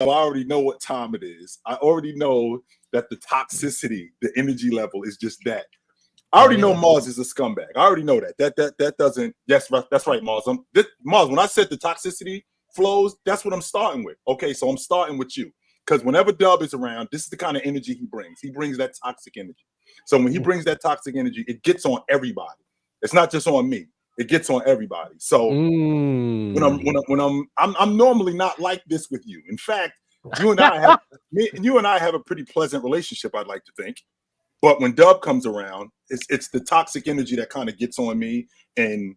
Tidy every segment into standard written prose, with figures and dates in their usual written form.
I already know what time it is. I already know that the toxicity, the energy level is just that. I already know Mars is a scumbag. I already know that. That doesn't. That's right, Mars. Mars. When I said the toxicity flows, that's what I'm starting with. Okay, so I'm starting with you because whenever Dub is around, this is the kind of energy he brings. He brings that toxic energy. So when he brings that toxic energy, it gets on everybody. It's not just on me. It gets on everybody. So when I'm normally not like this with you. In fact, you and I have a pretty pleasant relationship. I'd like to think. But when Dub comes around, it's the toxic energy that kind of gets on me, and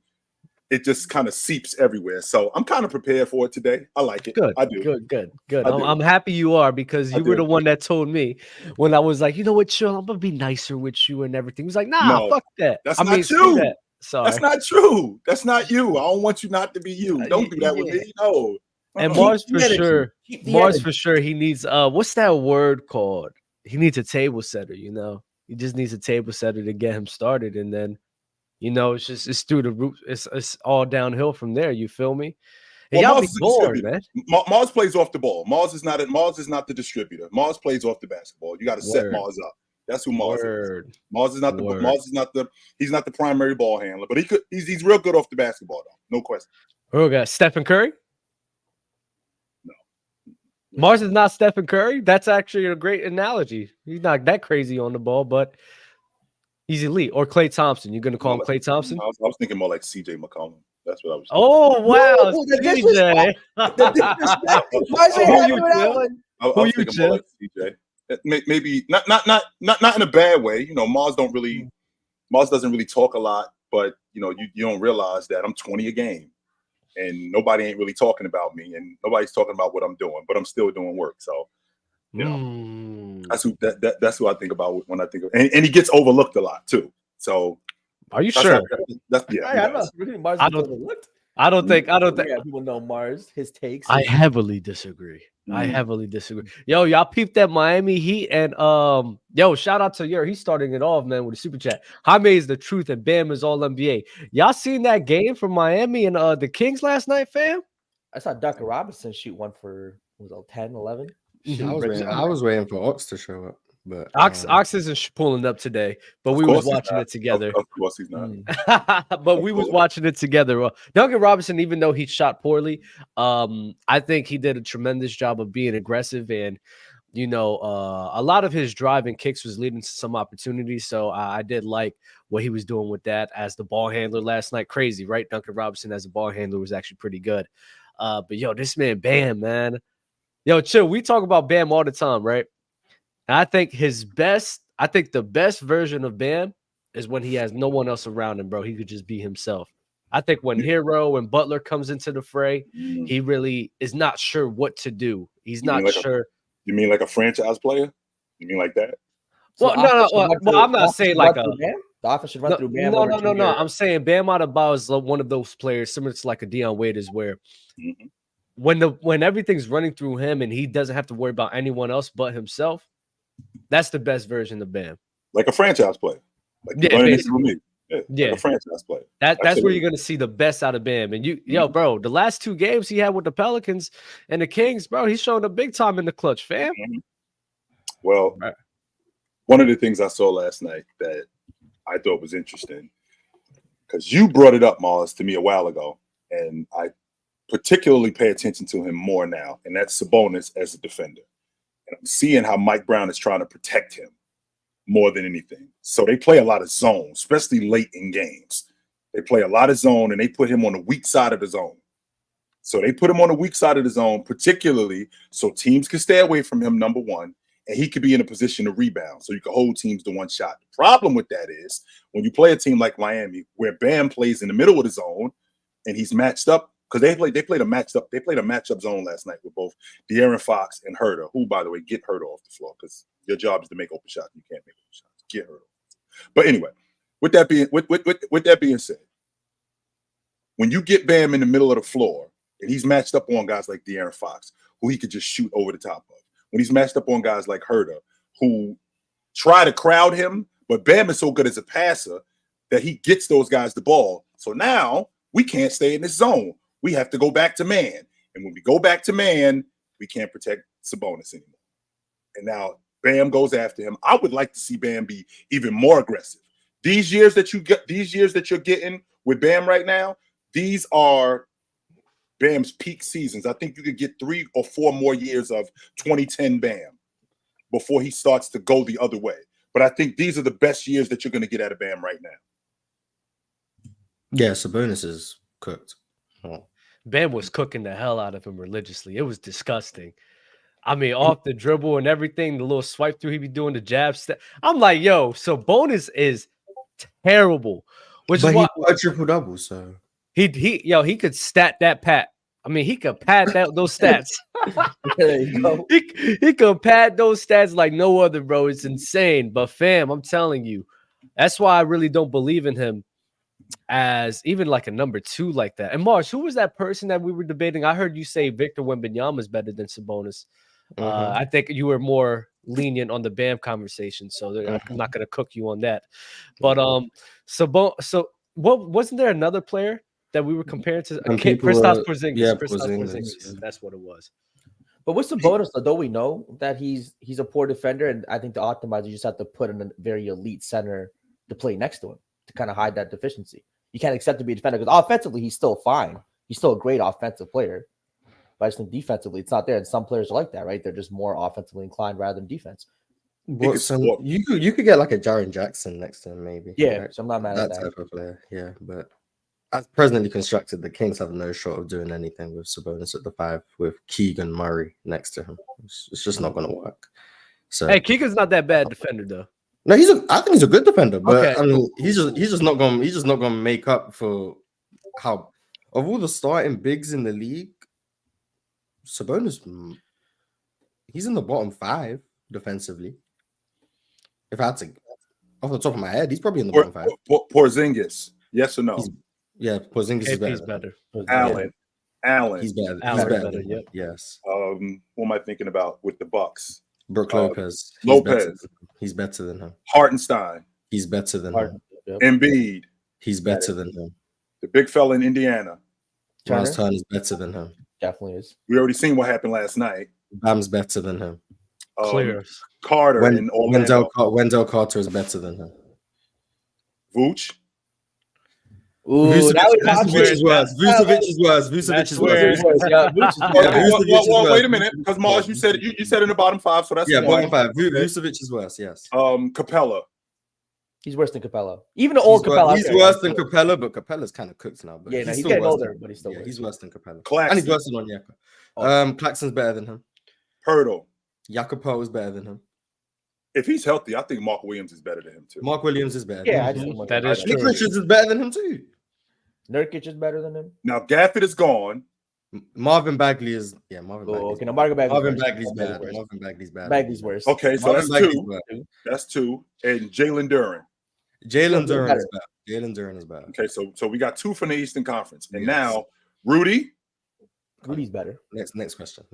it just kind of seeps everywhere. So I'm kind of prepared for it today. I like it. Good. I do. Good. I'm happy you are because you were the one that told me when I was like, you know what, chill, I'm gonna be nicer with you and everything. He was like, nah, fuck that. That's not you. That. Sorry. That's not true. That's not you. I don't want you not to be you. Don't do that with me. No. And Mars for sure. Mars for sure. He needs what's that word called? He needs a table setter, you know. He just needs a table setter to get him started, and then, you know, it's through the roof. It's all downhill from there. You feel me? Well, y'all be bored, man. Mars plays off the ball. Mars is not the distributor. Mars plays off the basketball. You got to set Mars up. That's who Mars is. Mars is not the he's not the primary ball handler, but he's real good off the basketball though. No question. Oh, got Stephen Curry? No. Mars is not Stephen Curry. That's actually a great analogy. He's not that crazy on the ball, but he's elite. Or Klay Thompson. You're gonna call him Klay Thompson? I was thinking more like CJ McCollum. That's what I was thinking. Oh wow, CJ. Who you, Jim? Like CJ. Maybe not in a bad way. You know, Mars doesn't really talk a lot, but you know, you don't realize that I'm 20 a game, and nobody ain't really talking about me, and nobody's talking about what I'm doing, but I'm still doing work. So, you know, that's who I think about when I think of, and he gets overlooked a lot too. So, are you sure? I don't think people know Mars, his takes. I heavily disagree. Yo, y'all peeped that Miami Heat, and shout out to he's starting it off, man, with a super chat. Jaime is the truth and Bam is all NBA. Y'all seen that game from Miami and the Kings last night, fam? I saw Duncan Robinson shoot one for 10, 11. I was waiting for Ox to show up. But Ox isn't pulling up today, but we was watching it together. Of course he's not. But we was watching it together. Duncan Robinson, even though he shot poorly, I think he did a tremendous job of being aggressive, and you know, a lot of his drive and kicks was leading to some opportunities. So I did like what he was doing with that as the ball handler last night. Crazy, right? Duncan Robinson as a ball handler was actually pretty good. But this man Bam, man, chill. We talk about Bam all the time, right? And I think the best version of Bam is when he has no one else around him, bro. He could just be himself. I think when Hero and Butler comes into the fray, he really is not sure what to do. He's not sure. You mean like a franchise player? You mean like that? Well, no. I'm not saying like a. The offense should run through Bam. No. I'm saying Bam Adebayo is one of those players similar to like a Deion Waiters, where when everything's running through him and he doesn't have to worry about anyone else but himself. That's the best version of Bam. Like a franchise player. Like basically. Like a franchise player. That's where you're going to see the best out of Bam. And bro, the last 2 games he had with the Pelicans and the Kings, bro, he's showing up big time in the clutch, fam. Well, one of the things I saw last night that I thought was interesting, because you brought it up, Mars, to me a while ago, and I particularly pay attention to him more now, and that's Sabonis as a defender. I'm seeing how Mike Brown is trying to protect him more than anything. So they play a lot of zone, especially late in games. They play a lot of zone, and they put him on the weak side of the zone. So they put him on the weak side of the zone, particularly so teams can stay away from him, number one, and he could be in a position to rebound so you can hold teams to one shot. The problem with that is when you play a team like Miami, where Bam plays in the middle of the zone and he's matched up, because they played a matchup zone last night with both De'Aaron Fox and Herter, who, by the way, get Herter off the floor because your job is to make open shots. You can't make open shots. Get Herter. But anyway, with that being said, when you get Bam in the middle of the floor and he's matched up on guys like De'Aaron Fox, who he could just shoot over the top of, when he's matched up on guys like Herter, who try to crowd him, but Bam is so good as a passer that he gets those guys the ball. So now we can't stay in this zone. We have to go back to man. And when we go back to man, we can't protect Sabonis anymore. And now Bam goes after him. I would like to see Bam be even more aggressive. These years that you're getting with Bam right now, these are Bam's peak seasons. I think you could get 3 or 4 more years of 2010 Bam before he starts to go the other way. But I think these are the best years that you're going to get out of Bam right now. Yeah, Sabonis is cooked. Oh. Bam was cooking the hell out of him religiously. It was disgusting. I mean, off the dribble and everything, the little swipe through he be doing, the jab step. I'm like, yo, Sabonis is terrible. Which But is why he got a triple-double, so he could stat that pat. I mean, he could pad those stats. There you go. He could pad those stats like no other, bro. It's insane. But fam, I'm telling you, that's why I really don't believe in him as even like a number 2 like that. And Mars, who was that person that we were debating? I heard you say Victor Wembanyama is better than Sabonis. I think you were more lenient on the Bam conversation, so I'm not going to cook you on that. But so what wasn't there another player that we were comparing to? Kristaps Porzingis. Yeah, Porzingis. That's what it was. But with Sabonis, though, we know that he's a poor defender, and I think to optimize, you just have to put in a very elite center to play next to him to kind of hide that deficiency. You can't accept to be a defender because offensively he's still fine. He's still a great offensive player. But I just think defensively it's not there. And some players are like that, right? They're just more offensively inclined rather than defense. you could get like a Jaren Jackson next to him, maybe. Yeah, right? so I'm not mad at that. Type of player. Yeah, but as presently constructed, the Kings have no shot of doing anything with Sabonis at the 5 with Keegan Murray next to him. It's just not going to work. So Hey, Keegan's not that bad defender though. no, I think he's a good defender, but Okay, I mean, he's just not going to make up for how of all the starting bigs in the league, Sabonis, he's in the bottom 5 defensively. If I had to, off the top of my head, he's probably in the bottom 5. Porzingis, yes or no? Porzingis is KP's better. Allen. He's better. Allen's He's better. better, yep. Yes. Who am I thinking about with the Bucks? Brook Lopez. He's better than him. Hartenstein. He's better than him. Embiid. He's better than him. The big fella in Indiana. Miles Turner's better than him. Definitely is. We already seen what happened last night. Bam's better than him. Clears. Carter in Orlando. Wendell Carter is better than him. Vooch. Ooh, Vucevic is worse. Vucevic is worse. Vucevic is worse. Wait a minute, because Mars, you said in the bottom 5, so that's bottom 5. Vucevic is worse. Yes. Capella. He's worse than Capella. Even the old Capella. He's worse than Capella, but Capella's kind of cooked now. But yeah, he's getting older, but he's still worse. He's worse than Capella. Claxton. And he's worse than Onyeka. Claxton's better than him. Hurdle. Jacopo is better than him. If he's healthy, I think Mark Williams is better than him too. Mark Williams is better. Yeah, that is true. Nick Richards is better than him too. Nurkic is better than him. Now Gafford is gone. Marvin Bagley is Marvin Bagley. Okay, now Marvin Bagley's bad. Marvin Bagley's bad. Bagley's worse. Okay, so Marvin that's Bagley's 2. That's 2. And Jalen Duren. Jalen Duren is bad. Jalen Duren is bad. Okay, so we got 2 from the Eastern Conference. And now Rudy. Rudy's better. Next question.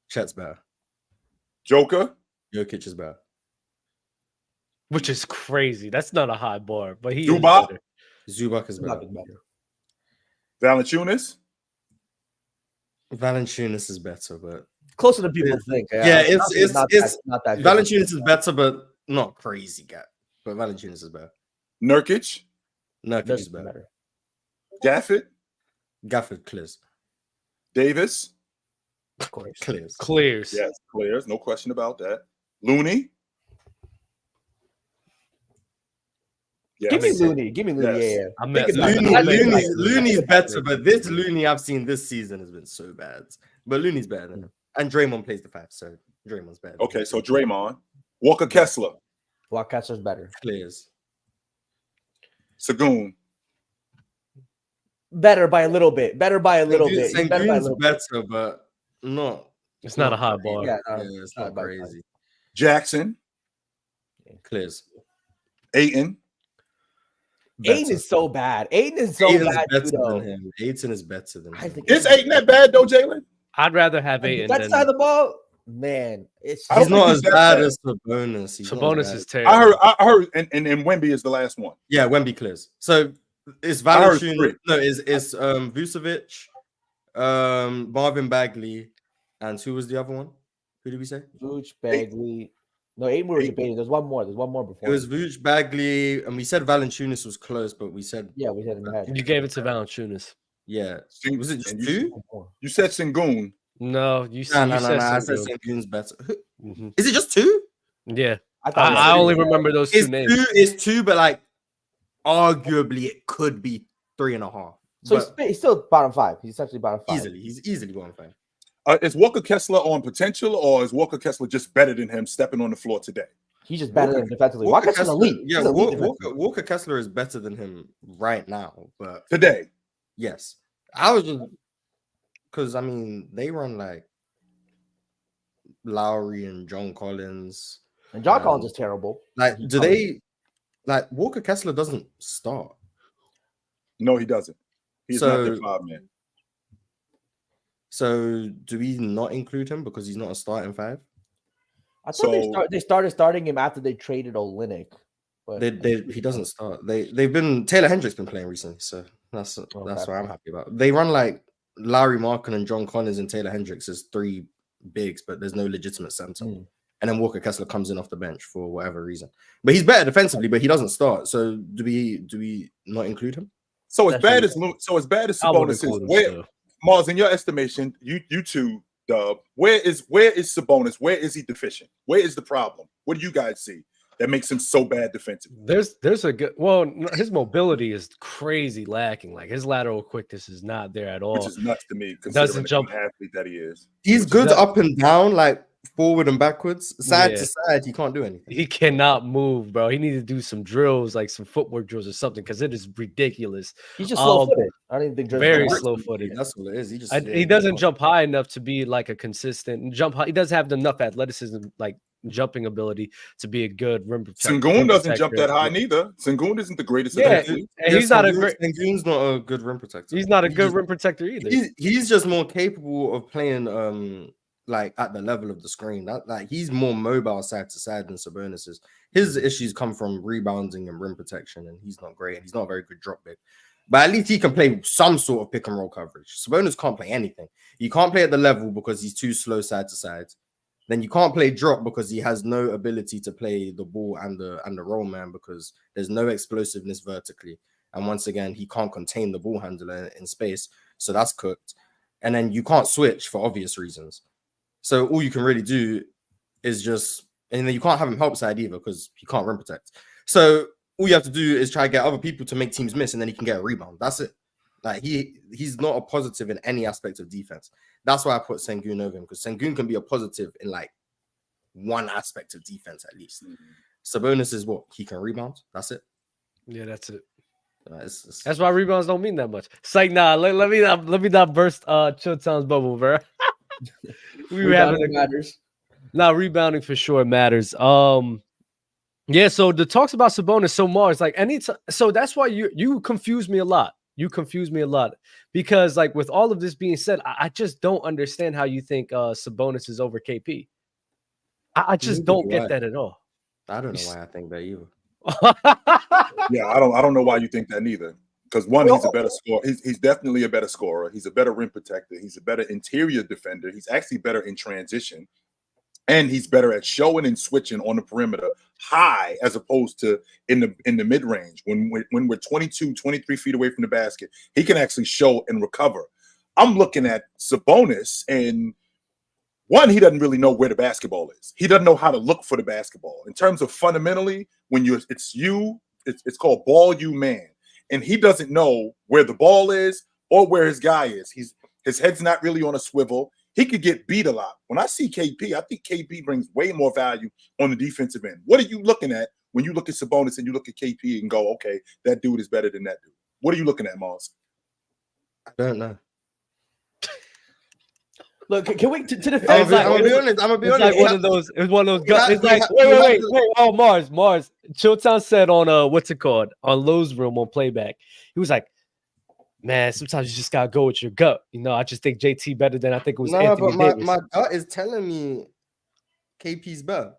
Chet's better. Joker. Jokic is bad. Which is crazy. That's not a high bar, but he Zubac. is better. Zubac is better. Valanciunas. Valanciunas is better, but closer than people think. Yeah, it's not that. Valanciunas is better, but not crazy gap. But Valanciunas is better. Nurkic. Nurkic is better. Gafford. Gafford clears. Davis. Of course. Clears. Yes, clears. No question about that. Looney. Yes. Give me Looney. Yes. Yeah. Looney's better, but this Looney I've seen this season has been so bad. But Looney's better than him. And Draymond plays the 5, so Draymond's better. Okay, so Draymond. Walker Kessler. Walker Kessler's better. Clears. Sagoon. Better by a little bit. Sengun's better, but not. It's not a high bar. Yeah, it's not crazy. Jackson. Clears. Ayton. Aiden is so bad. Aiton's better than him. Ayton is better than him. Is Ayton that bad though, Jalen? I'd rather have Ayton. That side of the ball, man. He's not as bad as Sabonis. Sabonis is terrible. I heard, and Wemby is the last one. Yeah, Wemby clears. So it's Valanciunas. No, it's Vucevic, Marvin Bagley, And who was the other one? Who did we say? Vooch, Bagley. No, 8 more debating. There's one more. There's one more before. It was Vooch, Bagley, and we said Valanciunas was close, but we said Yeah, we had in the head. You gave it to Valanciunas. yeah. Was it just And two? You said Sengun. No, you No, said no, no, no. I said Sengun. Sengun's better. Mm-hmm. Is it just two? Yeah, I thought I only remember those two names. It's two, but like arguably it could be 3.5. So But he's still bottom 5. He's essentially bottom 5. easily, he's easily bottom 5. Is Walker Kessler on potential, or is Walker Kessler just better than him stepping on the floor today? He's just better than defensively. Walker's an elite. Yeah, He's elite defensively. Walker Kessler is better than him right now. But Today. yes, I was just because I mean they run like Lowry and John Collins. And John Collins is terrible. Like, do they like Walker Kessler doesn't start? No, he doesn't. He's not the 5-man. So do we not include him because he's not a starting 5? I thought they started starting him after they traded Olynyk. But He doesn't start. They've been Taylor Hendrick's been playing recently, so that's what I'm happy about. They run like Larry Markin and John Collins and Taylor Hendricks as 3 bigs, but there's no legitimate center. And then Walker Kessler comes in off the bench for whatever reason. But he's better defensively, but he doesn't start. So do we not include him? So as bad as Sabonis is, Mars, in your estimation, you two, Dub, where is Sabonis? Where is he deficient? Where is the problem? What do you guys see that makes him so bad defensively? There's a good his mobility is crazy lacking. Like his lateral quickness is not there at all. Which is nuts to me, Doesn't jump the athlete that he is. He's good up and down, like forward and backwards, side to side. He can't do anything. He cannot move, bro. He needs to do some drills, like some footwork drills or something, because it is ridiculous. He's just slow-footed. I don't even think very slow-footed. That's what it is. He doesn't jump high enough to be like a consistent jump high. He doesn't have enough athleticism, like jumping ability, to be a good rim protector. Sengun doesn't jump that high neither. Sengun isn't the greatest. He's not a great. Sengun's not a good rim protector. He's not a good rim protector either. He's just more capable of playing like at the level of the screen. That like he's more mobile side to side than Sabonis is. His issues come from rebounding and rim protection, and he's not great. And he's not a very good drop big. But at least he can play some sort of pick and roll coverage. Sabonis can't play anything. You can't play at the level because he's too slow side to side. Then you can't play drop because he has no ability to play the ball and the roll man because there's no explosiveness vertically. And once again, he can't contain the ball handler in space. So that's cooked. And then you can't switch for obvious reasons. So all you can really do is just, and then you can't have him help side either because he can't rim protect. So all you have to do is try to get other people to make teams miss, and then he can get a rebound. That's it. Like he's not a positive in any aspect of defense. That's why I put Sengun over him, because Sengun can be a positive in like one aspect of defense at least. Sabonis is what? He can rebound. That's it. Yeah, that's it. That's why rebounds don't mean that much. It's like, nah, let me not burst Chilltown's bubble, bro. We were having matters. Now rebounding for sure matters. Yeah. So the talks about Sabonis, so Mars, like so that's why you confuse me a lot. You confuse me a lot because, like, with all of this being said, I just don't understand how you think Sabonis is over KP. I just don't get that at all. I don't know why I think that either. Yeah, I don't know why you think that neither. Because one, he's a better scorer. He's definitely a better scorer. He's a better rim protector. He's a better interior defender. He's actually better in transition. And he's better at showing and switching on the perimeter high as opposed to in the mid-range. When we're 22, 23 feet away from the basket, he can actually show and recover. I'm looking at Sabonis, and one, he doesn't really know where the basketball is. He doesn't know how to look for the basketball. In terms of fundamentally, when it's called ball you man. And he doesn't know where the ball is or where his guy is. His head's not really on a swivel. He could get beat a lot. When I see KP, I think KP brings way more value on the defensive end. What are you looking at when you look at Sabonis and you look at KP and go, okay, that dude is better than that dude? What are you looking at, Mars? I don't know. Look, can we to the I'm gonna be honest. Like one of those. It's one of those. It's like wait. Oh, Mars. Chilltown said on what's it called, on Lowe's Room on playback. He was like, man, sometimes you just gotta go with your gut. You know, I just think JT better than I think it was Anthony Davis. My gut is telling me KP's better.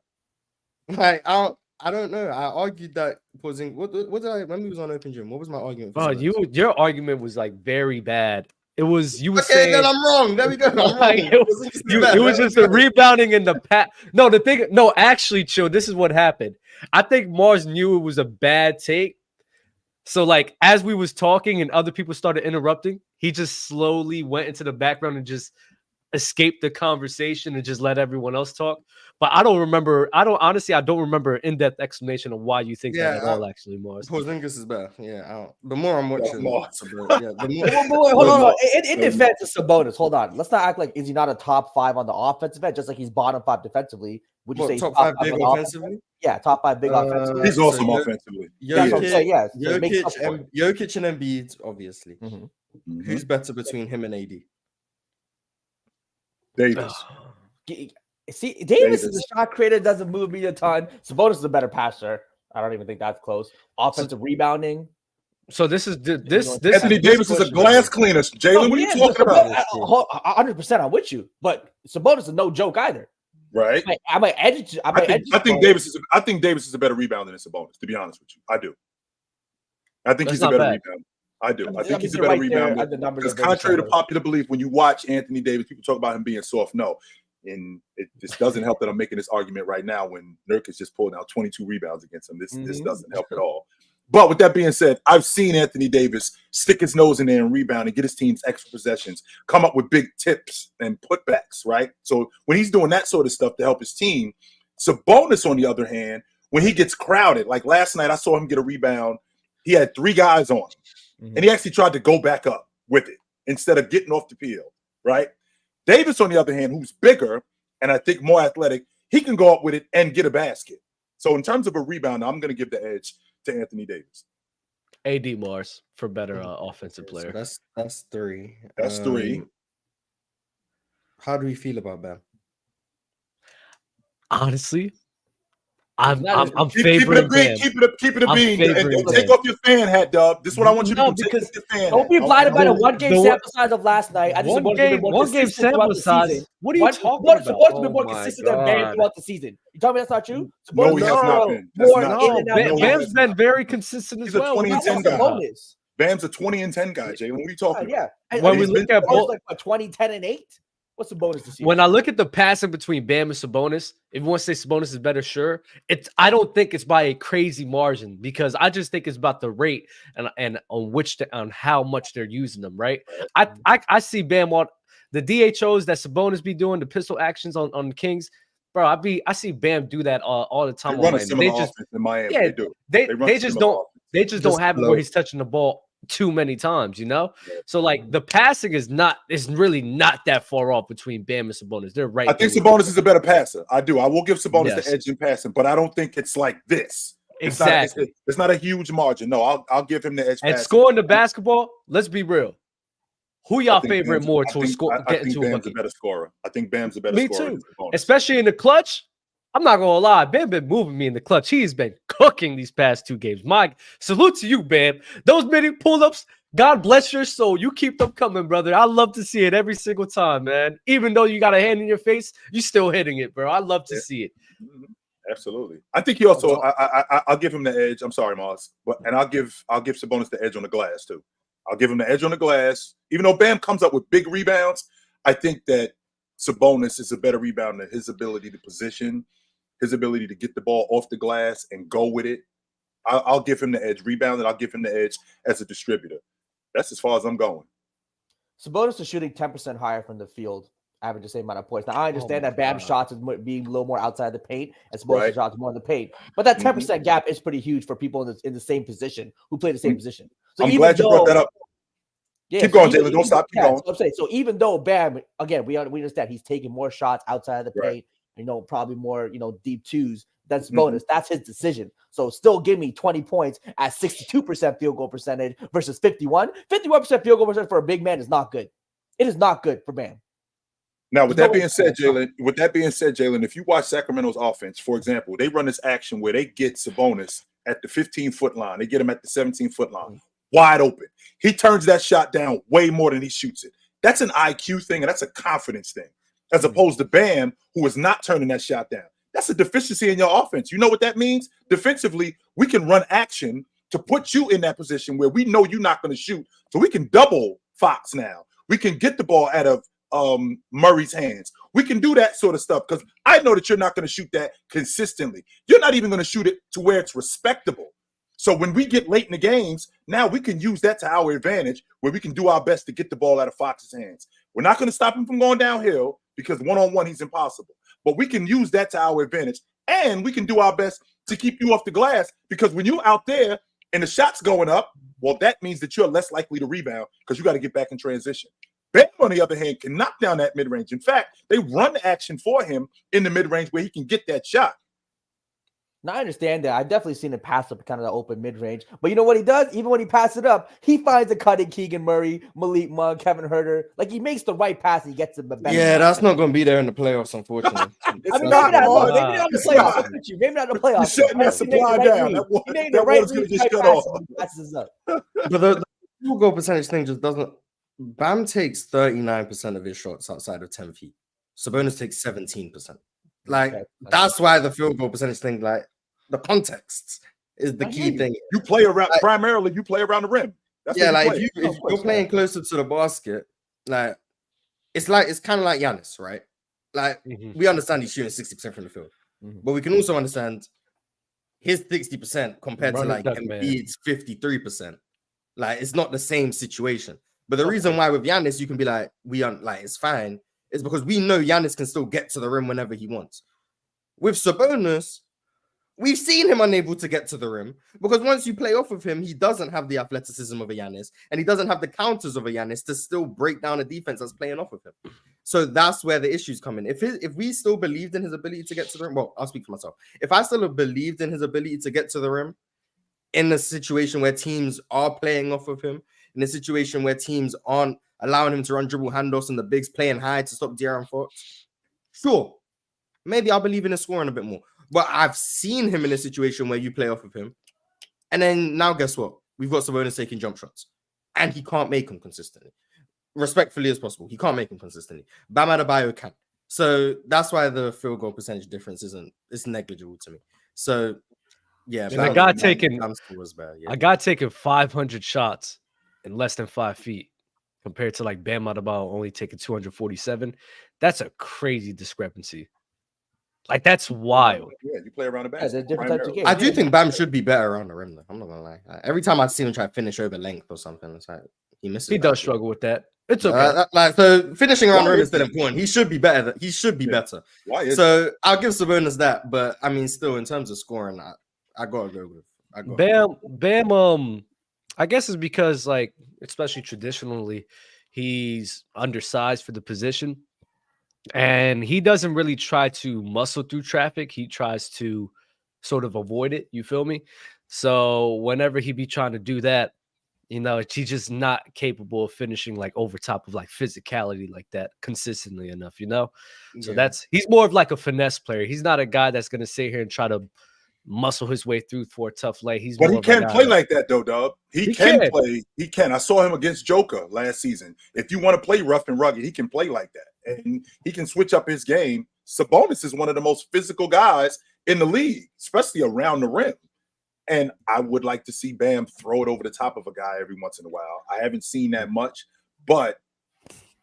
Like I don't know. I argued that what did I when we was on Open Gym? What was my argument? Oh, your argument was like very bad It was you were Okay, saying then I'm wrong. There we go. I'm wrong. like, it was just the rebounding and the pat. No, the thing. No, actually, chill. This is what happened. I think Mars knew it was a bad take. So, like, as we was talking and other people started interrupting, he just slowly went into the background and just escaped the conversation and just let everyone else talk. But I don't remember. I don't remember an in-depth explanation of why you think that at all. Actually, Mars. Porzingis is better. Yeah. The more I'm watching, more. Hold on. In defense of Sabonis, hold on. Let's not act like is he not a top 5 on the offensive end, just like he's bottom 5 defensively. Would you say top 5 big offensively? Yeah, top 5 big offensively. He's awesome offensively. Jokic and Embiid, obviously. Mm-hmm. Who's better between him and AD? Davis. See, Davis is a shot creator, doesn't move me a ton. Sabonis is a better passer. I don't even think that's close. Offensive rebounding. So this Anthony Davis is a glass cleaner. Jalen, what are you talking about? 100%, I'm with you. But Sabonis is no joke either. Right. I might edge. I think Davis is a better rebounder than Sabonis. To be honest with you, I do. I think he's a better rebounder. I do. I think he's a better rebounder. Because contrary to popular belief, when you watch Anthony Davis, people talk about him being soft. No. And it just doesn't help that I'm making this argument right now when Nurkic just pulled out 22 rebounds against him. This doesn't help at all. But with that being said, I've seen Anthony Davis stick his nose in there and rebound and get his team's extra possessions, come up with big tips and putbacks, right? So when he's doing that sort of stuff to help his team, Sabonis, on the other hand, when he gets crowded, like last night I saw him get a rebound. He had 3 guys on him, and he actually tried to go back up with it instead of getting off the peel, right? Davis, on the other hand, who's bigger and I think more athletic, he can go up with it and get a basket. So in terms of a rebound, I'm going to give the edge to Anthony Davis. AD Mars for better offensive player. So that's 3. That's 3. How do we feel about Bam? Honestly, I'm favoring Bam. Keep it a bean. And take off your fan hat, Dub. This is what I want you to do. Because don't be blinded by the one-game sample size of last night. One game sample size. What are you talking about? Supposed to be more consistent than Bam throughout the season. You tell me that's not true? No, he has not been. Bam's been very consistent as well. He's a 20 and 10 guy. Bam's a 20 and 10 guy, Jalen. What are you talking about? When we look at both, like a 20, 10, and 8. What's the bonus this year? When I look at the passing between Bam and Sabonis, if you want to say Sabonis is better, sure. I don't think it's by a crazy margin because I just think it's about the rate and on how much they're using them, right? I see Bam on the DHOs that Sabonis be doing, the pistol actions on the Kings, bro. I see Bam do that all the time. They run a similar offense in Miami. Yeah, they just don't have it where he's touching the ball too many times, you know? So like the passing is really not that far off between Bam and Sabonis. They're right. I think Sabonis is a better passer. I do. I will give Sabonis the edge in passing, but I don't think it's like this. Exactly. It's not a huge margin. No, I'll give him the edge. And scoring the basketball, let's be real. Who y'all favorite more to score? I think Bam's a better scorer. I think Bam's a better scorer. Me too. Especially in the clutch. I'm not gonna lie, Bam been moving me in the clutch. He's been cooking these past 2 games. My salute to you, Bam. Those many pull-ups, God bless your soul. You keep them coming, brother. I love to see it every single time, man. Even though you got a hand in your face, you still hitting it, bro. I love to see it. Absolutely. I think he also. I'll give him the edge. I'm sorry, Mars, and I'll give Sabonis the edge on the glass too. I'll give him the edge on the glass. Even though Bam comes up with big rebounds, I think that Sabonis is a better rebounder. His ability to position, his ability to get the ball off the glass and go with it. I'll give him the edge rebounding. I'll give him the edge as a distributor. That's as far as I'm going. Sabonis is shooting 10% higher from the field, average the same amount of points. Now, I understand that Bam's shots is being a little more outside the paint and Sabonis' shots more in the paint. But that 10% gap is pretty huge for people in the same position who play the same position. So I'm glad you brought that up. Yeah, keep going, Jalen. Don't stop. Keep going. So I'm saying, so even though Bam, again, we understand he's taking more shots outside of the paint, probably more, deep twos. That's bonus. That's his decision. So still give me 20 points at 62% field goal percentage versus 51. 51% field goal percentage for a big man is not good. It is not good for Bam. Now, with that being said, Jalen, if you watch Sacramento's offense, for example, they run this action where they get Sabonis at the 15-foot line. They get him at the 17-foot line, wide open. He turns that shot down way more than he shoots it. That's an IQ thing, and that's a confidence thing, as opposed to Bam, who is not turning that shot down. That's a deficiency in your offense. You know what that means? Defensively, we can run action to put you in that position where we know you're not going to shoot. So we can double Fox now. We can get the ball out of Murray's hands. We can do that sort of stuff because I know that you're not going to shoot that consistently. You're not even going to shoot it to where it's respectable. So when we get late in the games, now we can use that to our advantage where we can do our best to get the ball out of Fox's hands. We're not going to stop him from going downhill because one-on-one he's impossible. But we can use that to our advantage. And we can do our best to keep you off the glass because when you're out there and the shot's going up, well, that means that you're less likely to rebound because you got to get back in transition. Bam, on the other hand, can knock down that mid-range. In fact, they run the action for him in the mid-range where he can get that shot. Now, I understand that. I've definitely seen him pass up kind of the open mid-range. But you know what he does? Even when he passes it up, he finds a cutting Keegan Murray, Malik Monk, Kevin Huerter. Like, he makes the right pass and he gets him the better. Yeah, that's not going to be there in the playoffs, unfortunately. I mean, maybe not the playoffs. I'm with you. Maybe not the playoffs. You're shutting that supply down. That water's going to just shut off. But the field goal percentage thing just doesn't. Bam takes 39% of his shots outside of 10 feet. Sabonis takes 17%. Like, that's why the field goal percentage thing, like, the context is the key thing. You play around, like, primarily, you play around the rim. That's if you're playing closer to the basket, like, it's kind of like Giannis, right? Like, we understand he's shooting 60% from the field, but we can also understand his 60% compared to, like, Embiid's 53%. Like, it's not the same situation. But the reason why with Giannis, you can be like, it's fine, is because we know Giannis can still get to the rim whenever he wants. With Sabonis, we've seen him unable to get to the rim because once you play off of him, he doesn't have the athleticism of a Giannis and he doesn't have the counters of a Giannis to still break down a defense that's playing off of him. So that's where the issues come in. If we still believed in his ability to get to the rim, well, I'll speak for myself. If I still have believed in his ability to get to the rim in a situation where teams are playing off of him, in a situation where teams aren't allowing him to run dribble handoffs and the bigs playing high to stop De'Aaron Fox, sure, maybe I'll believe in his scoring a bit more. But I've seen him in a situation where you play off of him. And then now guess what? We've got Sabonis taking jump shots. And he can't make them consistently. Respectfully as possible. He can't make them consistently. Bam Adebayo can. So that's why the field goal percentage difference it's negligible to me. So yeah. And a guy taking 500 shots in less than 5 feet compared to like Bam Adebayo only taking 247. That's a crazy discrepancy. Like, that's wild. Yeah, you play around the basket. Different types of games. I do think Bam should be better around the rim, though. I'm not gonna lie. Every time I see him try to finish over length or something, it's like he misses. He does struggle with that. It's okay. So finishing around the rim is still important. He should be better. He should be better. So I'll give Sabonis that, but I mean, still in terms of scoring, I gotta go with Bam. I guess it's because, like, especially traditionally, he's undersized for the position. And he doesn't really try to muscle through traffic. He tries to sort of avoid it. You feel me? So whenever he be trying to do that, you know, he's just not capable of finishing like over top of like physicality like that consistently enough, you know? So he's more of like a finesse player. He's not a guy that's going to sit here and try to muscle his way through for a tough lay. But he can play like that though, Dub. He can play. He can. I saw him against Joker last season. If you want to play rough and rugged, he can play like that. And he can switch up his game. Sabonis is one of the most physical guys in the league, especially around the rim. And I would like to see Bam throw it over the top of a guy every once in a while. I haven't seen that much, but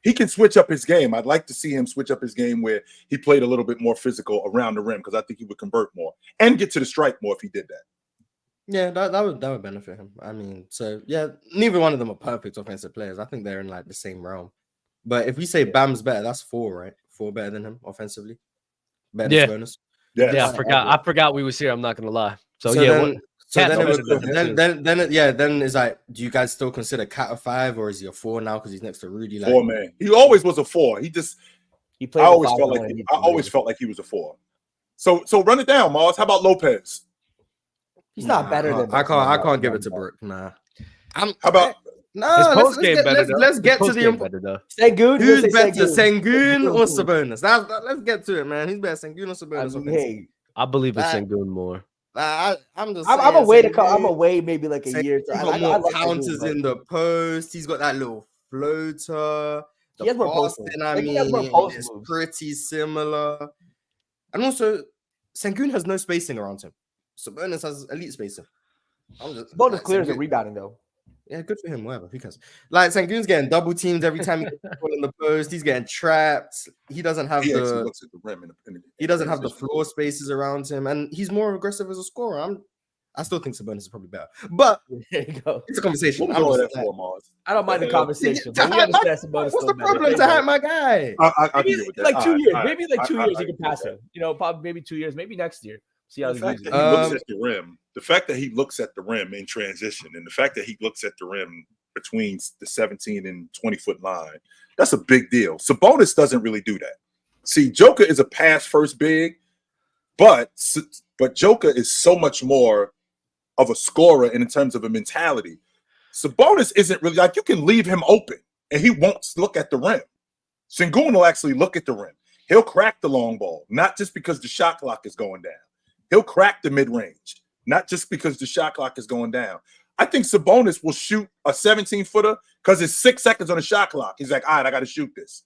he can switch up his game. I'd like to see him switch up his game where he played a little bit more physical around the rim because I think he would convert more and get to the strike more if he did that. Yeah, that would benefit him. I mean, so yeah, neither one of them are perfect offensive players. I think they're in like the same realm. But if we say Bam's better, that's 4, right? 4 better than him offensively. Better than Sabonis. Yeah, I forgot we was here. I'm not gonna lie. So then it's like, do you guys still consider Cat a 5 or is he a 4 now because he's next to Rudy? Like, 4, man. He always was a 4. I always felt like he was a 4. So run it down, Mars. How about Lopez? He's not better than. I can't give it to Brook. Nah. How about? Let's get to the Sengun. Who's better, Sengun or Sabonis? Let's get to it, man. He's better, Sengun or Sabonis? I believe in Sengun more. I'm away maybe like a year. He's got more counters in the post. He's got that little floater. He has more post. It's pretty similar. And also, Sengun has no spacing around him. Sabonis has elite spacing. Sabonis clears the rebounding though. Yeah, good for him. Whatever. Who cares? Like Sengun's getting double teamed every time he gets the ball in the post. He's getting trapped. He doesn't have He actually looks at the rim he doesn't have the floor spaces around him, and he's more aggressive as a scorer. I still think Sabonis is probably better, but There you go. it's a conversation. What was all that for, Mars? I don't mind the conversation. To But we hype understand Sabonis What's still the better. problem to hype my guy? I can Maybe get with that. like 2 years. All right, Maybe like 2 I years he can can pass get him. You know, probably maybe 2 years, maybe next year. See how The he fact uses that it. he looks at the rim, the fact that he looks at the rim in transition, and the fact that he looks at the rim between the 17 and 20-foot line, that's a big deal. Sabonis doesn't really do that. See, Joker is a pass-first big, but Joker is so much more of a scorer in terms of a mentality. Sabonis isn't really like, you can leave him open, and he won't look at the rim. Sengun will actually look at the rim. He'll crack the long ball, not just because the shot clock is going down. He'll crack the mid-range, not just because the shot clock is going down. I think Sabonis will shoot a 17-footer because it's 6 seconds on the shot clock. He's like, all right, I got to shoot this,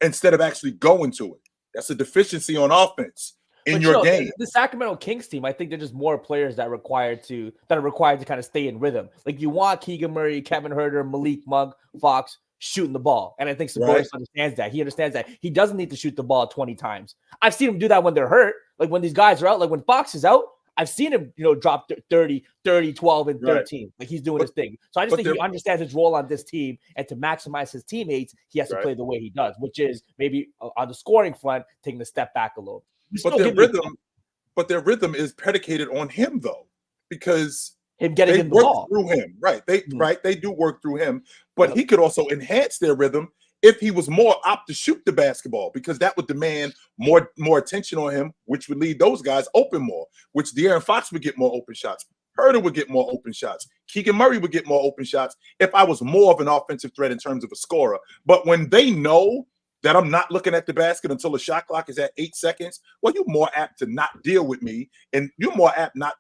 instead of actually going to it. That's a deficiency on offense in your game. The Sacramento Kings team, I think they're just more players that are required to kind of stay in rhythm. Like you want Keegan Murray, Kevin Huerter, Malik Monk, Fox shooting the ball. And I think Sabonis understands that. He understands that he doesn't need to shoot the ball 20 times. I've seen him do that when they're hurt. Like when these guys are out, like when Fox is out, I've seen him, drop 30, 12, and 13. Like he's doing his thing. So I just think he understands his role on this team, and to maximize his teammates, he has to play the way he does, which is maybe on the scoring front, taking a step back a little. But their rhythm is predicated on him though, because him getting him the ball through him. They do work through him, but he could also enhance their rhythm if he was more apt to shoot the basketball, because that would demand more attention on him, which would leave those guys open more, which De'Aaron Fox would get more open shots. Herter would get more open shots. Keegan Murray would get more open shots if I was more of an offensive threat in terms of a scorer. But when they know that I'm not looking at the basket until the shot clock is at 8 seconds, well, you're more apt to not deal with me, and you're more apt not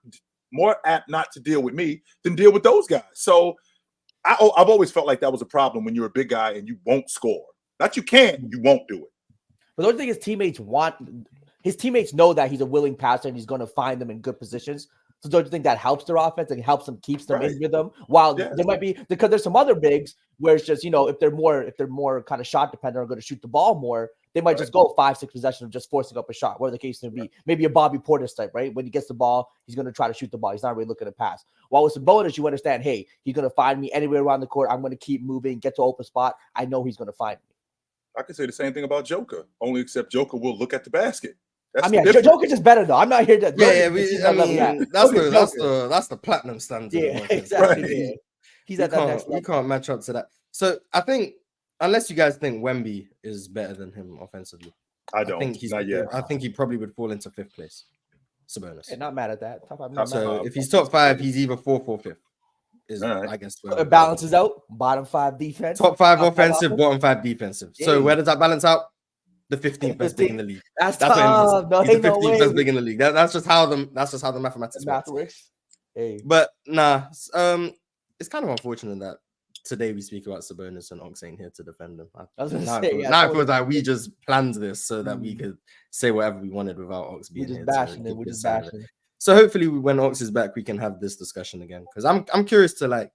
to deal with me than deal with those guys. So I've always felt like that was a problem when you're a big guy and you won't score. Not you can't, you won't do it. But the only thing his teammates know that he's a willing passer and he's going to find them in good positions. So don't you think that helps their offense and helps them, keeps them in rhythm? While there might be, because there's some other bigs where it's just, if they're more kind of shot dependent or going to shoot the ball more, they might just go 5-6 possessions of just forcing up a shot, whatever the case may be. Maybe a Bobby Portis type, right? When he gets the ball, he's going to try to shoot the ball. He's not really looking to pass. While with Sabonis, you understand, hey, he's going to find me anywhere around the court. I'm going to keep moving, get to open spot. I know he's going to find me. I could say the same thing about Joker, only except Joker will look at the basket. Jokic is better though. I'm not here to. That's the platinum standard. Yeah, exactly. Right. He's at that next level. You can't match up to that. So I think, unless you guys think Wemby is better than him offensively, I think he's not yet. I think he probably would fall into 5th place. Sabonis. Yeah, not mad at that. So if he's top 5, he's either 4th or 5th. I guess it balances out. Bottom 5 defense. Top 5 offensive, bottom 5 defensive. Yeah. So where does that balance out? The 15th best big in the league. That's tough. He's the 15th best big in the league. That's just how the mathematics works. Hey. But it's kind of unfortunate that today we speak about Sabonis and Ox ain't here to defend him. Now it feels like we just planned this so that we could say whatever we wanted without Ox being here. We're just bashing. So hopefully when Ox is back, we can have this discussion again, because I'm curious to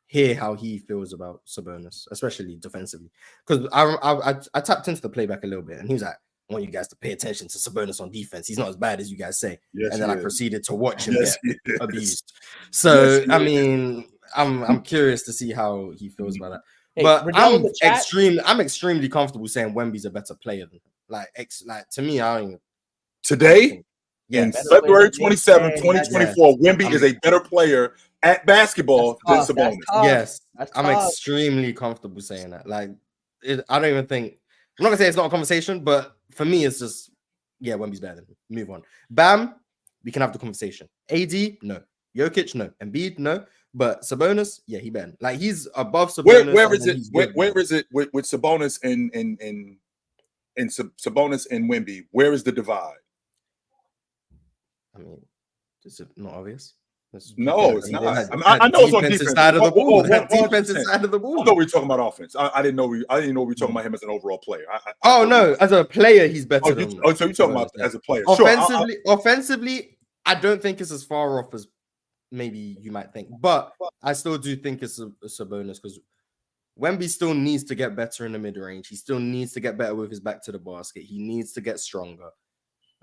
hear how he feels about Sabonis, especially defensively. Because I tapped into the playback a little bit, and he was like, I want you guys to pay attention to Sabonis on defense. He's not as bad as you guys say. Yes, and then I proceeded to watch him get abused. So, I mean, I'm curious to see how he feels about that. Hey, but I'm extremely comfortable saying Wemby's a better player than him. To me, today, in February 27, 2024, Wemby is a better player at basketball than Sabonis. Yes, I'm extremely comfortable saying that. I don't even think, I'm not gonna say it's not a conversation, but for me, it's just, Wemby's better than him. Move on. Bam, we can have the conversation. AD, no. Jokic, no. Embiid, no. But Sabonis, he better. He's above Sabonis. Where is it? Where is it with Sabonis and Sabonis and Wemby? Where is the divide? I mean, is it not obvious? No, it's not. I know it's on defense side of the ball. Defensive side of the ball. I know we were talking about offense. I didn't know we were talking about him as an overall player. No, as a player, he's better. So you're talking about as a player. Offensively, I don't think it's as far off as maybe you might think. But I still do think it's a bonus because Wemby still needs to get better in the mid-range. He still needs to get better with his back to the basket. He needs to get stronger.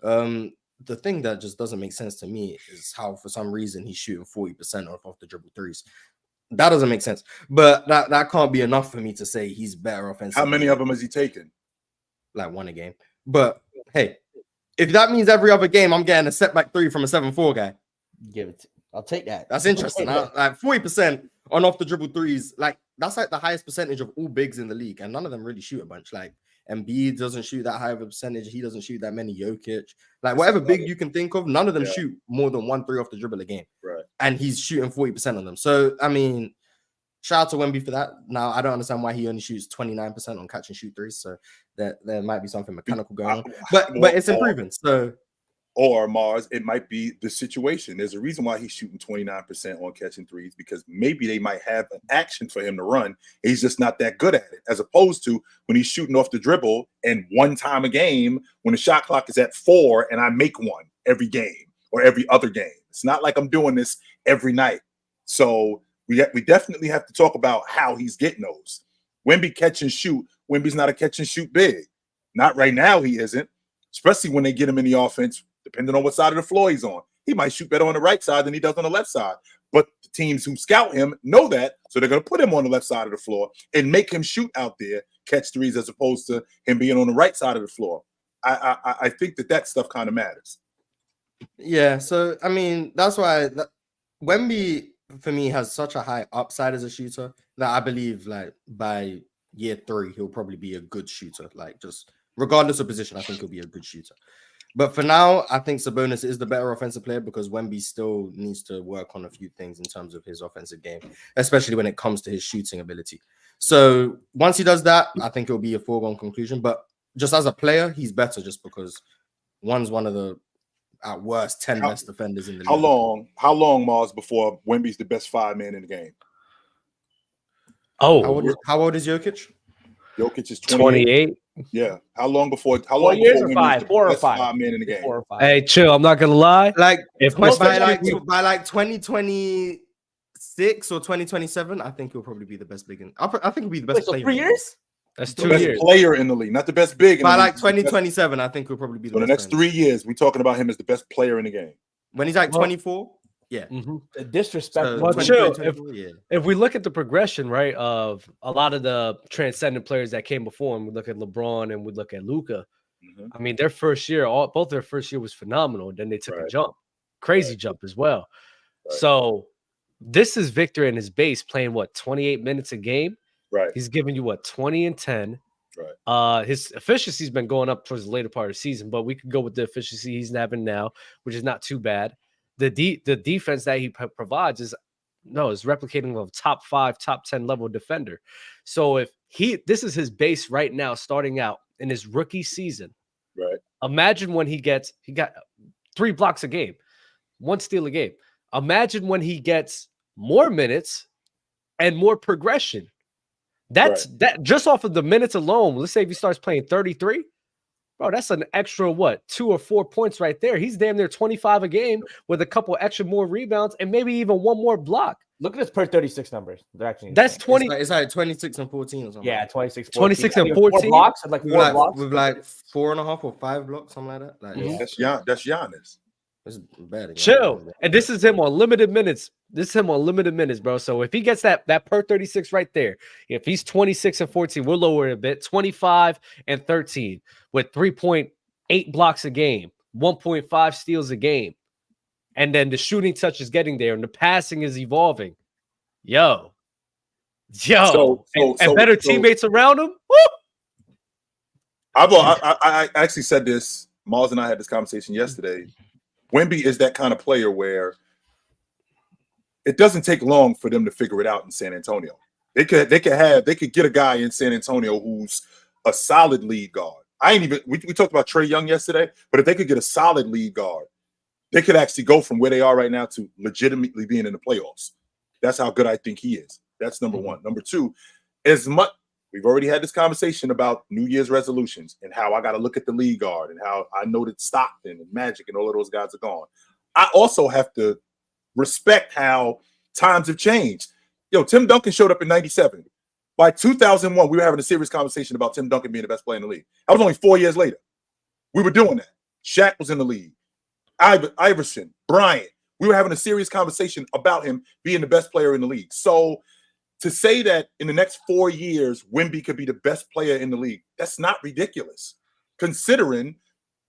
The thing that just doesn't make sense to me is how, for some reason, he's shooting 40% off the dribble threes. That doesn't make sense. But that can't be enough for me to say he's better offensively. How many of them has he taken? Like one a game. But hey, if that means every other game I'm getting a step back three from a 7-4 guy, Give it. I'll take that. that's interesting. Like 40% on off the dribble threes, like that's like the highest percentage of all bigs in the league, and none of them really shoot a bunch. Like Embiid doesn't shoot that high of a percentage. He doesn't shoot that many. Jokic, like whatever big you can think of, none of them shoot more than 1-3 off the dribble a game. Right. And he's shooting 40% of them. So I mean, shout out to Wemby for that. Now I don't understand why he only shoots 29% on catch and shoot threes. So there might be something mechanical going on. But it's improving. So. Or Mars, it might be the situation. There's a reason why he's shooting 29% on catching threes, because maybe they might have an action for him to run. He's just not that good at it, as opposed to when he's shooting off the dribble and one time a game when the shot clock is at 4 and I make one every game or every other game. It's not like I'm doing this every night. So we definitely have to talk about how he's getting those. Wemby catch and shoot. Wemby's not a catch and shoot big. Not right now, he isn't, especially when they get him in the offense. Depending on what side of the floor he's on, he might shoot better on the right side than he does on the left side. But the teams who scout him know that, so they're going to put him on the left side of the floor and make him shoot out there, catch threes, as opposed to him being on the right side of the floor. I think that stuff kind of matters. Yeah, so I mean that's why Wemby for me has such a high upside as a shooter that I believe like by year 3 he'll probably be a good shooter. Like just regardless of position, I think he'll be a good shooter. But for now, I think Sabonis is the better offensive player because Wemby still needs to work on a few things in terms of his offensive game, especially when it comes to his shooting ability. So once he does that, I think it'll be a foregone conclusion. But just as a player, he's better just because one's one of the, at worst, 10 best defenders in the league. How long, Mars, before Wemby's the best 5-man in the game? Oh, how old is Jokic? Jokic is 28. Yeah. How long before? 4 years or Wemby's 5? the 4 or best 5? 5-man in the game? 4 or 5. Hey, chill. I'm not gonna lie. Like if by 2026 or 2027, I think he'll probably be the best big. I think he'll be the best. Wait, so player 3 years? That's The 2 best years. player in the league, not the best big. By like 2027, I think he'll probably be the So the best next 3 years, we're talking about him as the best player in the game. When he's like 24, yeah. Mm-hmm. The disrespect. So, Well, 23, chill. 24, yeah. If we look at the progression, right, of a lot of the transcendent players that came before him, we look at LeBron and we look at Luka. Mm-hmm. I mean, their first year, both their first year was phenomenal. Then they took a jump, crazy jump as well. Right. So this is Victor in his base playing 28 minutes a game. Right. He's giving you 20 and 10. Right. His efficiency's been going up towards the later part of the season, but we could go with the efficiency he's having now, which is not too bad. The defense that he provides is replicating of top 5, top 10 level defender. So if this is his base right now, starting out in his rookie season, right? Imagine when he got 3 blocks a game, 1 steal a game. Imagine when he gets more minutes and more progression. That just off of the minutes alone. Let's say if he starts playing 33, bro, that's an extra 2 or 4 points right there. He's damn near 25 a game with a couple extra more rebounds and maybe even 1 more block. Look at his per 36 numbers. They're actually that's 20. It's like 26 and 14 or something. Yeah, 26, 26 and 14. 4 blocks and like 4 blocks with like 4.5 or 5 blocks, something like that. Like That's Giannis. It's bad. Chill. And this is him on limited minutes. Bro. So if he gets that per 36 right there, if he's 26 and 14, we'll lower it a bit. 25 and 13 with 3.8 blocks a game, 1.5 steals a game. And then the shooting touch is getting there and the passing is evolving. And better teammates around him. Woo! I actually said this. Miles and I had this conversation yesterday. Wemby is that kind of player where it doesn't take long for them to figure it out in San Antonio. They could get a guy in San Antonio who's a solid lead guard. We talked about Trae Young yesterday, but if they could get a solid lead guard, they could actually go from where they are right now to legitimately being in the playoffs. That's how good I think he is. That's number one. Number two, we've already had this conversation about New Year's resolutions and how I got to look at the lead guard and how I know that Stockton and Magic and all of those guys are gone. I also have to respect how times have changed. Yo, Tim Duncan showed up in 97. By 2001, we were having a serious conversation about Tim Duncan being the best player in the league. That was only 4 years later. We were doing that. Shaq was in the league. Iverson, Bryant. We were having a serious conversation about him being the best player in the league. So to say that in the next 4 years, Wemby could be the best player in the league, that's not ridiculous. Considering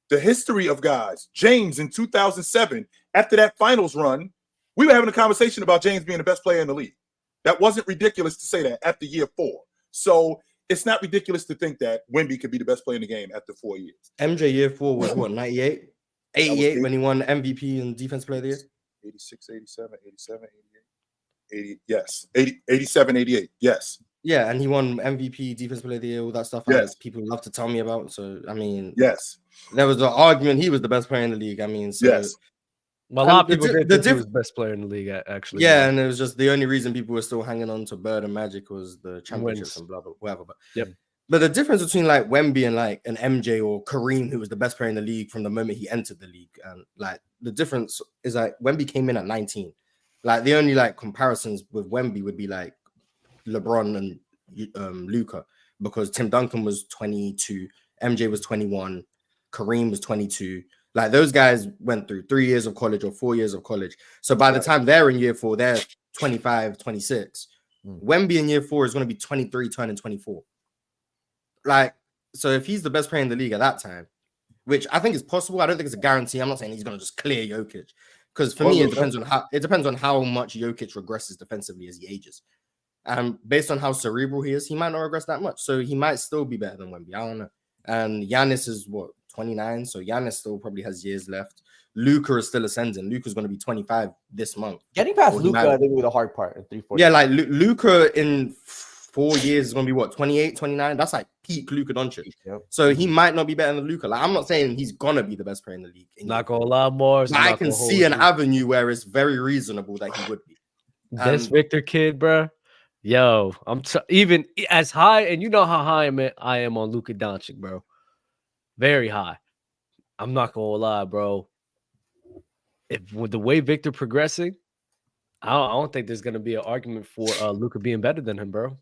the history of guys. James in 2007, after that finals run, we were having a conversation about James being the best player in the league. That wasn't ridiculous to say that after year 4. So it's not ridiculous to think that Wemby could be the best player in the game after 4 years. MJ year 4 was what, 98? 88 when he won MVP and Defense Player of the Year? 86, 87, 87, 88. 80, yes. 80, 87, 88. Yes. Yeah, and he won MVP, Defense Player of the Year, all that stuff. Yes. People love to tell me about. So, I mean, yes. There was an argument he was the best player in the league. I mean, so, yes. Well, a lot of people did think he was the best player in the league, actually. Yeah, and it was just the only reason people were still hanging on to Bird and Magic was the championships and blah, blah, whatever. But, but the difference between like Wemby and like an MJ or Kareem, who was the best player in the league from the moment he entered the league, and like the difference is like Wemby came in at 19. Like the only like comparisons with Wemby would be like LeBron and Luka, because Tim Duncan was 22, MJ was 21, Kareem was 22. Like those guys went through 3 years of college or 4 years of college. So by the time they're in year 4, they're 25, 26. Wemby in year 4 is going to be 23, turning 24. Like, so if he's the best player in the league at that time, which I think is possible, I don't think it's a guarantee. I'm not saying he's going to just clear Jokic, because for me, it depends on how much Jokic regresses defensively as he ages. Based on how cerebral he is, he might not regress that much. So he might still be better than Wemby. I don't know. And Giannis is what, 29? So Giannis still probably has years left. Luka is still ascending. Luka's going to be 25 this month. Getting past Luka, I think, will be the hard part in 3-4 Yeah, like Luka in 4 years is going to be what, 28, 29? That's like peak Luka Doncic. Yep. So he might not be better than Luka. Like, I'm not saying he's going to be the best player in the league. Not going to lie more. I can see an avenue where it's very reasonable that he would be. This Victor kid, bro. Yo, even as high, and you know how high I am on Luka Doncic, bro. Very high. I'm not gonna lie, bro. If with the way Victor progressing, I don't think there's gonna be an argument for Luka being better than him, bro.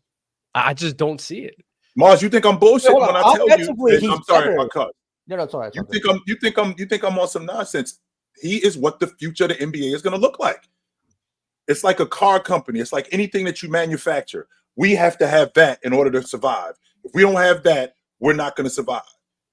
I just don't see it. Mars, you think I'm bullshitting when I tell you? I'm sorry, my cut. No, it's all right. You think I'm on some nonsense? He is what the future of the NBA is gonna look like. It's like a car company. It's like anything that you manufacture. We have to have that in order to survive. If we don't have that, we're not going to survive.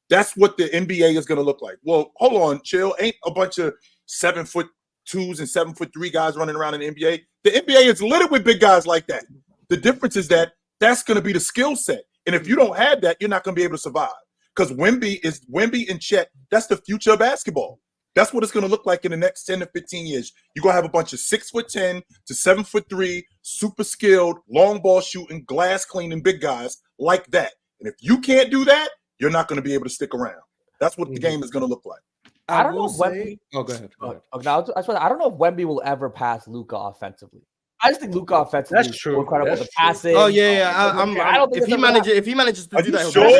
That's what the NBA is going to look like. Well, hold on, chill. Ain't a bunch of 7'2" and 7'3" guys running around in the NBA. The NBA is littered with big guys like that. The difference is that that's going to be the skill set. And if you don't have that, you're not going to be able to survive. Because Wemby and Chet, that's the future of basketball. That's what it's going to look like in the next 10 to 15 years. You're going to have a bunch of 6'10" to 7'3", super skilled, long ball shooting, glass cleaning big guys like that. And if you can't do that, you're not going to be able to stick around. That's what the game is going to look like. I don't know if Wemby. Oh, go ahead. I don't know if Wemby will ever pass Luka offensively. I just think Luka offensively that's true. Is incredible. That's the passing. Oh yeah. I don't think if he manages to do that, he'll be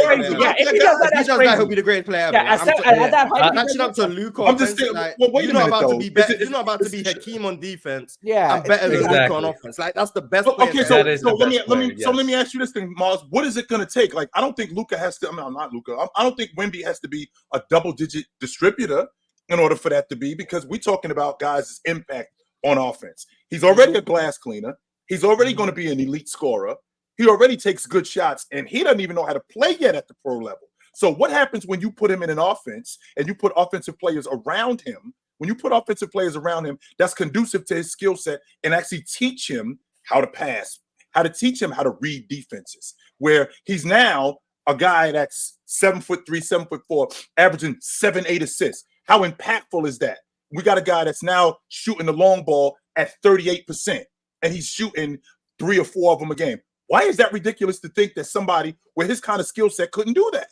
if he does that, he'll be the greatest player ever. Catching up to Luka. I'm just saying, you're not about to be better. You're not about to be Hakeem on defense. Yeah, I'm better than Luka on offense. Like that's the best. Okay, so let me ask you this thing, Mars. What is it going to take? Like, I don't think Luka has to. I mean, I'm not Luka. I don't think Wemby has to be a double-digit distributor in order for that to be, because we're talking about guys' impact on offense. He's already a glass cleaner. He's already going to be an elite scorer. He already takes good shots, and he doesn't even know how to play yet at the pro level. So what happens when you put him in an offense and you put offensive players around him? When you put offensive players around him, that's conducive to his skill set and actually teach him how to pass, how to teach him how to read defenses, where he's now a guy that's 7'3", 7'4", averaging 7-8 assists. How impactful is that? We got a guy that's now shooting the long ball at 38%, and he's shooting 3 or 4 of them a game. Why is that ridiculous to think that somebody with his kind of skill set couldn't do that?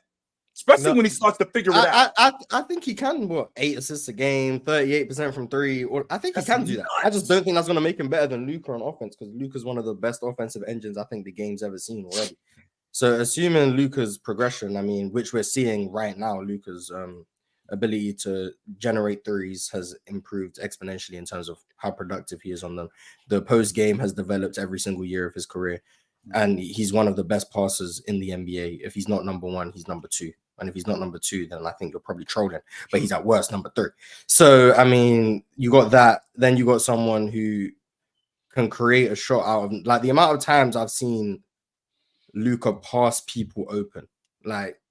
Especially when he starts to figure it out. I think he can, 8 assists a game, 38% from 3. Or I think he can do that. I just don't think that's going to make him better than Luka on offense, because Luka's one of the best offensive engines I think the game's ever seen already. So assuming Luka's progression, I mean, which we're seeing right now, Luka's ability to generate threes has improved exponentially in terms of how productive he is on them. The post game has developed every single year of his career, and he's one of the best passers in the NBA. If he's not number one, he's number two. And if he's not number two, then I think you're probably trolling, but he's at worst number three. So, I mean, you got that. Then you got someone who can create a shot out of, like, the amount of times I've seen Luka pass people open. Like,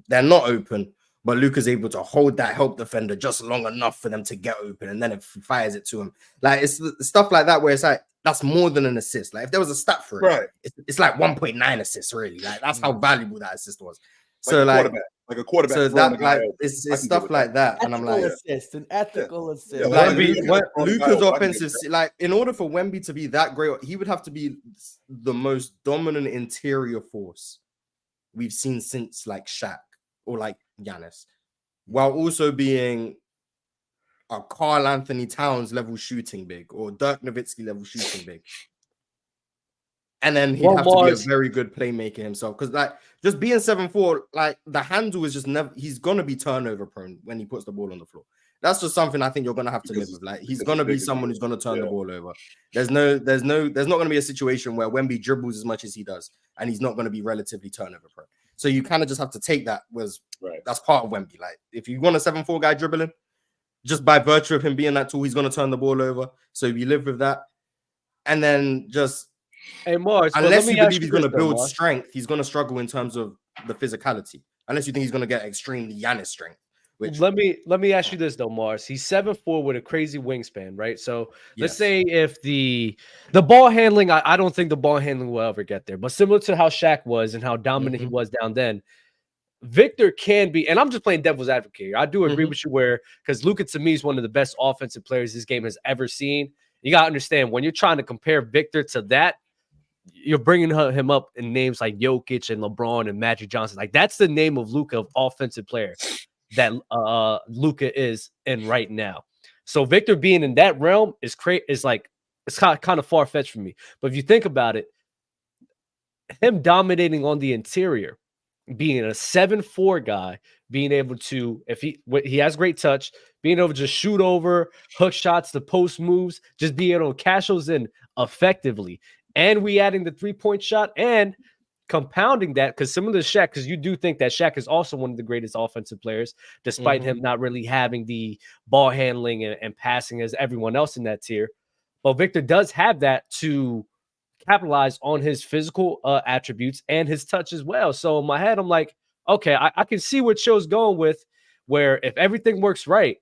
they're not open, but Luka's able to hold that help defender just long enough for them to get open, and then it fires it to him. Like, it's stuff like that where it's like, that's more than an assist. Like, if there was a stat for it, right, it's like 1.9 assists, really. Like, that's how valuable that assist was. So, like a quarterback. So that, like, it's stuff like that, and I'm like, an ethical assist. Yeah, like Luka's offensive, like, in order for Wemby to be that great, he would have to be the most dominant interior force we've seen since, like, Shaq or like Giannis, while also being a Karl Anthony Towns level shooting big or Dirk Nowitzki level shooting big. And then he'd have to be a very good playmaker himself. Because, like, just being 7'4", like, the handle is just never, he's going to be turnover prone when he puts the ball on the floor. That's just something I think you're going to have to live with. Like, he's going to be someone who's going to turn the ball over. There's not going to be a situation where Wemby dribbles as much as he does, and he's not going to be relatively turnover prone. So you kind of just have to take that that's part of Wemby. Like, if you want a 7'4" guy dribbling, just by virtue of him being that tall, he's going to turn the ball over. So you live with that. And then just, hey, Mars, unless you believe he's going to build strength, he's going to struggle in terms of the physicality. Unless you think he's going to get extremely Giannis strength. Which, let me ask you this though, Mars. He's 7'4" with a crazy wingspan, right? So let's say if the ball handling, I don't think the ball handling will ever get there, but similar to how Shaq was and how dominant he was down then, Victor can be, and I'm just playing devil's advocate here. I do agree with you because Luka to me is one of the best offensive players this game has ever seen. You got to understand, when you're trying to compare Victor to that, you're bringing him up in names like Jokic and LeBron and Magic Johnson. Like, that's the name of Luka, of offensive player that Luka is in right now. So Victor being in that realm is like, it's kind of far-fetched for me. But if you think about it, him dominating on the interior, being a 7'4" guy, being able to, if he has great touch, being able to just shoot over, hook shots, the post moves, just being able to cash those in effectively. And we adding the 3-point shot and compounding that, because similar to Shaq, because you do think that Shaq is also one of the greatest offensive players, despite him not really having the ball handling and passing as everyone else in that tier. But Victor does have that to capitalize on his physical attributes and his touch as well. So in my head, I'm like, okay, I can see what Show's going with, where if everything works right,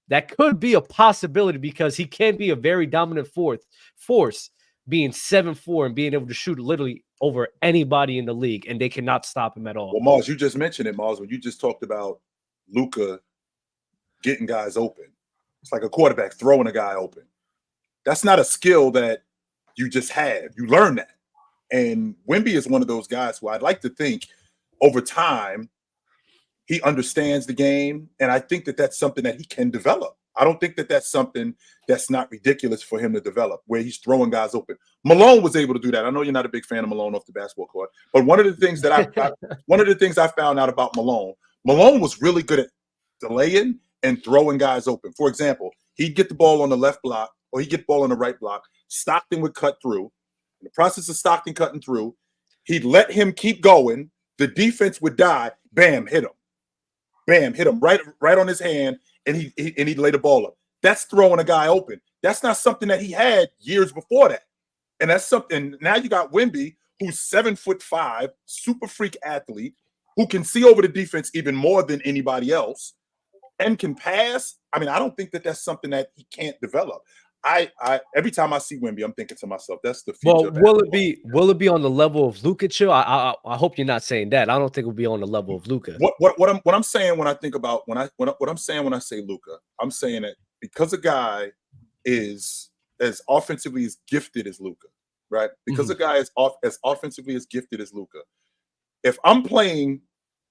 that could be a possibility, because he can be a very dominant force, being 7'4" and being able to shoot literally over anybody in the league, and they cannot stop him at all. Well, Mars, you just mentioned it, Mars, when you just talked about Luka getting guys open. It's like a quarterback throwing a guy open. That's not a skill that you just have. You learn that. And Wemby is one of those guys who I'd like to think over time he understands the game, and I think that that's something that he can develop. I don't think that that's something that's not ridiculous for him to develop, where he's throwing guys open. Malone was able to do that. I know you're not a big fan of Malone off the basketball court, but one of the things that I found out about Malone was really good at delaying and throwing guys open. For example, he'd get the ball on the left block, or he'd get the ball on the right block. Stockton would cut through. In the process of Stockton cutting through, he'd let him keep going. The defense would die. Bam, hit him. Bam, hit him right on his hand, and he'd lay the ball up. That's throwing a guy open. That's not something that he had years before that. And that's something. Now you got Wemby, who's 7'5", super freak athlete, who can see over the defense even more than anybody else, and can pass. I mean, I don't think that that's something that he can't develop. I every time I see Wemby, I'm thinking to myself, that's the future. Well, will it be on the level of Luka? Chill. I hope you're not saying that. I don't think it'll be on the level of Luka. What I'm saying when I think about when I'm saying when I say Luka, I'm saying that because a guy is as offensively as gifted as Luka, right? Because a guy is as offensively as gifted as Luka. If I'm playing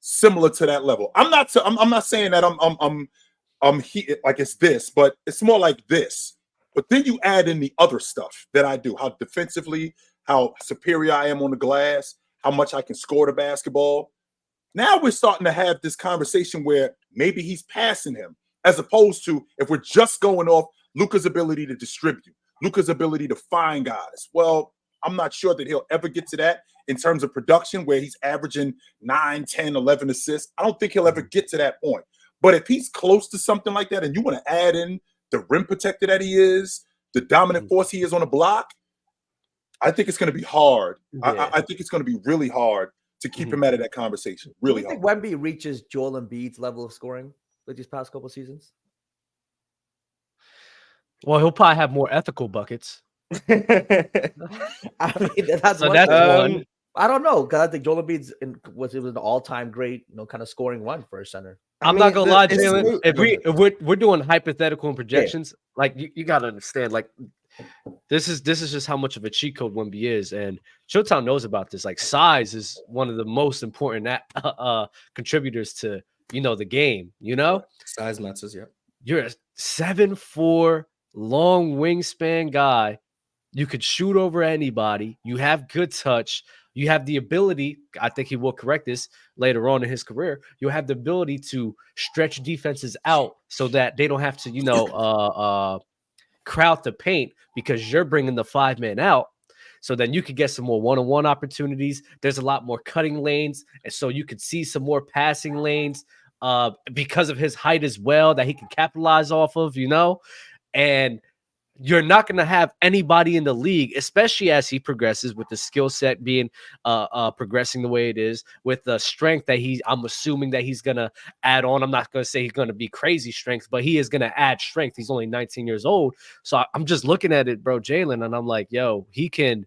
similar to that level, I'm not saying that I'm like it's this, but it's more like this. But then you add in the other stuff that I do, how defensively, how superior I am on the glass, how much I can score the basketball. Now we're starting to have this conversation where maybe he's passing him, as opposed to if we're just going off Luka's ability to distribute, Luka's ability to find guys. Well, I'm not sure that he'll ever get to that in terms of production where he's averaging 9, 10, 11 assists. I don't think he'll ever get to that point. But if he's close to something like that and you want to add in the rim protector that he is, the dominant force he is on the block, I think it's going to be hard. Yeah. I think it's going to be really hard to keep him out of that conversation. Really hard. Do you think Wemby reaches Joel Embiid's level of scoring with these past couple seasons? Well, he'll probably have more ethical buckets. I mean, that's one. I don't know, because I think Joel Embiid's was an all-time great, kind of scoring run for a center. I'm not gonna lie, Jalen. If we're doing hypothetical and projections, like you gotta understand, like this is just how much of a cheat code Wemby is, and Showtime knows about this. Like size is one of the most important contributors to the game. Size matters. Yeah, you're a 7'4" long wingspan guy. You could shoot over anybody. You have good touch. You have the ability, I think he will correct this later on in his career, you have the ability to stretch defenses out so that they don't have to, crowd the paint because you're bringing the 5-man out. So then you could get some more one-on-one opportunities. There's a lot more cutting lanes. And so you could see some more passing lanes because of his height as well that he can capitalize off of, and you're not going to have anybody in the league, especially as he progresses with the skill set being progressing the way it is, with the strength that I'm assuming that he's going to add on. I'm not going to say he's going to be crazy strength, but he is going to add strength. He's only 19 years old. So I'm just looking at it, bro, Jalen, and I'm like, yo, he can,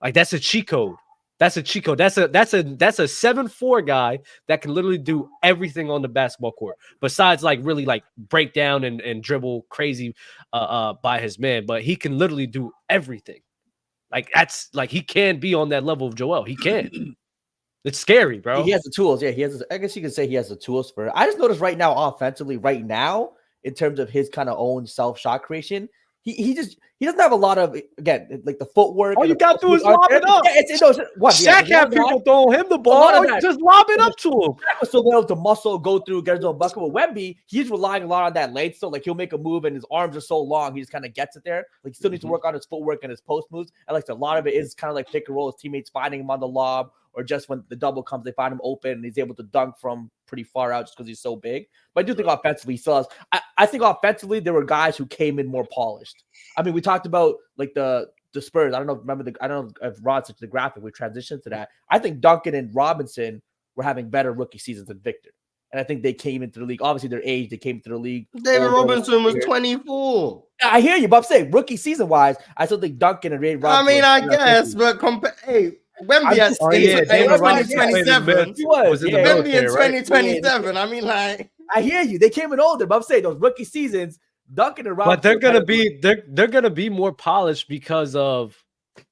like, that's a cheat code. That's a cheat code. That's a 7'4" guy that can literally do everything on the basketball court, besides like really like break down and dribble crazy by his man. But he can literally do everything. Like that's like he can be on that level of Joel. He can. It's scary, bro. He has the tools. Yeah, he has. I guess you can say he has the tools for it. I just noticed right now, offensively, right now, in terms of his kind of own self shot creation. He doesn't have a lot of, again, like the footwork. All you got to do is lob it up. Shaq had people throwing him the ball. Just lob it up to him. Shaq was so able to muscle, go through, get his own bucket. With Wemby, he's relying a lot on that length. So, like, he'll make a move and his arms are so long, he just kind of gets it there. Like, he still needs to work on his footwork and his post moves. And, like, a lot of it is kind of like pick and roll, his teammates finding him on the lob, or just when the double comes, they find him open and he's able to dunk from pretty far out just because he's so big. But I do think offensively he still has. I think offensively there were guys who came in more polished. I mean, we talked about like the Spurs. I don't know if Rod sent the graphic. We transitioned to that. I think Duncan and Robinson were having better rookie seasons than Victor. And I think they came into the league. Obviously, their age, they came into the league. David Robinson was 24. I hear you, but I'm saying rookie season wise, I still think Duncan and Ray Robinson. I mean, I guess, but Wemby at 2027. Wemby in 2027. I mean, like, I hear you. They came in older, but I'm saying those rookie seasons, Duncan and Robinson. But they're gonna be more polished because of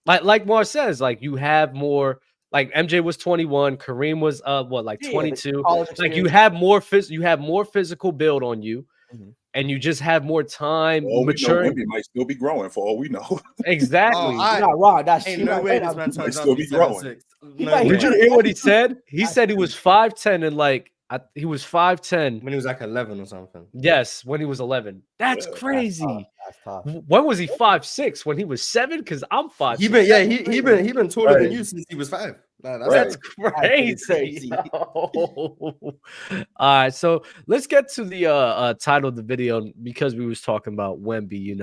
like Mar says, like you have more. Like MJ was 21, Kareem was 22. Like you have more physical build on you, and you just have more time. Mature. Wemby might still be growing for all we know. Exactly. Not wrong. That's no way this man might still be growing. Did you hear what he said? He said he was 5'10" and he was 5'10" when he was like 11 or something. Yes, when he was 11. That's crazy. That's tough. When was he 5'6"? When he was 7? Because I'm 5'6". He been taller than you since he was 5. That's crazy. All right, so let's get to the title of the video because we was talking about Wemby.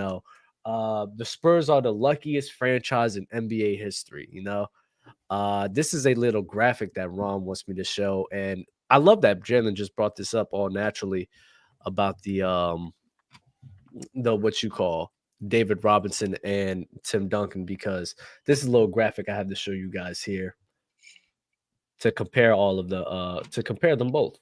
The Spurs are the luckiest franchise in NBA history. This is a little graphic that Ron wants me to show, and I love that Jalen just brought this up all naturally about the what you call David Robinson and Tim Duncan, because this is a little graphic I have to show you guys here to compare all of to compare them both.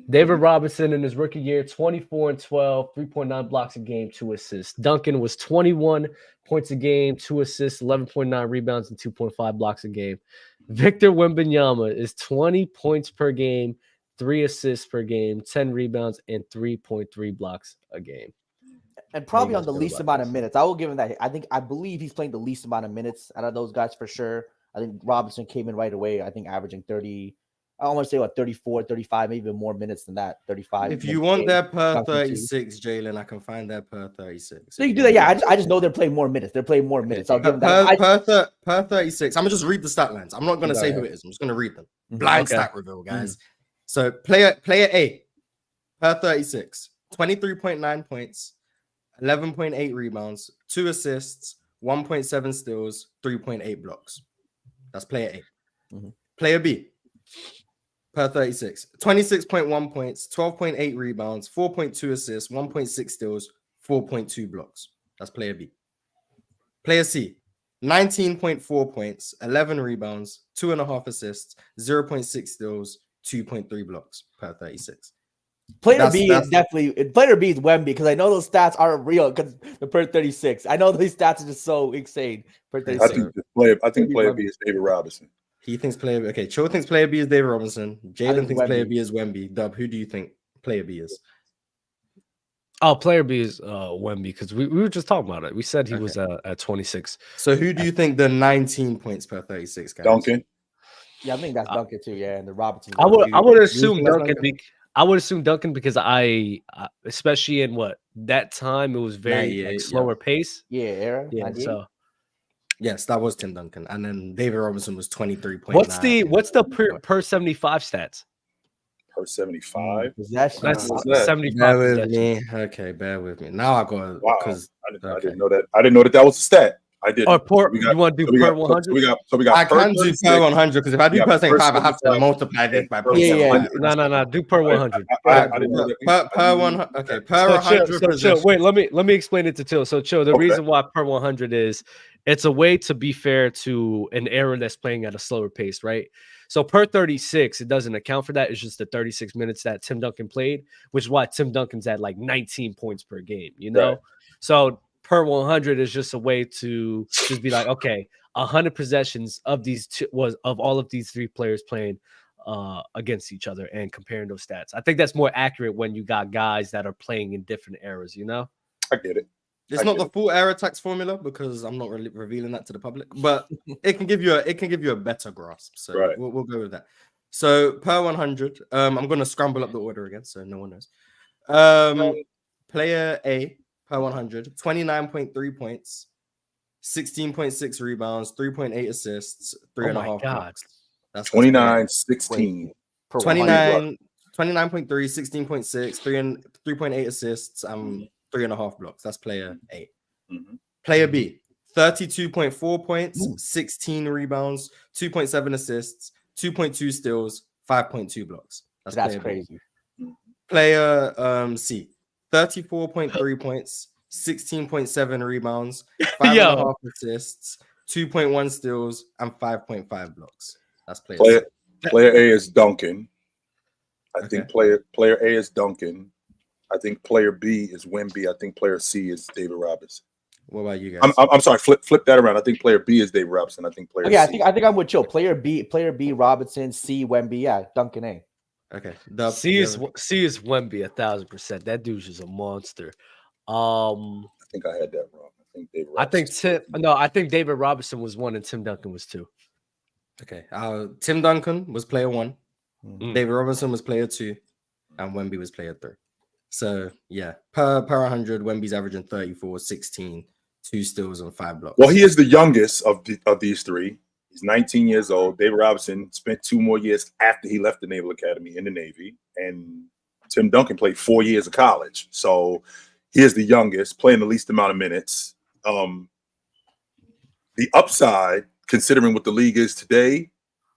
David Robinson in his rookie year, 24 and 12, 3.9 blocks a game, 2 assists. Duncan was 21 points a game, 2 assists, 11.9 rebounds, and 2.5 blocks a game. Victor Wembanyama is 20 points per game, 3 assists per game, 10 rebounds, and 3.3 blocks a game. And probably on the least amount of minutes. I will give him that. I believe he's playing the least amount of minutes out of those guys for sure. I think Robinson came in right away, I think averaging 30 I want to say 34, 35, maybe even more minutes than that. 35. If you want their their per 36, Jalen, I can find their per 36. So you can do that. Yeah, I just know they're playing more minutes. They're playing more minutes. I'll give them that. Per 36. I'm gonna just read the stat lines. I'm not gonna say who it is. I'm just gonna read them. Blind stat reveal, guys. So player A, per 36, 23.9 points, 11.8 rebounds, 2 assists, 1.7 steals, 3.8 blocks. That's player A. Player B, per 36, 26.1 points, 12.8 rebounds, 4.2 assists, 1.6 steals, 4.2 blocks. That's player B. Player C, 19.4 points, 11 rebounds, 2.5 assists, 0.6 steals, 2.3 blocks per 36. Player B is Wemby, because I know those stats aren't real because the per 36. I know these stats are just so insane. Per 36. I think player B is David Robinson. He thinks player B. Okay, Cho thinks player B is David Robinson. Jalen thinks player B is Wemby. Dub, who do you think player B is? Oh, player B is Wemby, because we were just talking about it. We said he was at 26. So who do you think the 19 points per 36 guys? Duncan. Yeah, I think that's Duncan too. Yeah, and the Robinson. I would assume Duncan. I would assume Duncan because especially in that time, it was very slower pace. Yeah, era. Yeah, so. Yes, that was Tim Duncan, and then David Robinson was 23.9. What's the per 75 stats? Per 75. That's 75. Bear with me. Okay, bear with me. Now I got because I didn't know that. I didn't know that was a stat. I did. Or you want to do per 100? I can do per 100 because if I do per 75, I have to multiply this by per 100. No. Do per 100. Per 100. Okay, per 100. So wait, let me explain it to Till. So Chill, the reason why per 100 is it's a way to be fair to an era that's playing at a slower pace, right? So per 36, it doesn't account for that. It's just the 36 minutes that Tim Duncan played, which is why Tim Duncan's at like 19 points per game, you know? Right. So per 100 is just a way to just be like, okay, 100 possessions of all of these three players playing against each other and comparing those stats. I think that's more accurate when you got guys that are playing in different eras, you know? I get it. It's not the full era tax formula because I'm not really revealing that to the public, but it can give you a better grasp. So we'll go with that. So per 100, I'm going to scramble up the order again so no one knows. Player A per 100, 29.3 points, 16.6 rebounds, 3.8 assists, 3.5 blocks. That's 29, 16. 29.3, 16.6, 3.8 assists, 3.5 blocks. That's player A. Player B, 32.4 points, 16 rebounds, 2.7 assists, 2.2 steals, 5.2 blocks. That's crazy. B. Player C, 34.3 points, 16.7 rebounds, 5.5 assists, 2.1 steals, and 5.5 blocks. That's player C. Player A is Duncan. I think player A is Duncan. I think player B is Wemby. I think player C is David Robinson. What about you guys? I'm sorry. Flip that around. I think player B is David Robinson. I think player. C. I think I'm with Chill. Player B, Robinson. C, Wemby. Yeah, Duncan A. Okay. C is Wemby 1,000%. That dude's just a monster. I think I had that wrong. I think David Robinson. I think David Robinson was 1 and Tim Duncan was 2. Okay. Tim Duncan was player 1. David Robinson was player 2, and Wemby was player 3. So yeah, per 100, Wemby's averaging 34, 16, 2 steals and 5 blocks. Well, he is the youngest of these three. He's 19 years old. David Robinson spent 2 more years after he left the Naval Academy in the Navy, and Tim Duncan played 4 years of college. So he is the youngest, playing the least amount of minutes. The upside, considering what the league is today,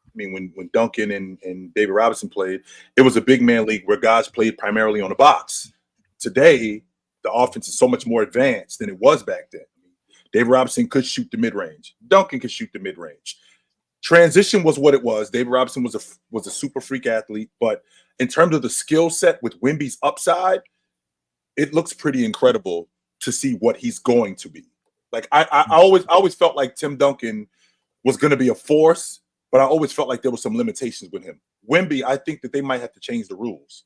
I mean, when Duncan and David Robinson played, it was a big man league where guys played primarily on the box. Today, the offense is so much more advanced than it was back then. David Robinson could shoot the mid-range. Duncan could shoot the mid-range. Transition was what it was. David Robinson was a super freak athlete, but in terms of the skill set with Wemby's upside, it looks pretty incredible to see what he's going to be. Like I always felt like Tim Duncan was going to be a force, but I always felt like there were some limitations with him. Wemby, I think that they might have to change the rules.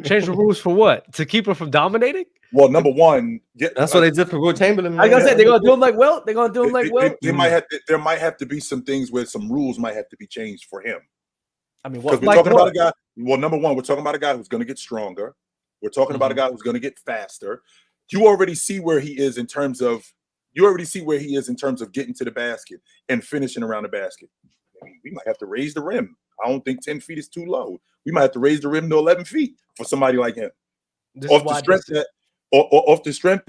Change the rules for what? To keep him from dominating? Well, number one, That's what they did for Will Chamberlain. I Man. gotta say they're gonna do him like Wilt. They're gonna do him like Wilt. There might have to be some things where some rules might have to be changed for him. I mean, Because what? we're Like talking what? about a guy. Well, number one, we're talking about a guy who's going to get stronger. We're talking about a guy who's going to get faster. You already see where he is in terms of. You already see where he is in terms of getting to the basket and finishing around the basket. I mean, we might have to raise the rim. I don't think 10 feet is too low. We might have to raise the rim to 11 feet for somebody like him. Off the strength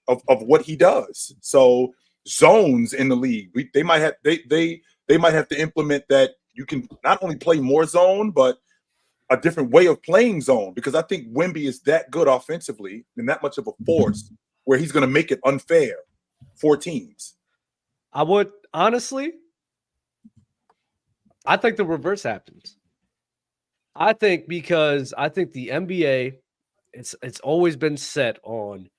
of what he does. So zones in the league, they might have to implement that. You can not only play more zone, but a different way of playing zone, because I think Wemby is that good offensively and that much of a force where he's going to make it unfair for teams. I would honestly, I think the reverse happens. I think because I think the NBA, it's always been set on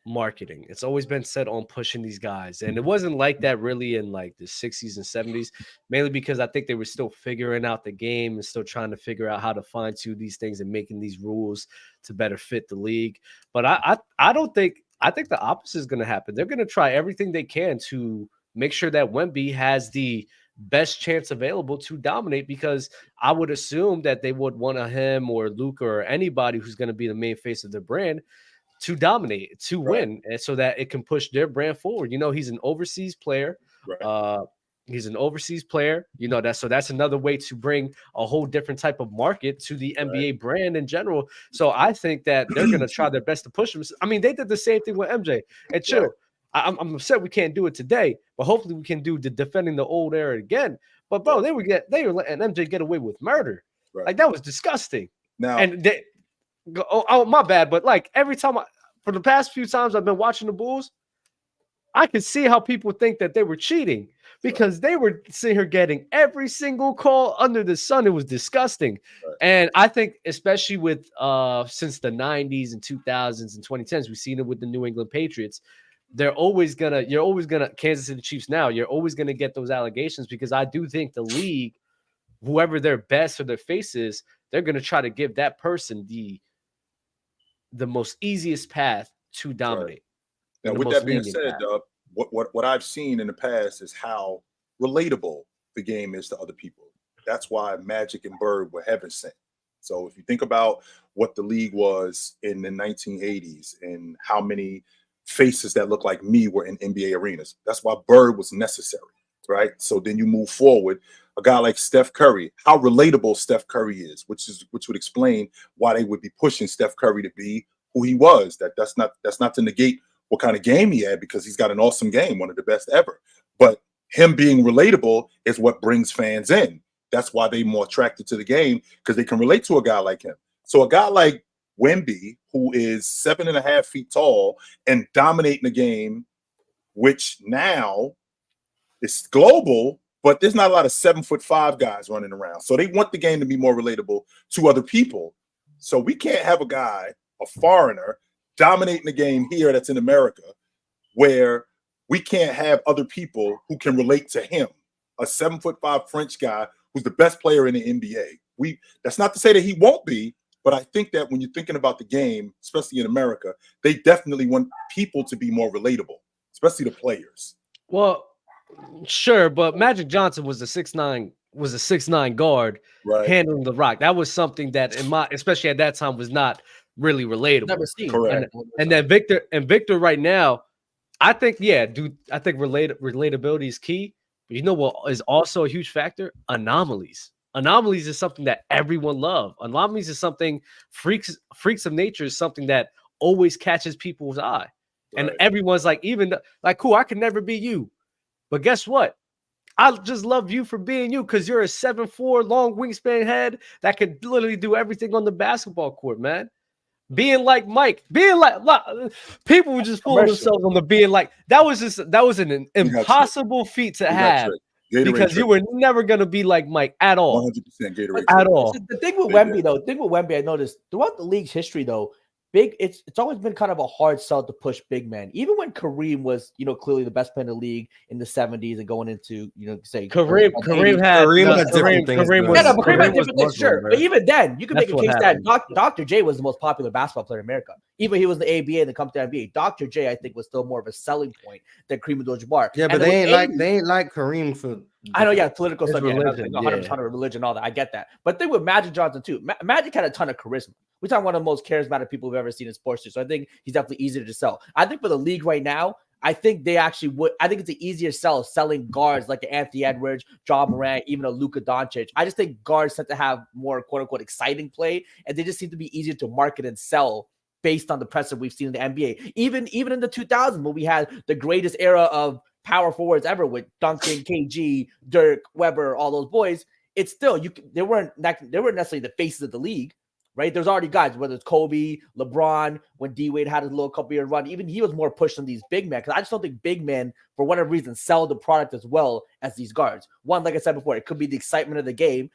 marketing. It's always been set on pushing these guys. And it wasn't like that really in like the 60s and 70s, mainly because I think they were still figuring out the game and still trying to figure out how to fine tune these things and making these rules to better fit the league. But I don't think, I think the opposite is going to happen. They're going to try everything they can to make sure that Wemby has the best chance available to dominate, because I would assume that they would want him or Luka or anybody who's going to be the main face of the brand to dominate, to win, and so that it can push their brand forward. You know, he's an overseas player. Right. He's an overseas player. You know, that's another way to bring a whole different type of market to the NBA brand in general. So I think that they're going to try their best to push him. I mean, they did the same thing with MJ. And chill. Right. I'm upset we can't do it today, but hopefully we can do the defending the old era again. But bro, they were letting MJ get away with murder. Right. Like that was disgusting. Now, and they go, oh my bad, but like every time for the past few times I've been watching the Bulls, I could see how people think that they were cheating because they were sitting here getting every single call under the sun. It was disgusting. Right. And I think especially with since the 90s and 2000s and 2010s, we've seen it with the New England Patriots. You're always gonna Kansas City Chiefs now, you're always gonna get those allegations, because I do think the league, whoever their best or their face is, they're gonna try to give that person the most easiest path to dominate. Right. Now, with that being said, what I've seen in the past is how relatable the game is to other people. That's why Magic and Bird were heaven sent. So if you think about what the league was in the 1980s and how many faces that look like me were in NBA arenas, that's why Bird was necessary, right? So then you move forward, a guy like Steph Curry, how relatable Steph Curry is, which would explain why they would be pushing Steph Curry to be who he was. That's not to negate what kind of game he had, because he's got an awesome game, one of the best ever. But him being relatable is what brings fans in. That's why they're more attracted to the game, because they can relate to a guy like him. So a guy like Wemby, who is 7.5 feet tall and dominating the game, which now is global, but there's not a lot of 7'5" guys running around. So they want the game to be more relatable to other people. So we can't have a guy, a foreigner, dominating the game here that's in America, where we can't have other people who can relate to him, a 7'5" French guy who's the best player in the NBA. That's not to say that he won't be, but I think that when you're thinking about the game, especially in America, they definitely want people to be more relatable, especially the players. Well, sure, but Magic Johnson was a 6'9" guard, right, handling the rock. That was something that especially at that time, was not really relatable. Never seen. Correct. And then Victor right now, I think relatability is key. But you know what is also a huge factor? Anomalies. Anomalies is something that everyone loves. Anomalies is something freaks of nature is something that always catches people's eye. Right. And everyone's like, cool, I could never be you. But guess what? I just love you for being you, because you're a 7'4" long wingspan head that could literally do everything on the basketball court, man. Being like Mike, people were just fooling themselves on the being like. That was an impossible feat to have. Because you were never going to be like Mike at all. 100% Gatorade. At all. The thing with Wemby, I noticed throughout the league's history, though, it's always been kind of a hard sell to push big men. Even when Kareem was, clearly the best player in the league in the 70s and going into, say Kareem was sure. But even then, you can make a case that Dr. J was the most popular basketball player in America. Even he was the ABA and then come to NBA. Dr. J, I think, was still more of a selling point than Kareem Abdul-Jabbar. Yeah, but they ain't like Kareem for. I know, yeah, political stuff, religion, 100% of religion, all that. I get that. But the thing with Magic Johnson too, Magic had a ton of charisma. We're talking one of the most charismatic people we've ever seen in sports too. So I think he's definitely easier to sell. I think for the league right now, I think they actually would. I think it's an easier sell selling guards like Anthony Edwards, Ja Morant, even a Luka Doncic. I just think guards tend to have more quote unquote exciting play, and they just seem to be easier to market and sell based on the precedent we've seen in the NBA. Even in the 2000s when we had the greatest era of power forwards ever with Duncan, KG, Dirk, Weber, all those boys, it's still they weren't necessarily the faces of the league. Right, there's already guys, whether it's Kobe, LeBron, when D-Wade had his little couple-year run, even he was more pushed than these big men, because I just don't think big men, for whatever reason, sell the product as well as these guards. One, like I said before, it could be the excitement of the game.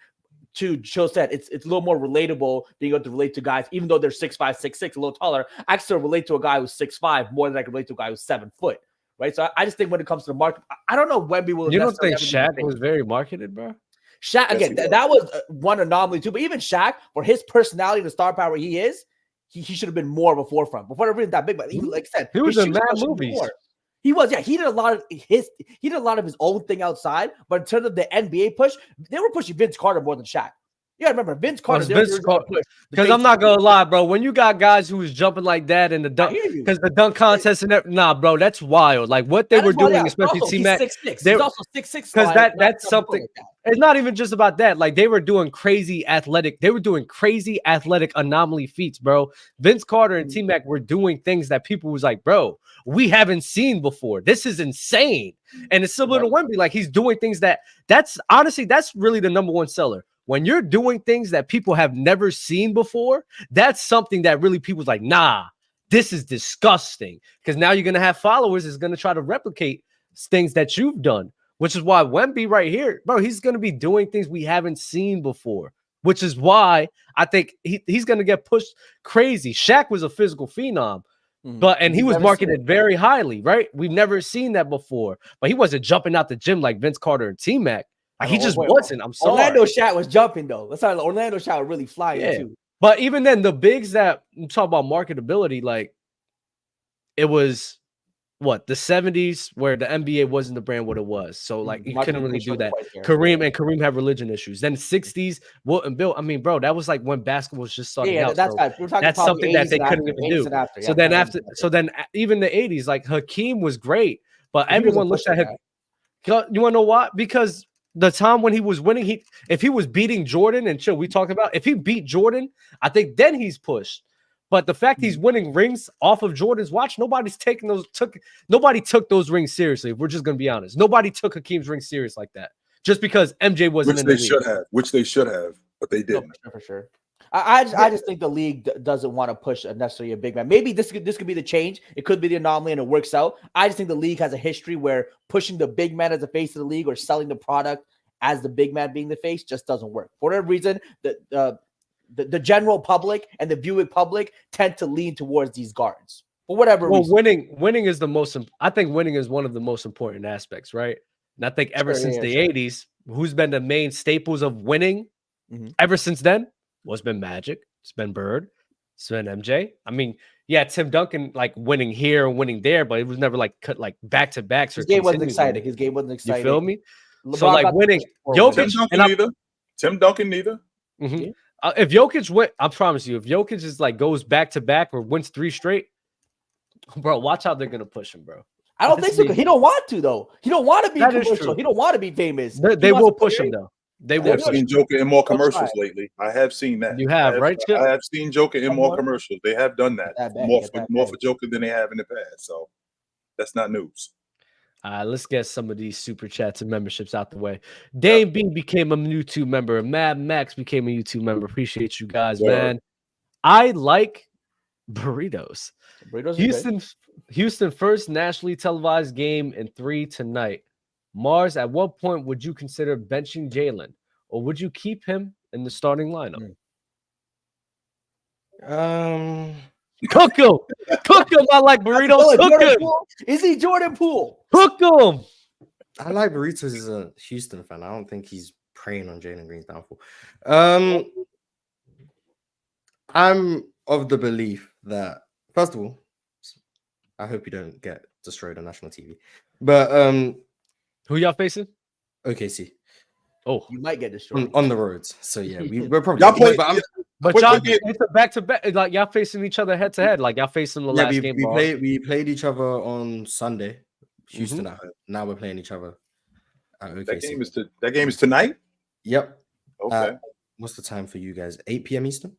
Two, Joe said it's a little more relatable being able to relate to guys, even though they're 6'5", 6'6", a little taller. I can still relate to a guy who's 6'5" more than I can relate to a guy who's 7 foot. Right, so I just think when it comes to the market, I don't know Wemby will. You don't think Shaq was very marketed, bro? Shaq, again, that was one anomaly too. But even Shaq, for his personality and the star power he is, he should have been more of a forefront. Before they're really that big, but even like I said, he was in mad movies. He was, yeah. He did a lot of his own thing outside. But in terms of the NBA push, they were pushing Vince Carter more than Shaq. Yeah, remember Vince Carter. Because I'm not gonna lie, bro. When you got guys who was jumping like that in the dunk, because the dunk contest and nah, bro, that's wild. Like what they were doing, especially T-Mac. He's also 6'6". Because that's something. It's not even just about that. Like they were doing crazy athletic. They were doing crazy athletic anomaly feats, bro. Vince Carter and T-Mac were doing things that people was like, bro, we haven't seen before. This is insane. And it's similar to Wemby. Like he's doing things that's honestly, that's really the number one seller. When you're doing things that people have never seen before, that's something that really people's like, nah, this is disgusting. Because now you're going to have followers that's going to try to replicate things that you've done, which is why Wemby right here, bro, he's going to be doing things we haven't seen before, which is why I think he's going to get pushed crazy. Shaq was a physical phenom, and he was marketed very highly, right? We've never seen that before, but he wasn't jumping out the gym like Vince Carter and T-Mac. He just wasn't. I'm sorry. Orlando Shaq was jumping though. Let's not. Orlando Shaq was really flying too. But even then, the bigs that you talk about marketability, like it was what the 70s where the NBA wasn't the brand what it was. So like you couldn't really do that. Kareem had religion issues. Then 60s, Wilt and Bill. I mean, bro, that was like when basketball was just starting out. That's something that they couldn't even do. So then even the 80s, like Hakeem was great, but everyone looked at him. You want to know why? Because the time when he was winning, if he was beating Jordan and we talked about if he beat Jordan, I think then he's pushed. But the fact he's winning rings off of Jordan's watch, nobody took those rings seriously. If we're just gonna be honest, nobody took Hakeem's ring serious like that. Just because MJ wasn't in the league. Which they should have, but they didn't. No, for sure. I just think the league doesn't want to push necessarily a big man. Maybe this could be the change. It could be the anomaly and it works out. I just think the league has a history where pushing the big man as the face of the league or selling the product as the big man being the face just doesn't work. For whatever reason, the general public and the viewing public tend to lean towards these guards. For whatever reason. Winning is the most. I think winning is one of the most important aspects, right? And I think ever since the 80s, who's been the main staples of winning ever since then? What's been Magic? It's been Bird. It's been MJ. I mean, yeah, Tim Duncan like winning here and winning there, but it was never like cut like back to backs. His game wasn't exciting. You feel me? LeBron so like winning, Jokic Tim Duncan neither. If Jokic went, I promise you, if Jokic is like goes back to back or wins 3 straight, bro, watch how they're gonna push him, bro. I don't think so. He don't want to though. He don't want to be commercial. He don't want to be famous. They will push him though. I have seen Joker in more commercials lately. I have seen that. You have, right? I have seen Joker in more commercials. They have done that. More for Joker than they have in the past. So that's not news. Let's get some of these super chats and memberships out the way. Dame B became a YouTube member. Mad Max became a YouTube member. Appreciate you guys, man. I like burritos. Houston first nationally televised game in 3 tonight. Mars, at what point would you consider benching Jalen, or would you keep him in the starting lineup? Cook him. I like burritos. Cook him. Is he Jordan Poole? Cook him. I like burritos as a Houston fan. I don't think he's preying on Jalen Green's downfall. I'm of the belief that First of all, I hope you don't get destroyed on national TV. But Who y'all facing? OKC. Oh, You might get destroyed. On the roads. So yeah, we're probably Y'all play. but Wait, y'all wait, it's a back to back. Like y'all facing each other head to head. Like y'all facing the last game. We played each other on Sunday. Houston at home. Now we're playing each other at OKC. That game is tonight. Yep. Okay. What's the time for you guys? 8 p.m. Eastern,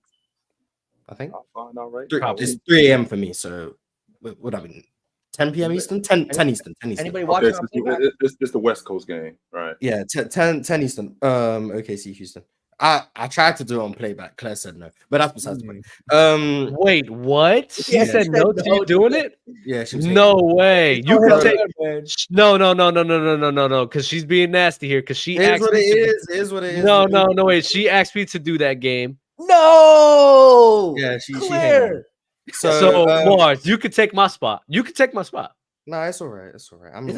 I think. I'll find out right. It's 3 a.m. for me. So what I mean, 10 p.m. Eastern, 10 Eastern. Anybody watching? Okay, it's the West Coast game, right? Yeah, 10 Eastern. OKC Houston. I tried to do it on playback. Claire said no, but that's besides the point. Wait, what? She said no to you doing it? Yeah, she was no way. You Go can ahead, take no, because she's being nasty here. Because she asked what me it is. What it is. No, wait. She asked me to do that game. No. Yeah, she Claire. So Mars, you could take my spot. No, it's all right. It's all right. I only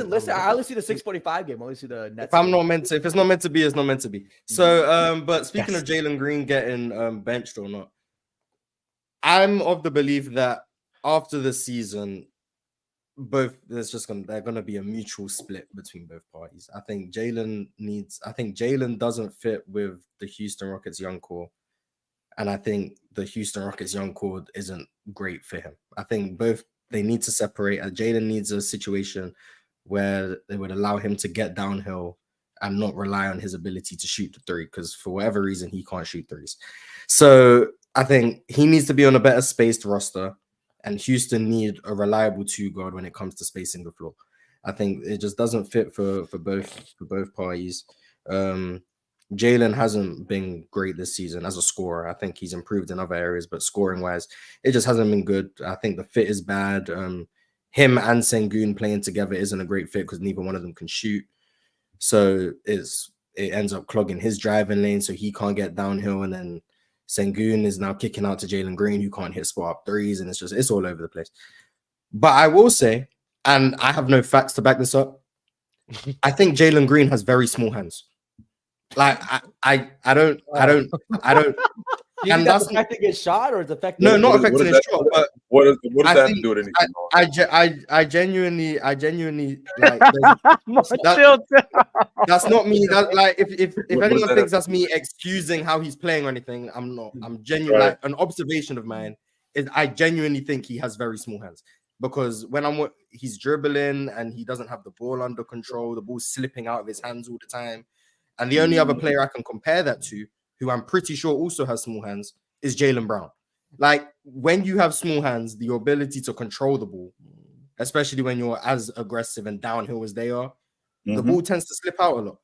see the 6:45 game. I only see the Nets. If it's not meant to be, it's not meant to be. So, but speaking of Jalen Green getting benched or not, I'm of the belief that after the season, they're gonna be a mutual split between both parties. I think Jalen doesn't fit with the Houston Rockets young core, and I think the Houston Rockets young core isn't great for him. I think they need to separate. Jalen needs a situation where they would allow him to get downhill and not rely on his ability to shoot the three, because for whatever reason, he can't shoot threes. So I think he needs to be on a better spaced roster, and Houston need a reliable two guard when it comes to spacing the floor. I think it just doesn't fit for both parties. Jalen hasn't been great this season as a scorer. I think he's improved in other areas, but scoring wise, it just hasn't been good. I think the fit is bad. Him and Sengun playing together isn't a great fit because neither one of them can shoot. So it ends up clogging his driving lane, so he can't get downhill. And then Sengun is now kicking out to Jalen Green, who can't hit spot up threes, and it's all over the place. But I will say, and I have no facts to back this up, I think Jalen Green has very small hands. Like I don't. And that's affecting his shot, or it's affecting? No, not affecting his shot. But what does that have to do with anything? I genuinely like. That's not me. That like if anyone thinks that's me excusing how he's playing or anything, I'm not. I'm genuinely like, an observation of mine is I genuinely think he has very small hands, because when he's dribbling and he doesn't have the ball under control, the ball's slipping out of his hands all the time. And the only other player I can compare that to, who I'm pretty sure also has small hands, is Jaylen Brown. Like, when you have small hands, the ability to control the ball, especially when you're as aggressive and downhill as they are, the ball tends to slip out a lot.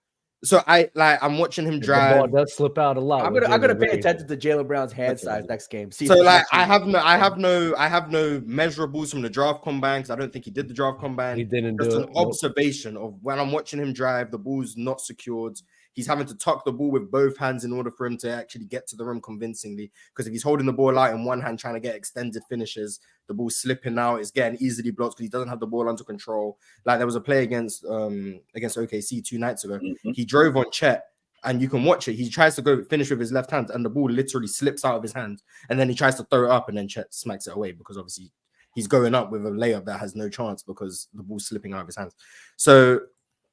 So I'm watching him drive. The ball does slip out a lot. I'm gonna pay attention to Jaylen Brown's hand size next game. So like I have no measurables from the draft combine, because I don't think he did the draft combine. He didn't do it. Just an observation of when I'm watching him drive, the ball's not secured. He's having to tuck the ball with both hands in order for him to actually get to the rim convincingly. Because if he's holding the ball out in one hand, trying to get extended finishes, the ball's slipping out. It's getting easily blocked because he doesn't have the ball under control. Like there was a play against OKC 2 nights ago. He drove on Chet, and you can watch it. He tries to go finish with his left hand, and the ball literally slips out of his hand. And then he tries to throw it up, and then Chet smacks it away, because obviously he's going up with a layup that has no chance because the ball's slipping out of his hands. So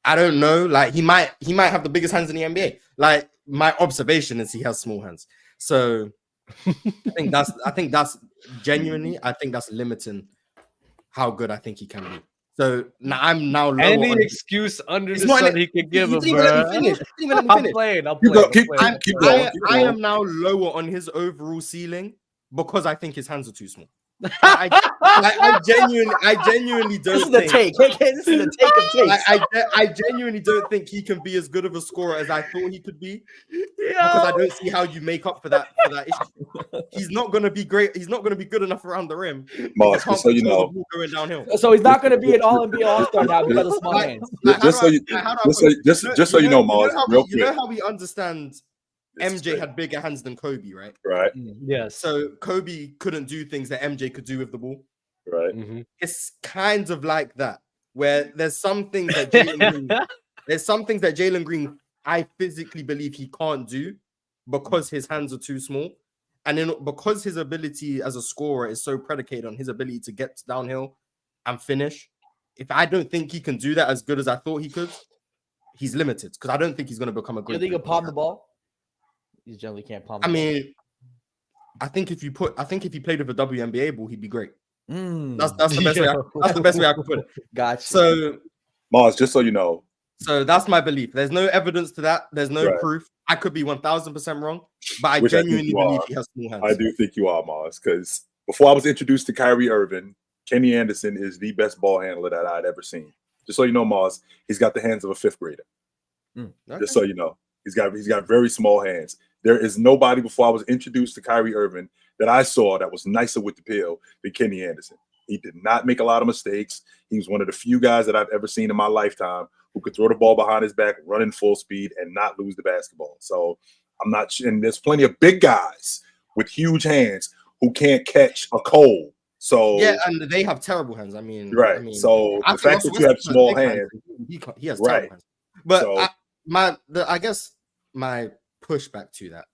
I don't know. Like he might have the biggest hands in the NBA. Like my observation is he has small hands. So I think that's genuinely, I think that's limiting how good I think he can be. So now I'm now lower any on excuse under the sun he can give him, bro. I'm playing. I am now lower on his overall ceiling because I think his hands are too small. I genuinely don't. This is the take. This is the take of takes. I genuinely don't think he can be as good of a scorer as I thought he could be. Because I don't see how you make up for that issue. He's not going to be great. He's not going to be good enough around the rim. Mars, so you know, going downhill. So he's not going to be an All-NBA All-Star now because of small hands. Just so you know, Mars, real quick. You know how we understand MJ had bigger hands than Kobe, right? Right. Yes. So Kobe couldn't do things that MJ could do with the ball. Right. It's kind of like that, where there's some things that Jalen Green, I physically believe he can't do because his hands are too small. And then because his ability as a scorer is so predicated on his ability to get downhill and finish, if I don't think he can do that as good as I thought he could, he's limited because I don't think he's going to become a great. You think he can palm the ball? He generally can't palm. I mean, I think if he played with a WNBA ball, he'd be great. That's the best way. That's the best way I could put it. Gotcha. So, Mars, just so you know. So that's my belief. There's no evidence to that. There's no proof. I could be 1000% wrong, but I genuinely believe he has small hands. I do think you are, Mars, because before I was introduced to Kyrie Irving, Kenny Anderson is the best ball handler that I'd ever seen. Just so you know, Mars, he's got the hands of a 5th grader. Okay. Just so you know, he's got very small hands. There is nobody before I was introduced to Kyrie Irving that I saw that was nicer with the pill than Kenny Anderson. He did not make a lot of mistakes. He was one of the few guys that I've ever seen in my lifetime who could throw the ball behind his back, running full speed, and not lose the basketball. So I'm not, and there's plenty of big guys with huge hands who can't catch a cold. So yeah, and they have terrible hands. I mean, so the fact that you have small hands, he has terrible hands. But so, I guess my pushback to that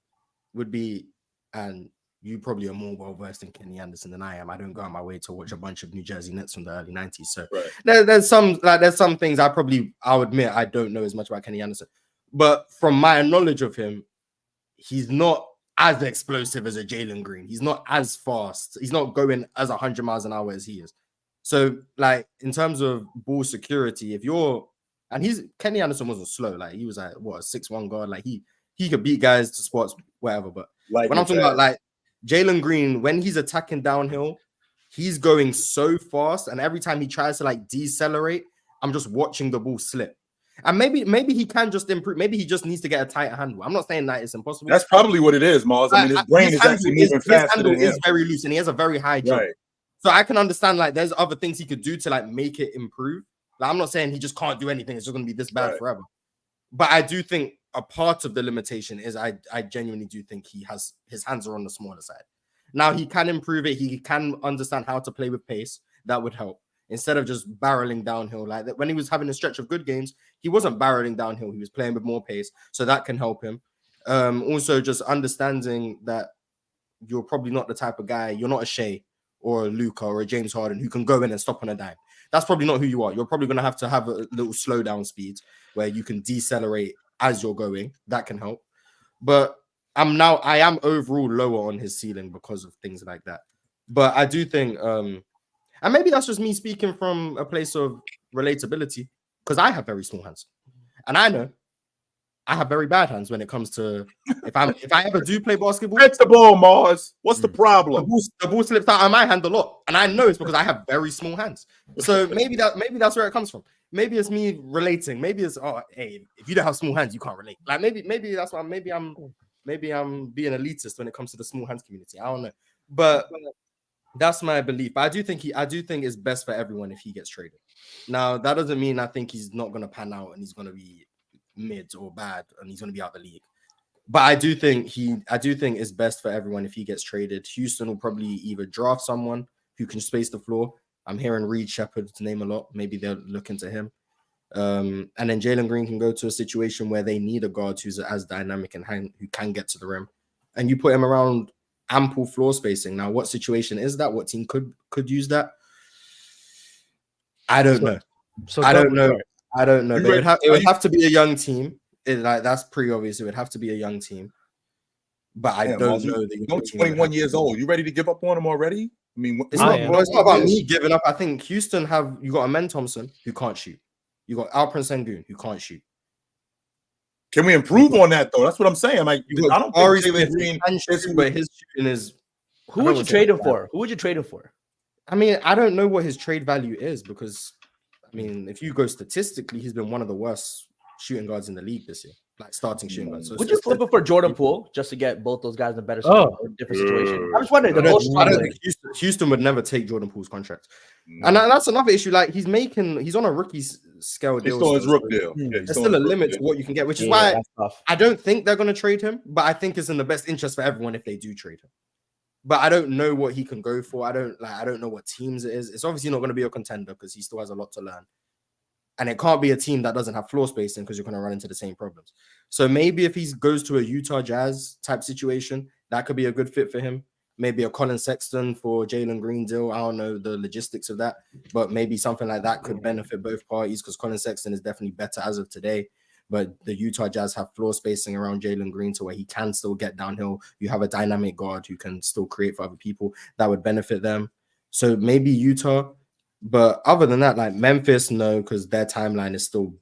would be, and you probably are more well versed in Kenny Anderson than I am. I don't go out my way to watch a bunch of New Jersey Nets from the early 90s. So there's some things I'll admit I don't know as much about Kenny Anderson. But from my knowledge of him, he's not as explosive as a Jalen Green. He's not as fast. He's not going as 100 miles an hour as he is. So, like, in terms of ball security, Kenny Anderson wasn't slow. Like, he was like, what, a 6'1" guard. Like, he could beat guys to spots, whatever. But when I'm talking about, like, Jalen Green, when he's attacking downhill, he's going so fast. And every time he tries to, like, decelerate, I'm just watching the ball slip. And maybe he can just improve. Maybe he just needs to get a tighter handle. I'm not saying that it's impossible. That's probably what it is, Mars. I mean, his brain is actually moving faster than him. Is very loose, and he has a very high jump. Right. So I can understand, like, there's other things he could do to, like, make it improve. Like, I'm not saying he just can't do anything. It's just going to be this bad forever. But I do think a part of the limitation is I genuinely do think his hands are on the smaller side. Now, he can improve it. He can understand how to play with pace. That would help. Instead of just barreling downhill. Like that, when he was having a stretch of good games, he wasn't barreling downhill. He was playing with more pace. So that can help him. Also, just understanding that you're probably not the type of guy, you're not a Shea or a Luka or a James Harden who can go in and stop on a dime. That's probably not who you are. You're probably going to have a little slow down speed where you can decelerate as you're going. That can help. But I am overall lower on his ceiling because of things like that. But I do think, and maybe that's just me speaking from a place of relatability, because I have very small hands. And I know I have very bad hands when it comes to if I ever do play basketball. Catch the ball, Mars. What's the problem? The ball slips out of my hand a lot, and I know it's because I have very small hands. So maybe that's where it comes from. Maybe it's me relating. Maybe it's hey, if you don't have small hands, you can't relate. Like maybe that's why I'm being elitist when it comes to the small hands community. I don't know, but that's my belief. I do think it's best for everyone if he gets traded. Now that doesn't mean I think he's not going to pan out and he's going to be mid or bad and he's going to be out the league. But I do think it's best for everyone if he gets traded. Houston will probably either draft someone who can space the floor. I'm hearing Reed Shepherd's name a lot. Maybe they'll look into him. And then Jalen Green can go to a situation where they need a guard who's as dynamic and who can get to the rim. And you put him around ample floor spacing. Now, what situation is that? What team could use that? I don't know. I don't know. It would have to be a young team. That's pretty obvious. It would have to be a young team. But I don't know. You're 21 years old. You ready to give up on him already? I mean, it's not about me giving up. I think Houston you got Amen Thompson who can't shoot. You got Alperen Sengun who can't shoot. Can we improve on that though? That's what I'm saying. Like, I don't think Jalen Green can shoot, but his shooting is. Who would you trade him for? Who would you trade him for? I mean, I don't know what his trade value is because, I mean, if you go statistically, he's been one of the worst shooting guards in the league this year, like starting shooting guards. So would you flip it for Jordan Poole just to get both those guys in a better different situation? I'm just wondering. I don't think Houston would never take Jordan Poole's contract, and that's another issue. Like he's on a rookie scale deal. He's still his rookie deal. There's still a limit to what you can get, which is why I don't think they're going to trade him. But I think it's in the best interest for everyone if they do trade him. But I don't know what he can go for. I don't know what teams it is. It's obviously not going to be a contender because he still has a lot to learn. And it can't be a team that doesn't have floor spacing because you're going to run into the same problems. So maybe if he goes to a Utah Jazz type situation, that could be a good fit for him. Maybe a Colin Sexton for Jalen Green deal. I don't know the logistics of that, but maybe something like that could benefit both parties because Colin Sexton is definitely better as of today. But the Utah Jazz have floor spacing around Jalen Green to where he can still get downhill. You have a dynamic guard who can still create for other people. That would benefit them. So maybe Utah. But other than that, like Memphis, no, because their timeline is still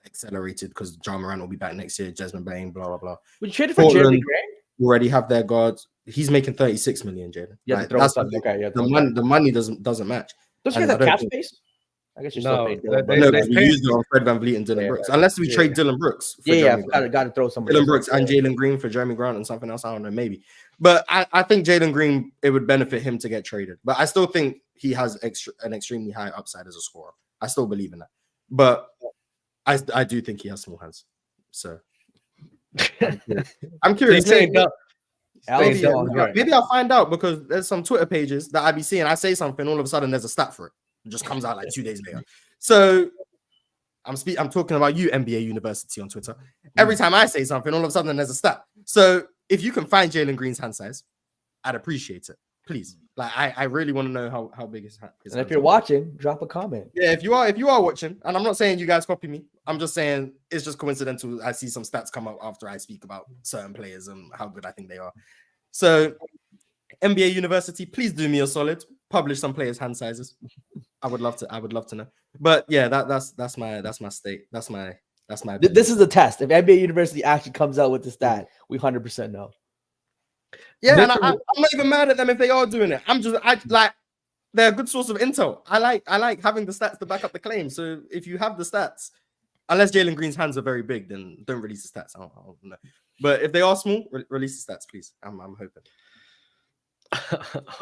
accelerated because John Morant will be back next year, Desmond Bain, blah, blah, blah. Would you trade it for Jalen Green? Already have their guards. He's making 36 million, Jaden. Yeah, like, that's the money doesn't match. Don't you guys have cap space? I guess you're still paying Dylan Brooks. We used it on Fred VanVleet and Dylan Brooks. Unless we trade Dylan Brooks. Yeah, got to throw somebody. Dylan Brooks and Jalen Green for Jeremy Grant and something else. I don't know, maybe. But I think Jalen Green, it would benefit him to get traded. But I still think he has an extremely high upside as a scorer. I still believe in that. But I do think he has small hands. So I'm curious. Maybe I'll find out because there's some Twitter pages that I be seeing. I say something, all of a sudden there's a stat for it. It just comes out like 2 days later. So I'm talking about you, NBA University on Twitter. Every time I say something, all of a sudden there's a stat. So if you can find Jalen Green's hand size, I'd appreciate it. Please. Like I really want to know how big his hand is. And if you're watching, drop a comment. Yeah, if you are watching, and I'm not saying you guys copy me, I'm just saying it's just coincidental. I see some stats come up after I speak about certain players and how good I think they are. So NBA University, please do me a solid. Publish some players' hand sizes. I would love to know. But yeah, that's my state. That's my This is a test. If NBA University actually comes out with the stat, we 100% know. Yeah, and I'm not even mad at them if they are doing it. They're a good source of intel. I like having the stats to back up the claim. So if you have the stats, unless Jalen Green's hands are very big, then don't release the stats. I don't know. But if they are small, release the stats, please. I'm hoping.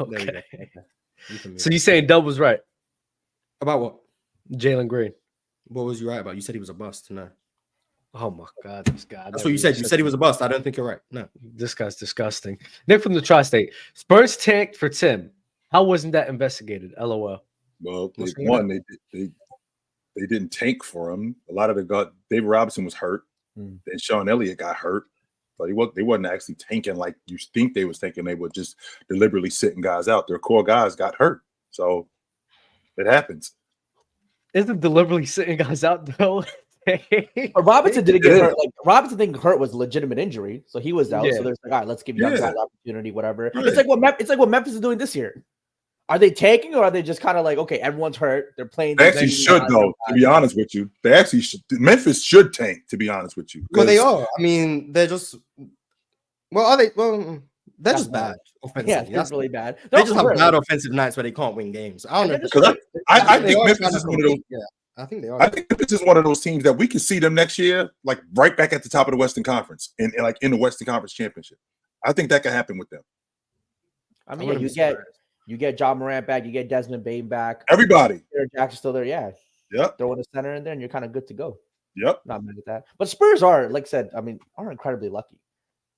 Okay. So you saying Dub was right about what? Jalen Green. What was you right about? You said he was a bust. No. Oh my God, this guy. That's what you said. You said he was a bust. I don't think you're right. No. This guy's disgusting. Nick from the Tri-State. Spurs tanked for Tim. How wasn't that investigated? LOL. Well, they didn't tank for him. A lot of it got David Robinson was hurt. Then Sean Elliott got hurt. But they wasn't actually tanking like you think they was tanking. They were just deliberately sitting guys out. Their core guys got hurt. So it happens. Isn't deliberately sitting guys out though? But Robinson didn't get hurt. Like Robinson didn't get hurt was a legitimate injury, so he was out. Yeah. So there's like, all right, let's give you guys an opportunity, whatever. Right. It's like what Memphis is doing this year. Are they taking or are they just kind of like, okay, everyone's hurt, they're playing? They actually should though. To be honest with you, they actually should. Memphis should tank. To be honest with you, well, they are. I mean, they're just. Well, are they? Well, they're just bad. Yeah, that's really bad. They just have bad offensive nights where they can't win games. I don't know because I think Memphis is one of those. Yeah. I think they are. I think this is one of those teams that we can see them next year, like right back at the top of the Western Conference, and like in the Western Conference Championship. I think that could happen with them. I mean, you get John Morant back, you get Desmond Bain back. Everybody. Jackson's still there, yeah. Yep. Throw in the center in there, and you're kind of good to go. Yep. Not mad at that. But Spurs are, like I said, are incredibly lucky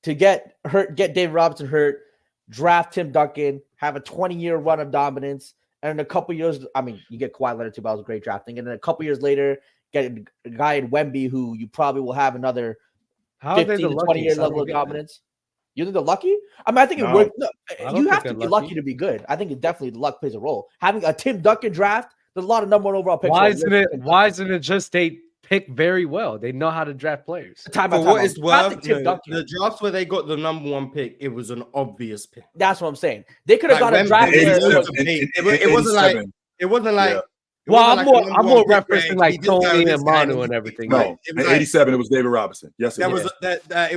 to get David Robinson hurt, draft Tim Duncan, have a 20-year run of dominance. And in a couple years, you get Kawhi Leonard too, but that was great drafting. And then a couple years later, get a guy in Wemby who you probably will have another 15 to 20-year level of dominance. You think they're lucky? I think it worked. No, you have to be lucky to be good. I think it definitely the luck plays a role. Having a Tim Duncan draft, there's a lot of number one overall picks. Why isn't it just they pick very well? They know how to draft players. What is worth the drafts where they got the number one pick, it was an obvious pick. That's what I'm saying. They could have got a draft. It wasn't like. Well, I'm more referencing like Tony and Manu and everything. No, in 87, it was David Robinson. Yes, it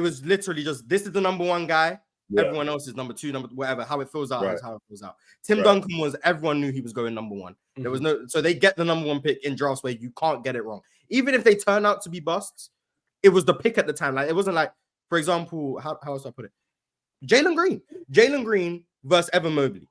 was literally just this is the number one guy. Yeah. Everyone else is number two, number whatever. How it fills out is how it fills out. Tim Duncan was everyone knew he was going number one. There was so they get the number one pick in drafts where you can't get it wrong. Even if they turn out to be busts, it was the pick at the time. Like it wasn't like, for example, how else do I put it? Jalen Green versus Evan Mobley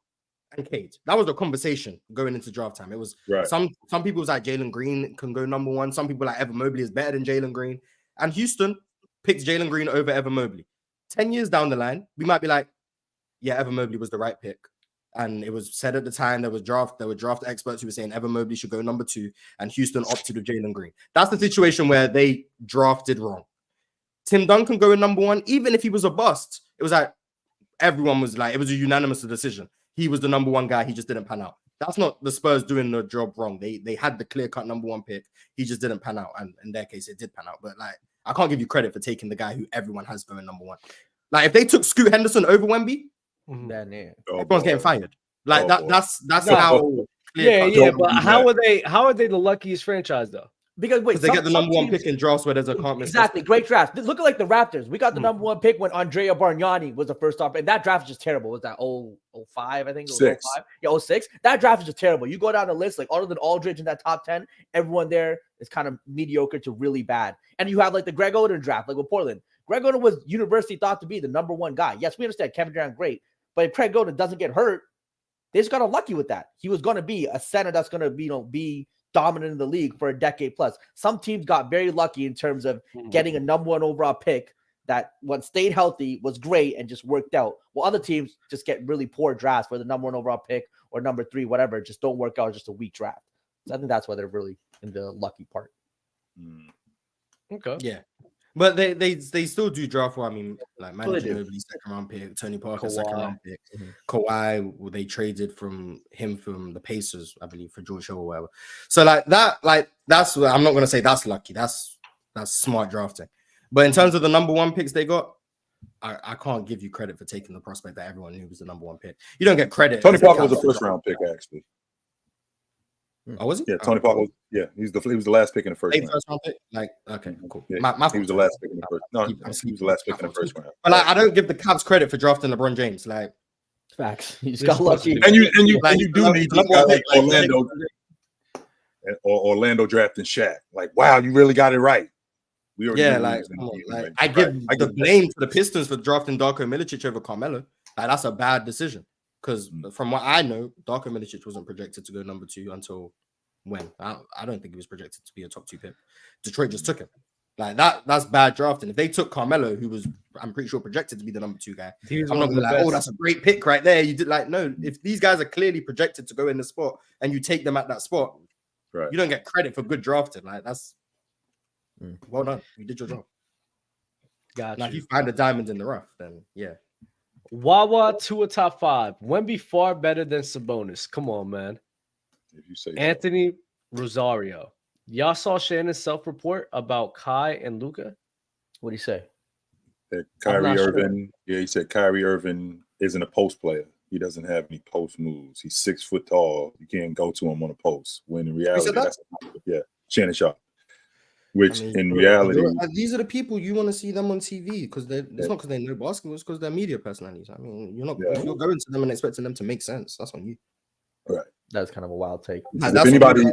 and Cade. That was the conversation going into draft time. It was some people was like Jalen Green can go number one. Some people like Evan Mobley is better than Jalen Green. And Houston picks Jalen Green over Evan Mobley. 10 years down the line, we might be like, yeah, Evan Mobley was the right pick. and it was said at the time there were draft experts who were saying Evan Mobley should go number 2, and Houston opted with Jalen Green. That's the situation where they drafted wrong. Tim Duncan going number 1, even if he was a bust, it was like everyone was like, it was a unanimous decision. He was the number 1 guy. He just didn't pan out. That's not the Spurs doing the job wrong. They had the clear-cut number 1 pick. He just didn't pan out. And in their case, it did pan out. But like, I can't give you credit for taking the guy who everyone has going number 1. Like, if they took Scoot Henderson over Wemby, then yeah. everyone's getting fired. Like that's No. how. Yeah. But how are they the luckiest franchise though? Because wait, they get the number 1 pick in drafts where there's a can't miss. Exactly, great draft. Look at like the Raptors. We got the number 1 pick when Andrea Bargnani was the first stop, and that draft is just terrible. Was that 05, I think? 06. 05? Yeah, 06. That draft is just terrible. You go down the list, like other than Aldridge in that top 10, everyone there is kind of mediocre to really bad. And you have like the Greg Oden draft, like with Portland. Greg Oden was universally thought to be the number 1 guy. Yes, we understand Kevin Durant great, but if Greg Oden doesn't get hurt, they just got unlucky with that. He was going to be a center that's going to be dominant in the league for a decade plus. Some teams got very lucky in terms of getting a number 1 overall pick that when stayed healthy was great and just worked out. Well, other teams just get really poor drafts for the number 1 overall pick or number 3, whatever, just don't work out, just a weak draft. So I think that's why they're really in the lucky part. Okay. Yeah. But they still do draft well. I mean, like Manu Ginobili, 2nd round pick, Tony Parker, 2nd round pick, Kawhi, they traded from the Pacers, I believe, for George Hill or whatever. So that's I'm not gonna say that's lucky. That's smart drafting. But in terms of the number 1 picks they got, I can't give you credit for taking the prospect that everyone knew was the number 1 pick. You don't get credit. Tony Parker was the 1st round pick, actually. Oh, was he? Yeah, Tony Parker. Yeah, he was the last pick in the first round. First round pick? Like, okay, cool. Yeah, he was the last pick in the first. No, he was the last pick in the first round. But like, I don't give the Cavs credit for drafting LeBron James. Like, facts. You just got lucky. And you do need to like Orlando drafting Shaq. Like, wow, you really got it right. We I give the blame to the Pistons for drafting Darko Milicic over Carmelo. Like, that's a bad decision. Because from what I know, Darko Milicic wasn't projected to go number 2 until when? I don't think he was projected to be a top 2 pick. Detroit just took him. Like that's bad drafting. If they took Carmelo, who was, I'm pretty sure, projected to be the number 2 guy, I'm not gonna be like, oh, that's a great pick right there. You did no. If these guys are clearly projected to go in the spot and you take them at that spot, right, you don't get credit for good drafting. Like that's well done. You did your job. Gotcha. Now, if you find a diamond in the rough, then yeah. Wawa to a top 5. Wemby far better than Sabonis. Come on, man. If you say Anthony Rosario. Y'all saw Shannon's self-report about Kai and Luka? What do you say? That Kyrie Irving. Sure. Yeah, he said Kyrie Irving isn't a post player. He doesn't have any post moves. He's 6 foot tall. You can't go to him on a post. When in reality, Shannon Sharp. Which in reality, these are the people you want to see them on TV because it's not because they know basketball, it's because they're media personalities. I mean, you're not if you're going to them and expecting them to make sense, that's on you. Right. That's kind of a wild take. If anybody,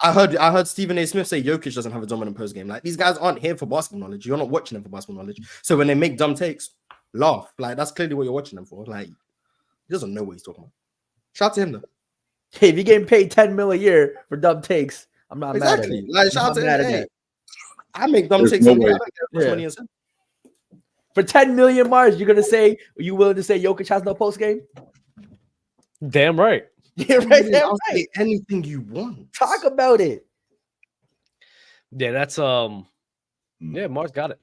I heard Stephen A. Smith say Jokic doesn't have a dominant post game. Like, these guys aren't here for basketball knowledge. You're not watching them for basketball knowledge. So when they make dumb takes, laugh. Like, that's clearly what you're watching them for. Like, he doesn't know what he's talking about. Shout out to him though. Hey, if you're getting paid $10 million a year for dumb takes, I'm not mad at it. Like, shout out to him. Hey, I make dumb takes. No for $10 million, Mars, you're gonna say, are you willing to say Jokic has no post game? Damn right. Yeah, right. Damn right. Anything you want. Talk about it. Yeah, that's yeah, Mars got it.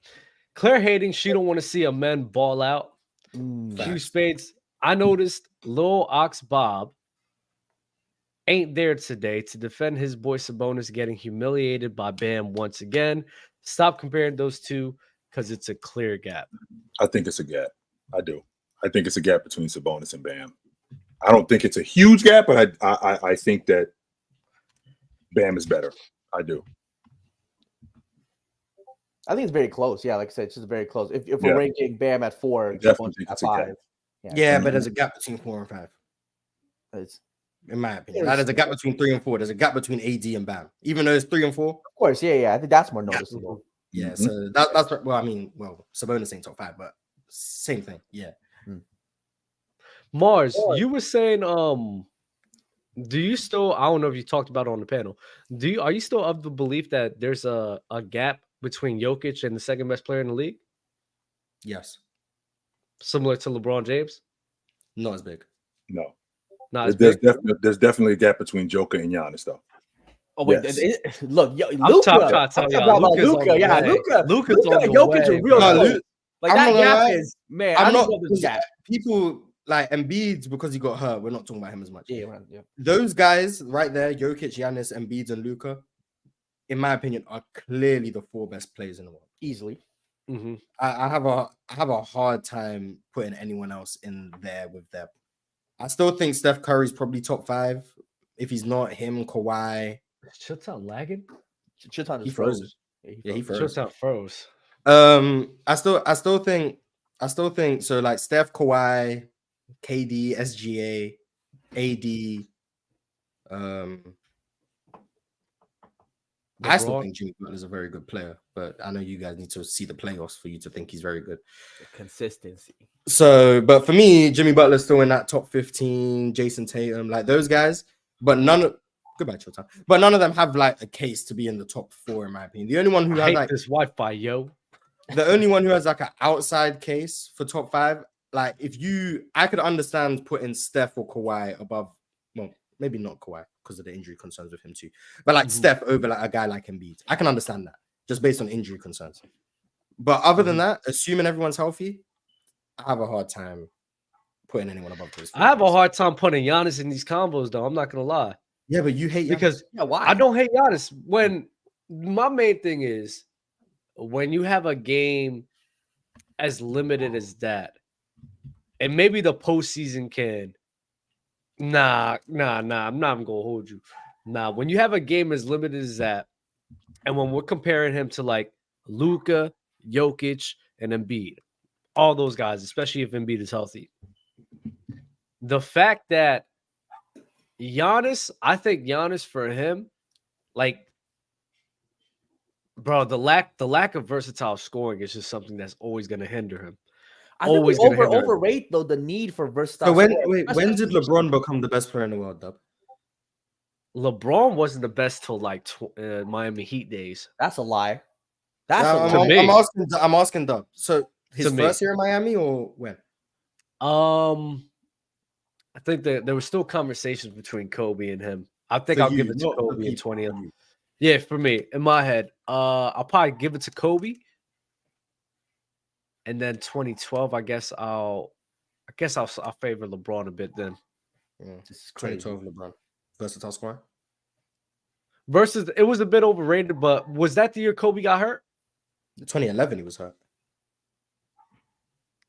Claire hating, she don't want to see a man ball out. Few spades. I noticed Lil Ox Bob ain't there today to defend his boy Sabonis getting humiliated by Bam once again. Stop comparing those two because it's a clear gap. I think it's a gap. I do. I think it's a gap between Sabonis and Bam. I don't think it's a huge gap, but I think that Bam is better. I do. I think it's very close. Yeah, like I said, it's just very close. If we're ranking Bam at 4, definitely at 5. Yeah, but there's a gap between 4 and 5. It's, in my opinion, there's a gap between 3 and 4. There's a gap between AD and Bam, even though it's 3 and 4. Of course, yeah. I think that's more noticeable. Yeah, so that's well. I mean, Sabonis ain't top 5, but same thing. Yeah. Mars, you were saying, do you still? I don't know if you talked about it on the panel. Are you still of the belief that there's a gap between Jokic and the second best player in the league? Yes. Similar to LeBron James? Not as big. No. Not as There's big. there's definitely a gap between Joker and Giannis, though. Oh wait, Yes. look, yo, I'm Luka. trying to tell y'all, Luka's on the Yeah, way. Luka. Luka's on and the Jokic way, are real bro. close. Like I'm that not gonna gap lie. is man. I'm I not don't know this gap. people like Embiid because he got hurt. We're not talking about him as much. Yeah, man, yeah. Those guys right there, Jokic, Giannis, Embiid, and Luka, in my opinion, are clearly the 4 best players in the world. Easily. Mm-hmm. I have a hard time putting anyone else in there with them. I still think Steph Curry's probably top 5. If he's not, him, Kawhi. Chitchat lagging? Chitchat He is froze. frozen. Yeah, he froze. Chitchat froze. I still think so. Like Steph, Kawhi, KD, SGA, AD. I still think Jimmy Butler is a very good player, but I know you guys need to see the playoffs for you to think he's very good. Consistency. So, but for me, Jimmy Butler's still in that top 15. Jason Tatum, like those guys, but none of but none of them have like a case to be in the top 4, in my opinion. The only one who has like this Wi-Fi, yo. The only one who has like an outside case for top 5, like I could understand putting Steph or Kawhi above, well, maybe not Kawhi because of the injury concerns with him too, but like Steph over like a guy like Embiid. I can understand that just based on injury concerns. But other than that, assuming everyone's healthy, I have a hard time putting anyone above those. I have a hard time putting Giannis in these combos, though. I'm not gonna lie. Yeah, but you hate Giannis. Because why? I don't hate Giannis. When my main thing is when you have a game as limited as that, and maybe the postseason can. Nah. I'm not even gonna hold you. Nah, when you have a game as limited as that, and when we're comparing him to like Luka, Jokic, and Embiid, all those guys, especially if Embiid is healthy, the fact that Giannis, I think Giannis for him, like, bro, the lack of versatile scoring is just something that's always going to hinder him. I think we overrate though the need for versatile. So when did LeBron become the best player in the world, Dub? LeBron wasn't the best till like Miami Heat days. That's a lie. I'm asking Dub. So his first year in Miami or when? I think that there were still conversations between Kobe and him. I think I'll give it to Kobe in 2011. Yeah, for me, in my head, I'll probably give it to Kobe. And then 2012, I guess I'll favor LeBron a bit then. Yeah, this is crazy. 2012 LeBron. Versatile scorer. Versus, it was a bit overrated, but was that the year Kobe got hurt? 2011, he was hurt.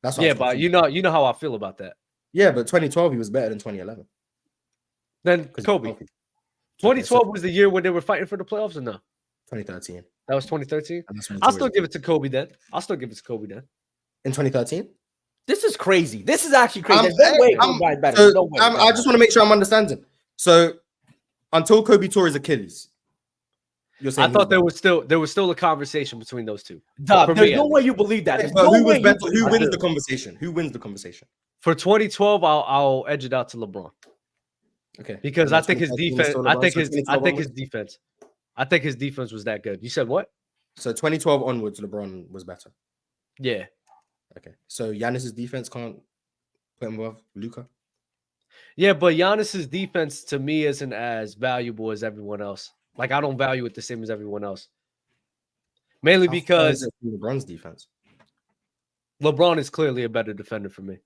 That's what but you know how I feel about that. Yeah, but 2012 he was better than 2011. Then Kobe. 2012 was the year when they were fighting for the playoffs, or no? 2013. That was 2013. I'll still give it to Kobe then. In 2013. This is crazy. This is actually crazy. There's no way Kobe better. So no way. I just want to make sure I'm understanding. So until Kobe tore his Achilles, you're saying I thought there was still a conversation between those two. There's no way you believe that. But who was better? Who wins the conversation? Who wins the conversation? For 2012, I'll edge it out to LeBron. Okay. Because I think his defense. I think his defense was that good. You said what? So 2012 onwards, LeBron was better. Yeah. Okay. So Giannis's defense can't put him above Luka. Yeah, but Giannis's defense to me isn't as valuable as everyone else. Like I don't value it the same as everyone else. Mainly because LeBron's defense. LeBron is clearly a better defender for me.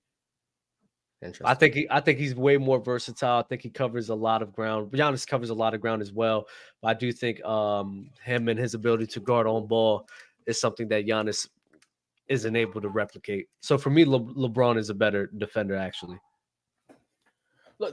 I think he's way more versatile. I think he covers a lot of ground. Giannis covers a lot of ground as well. But I do think him and his ability to guard on ball is something that Giannis isn't able to replicate. So for me, LeBron is a better defender, actually.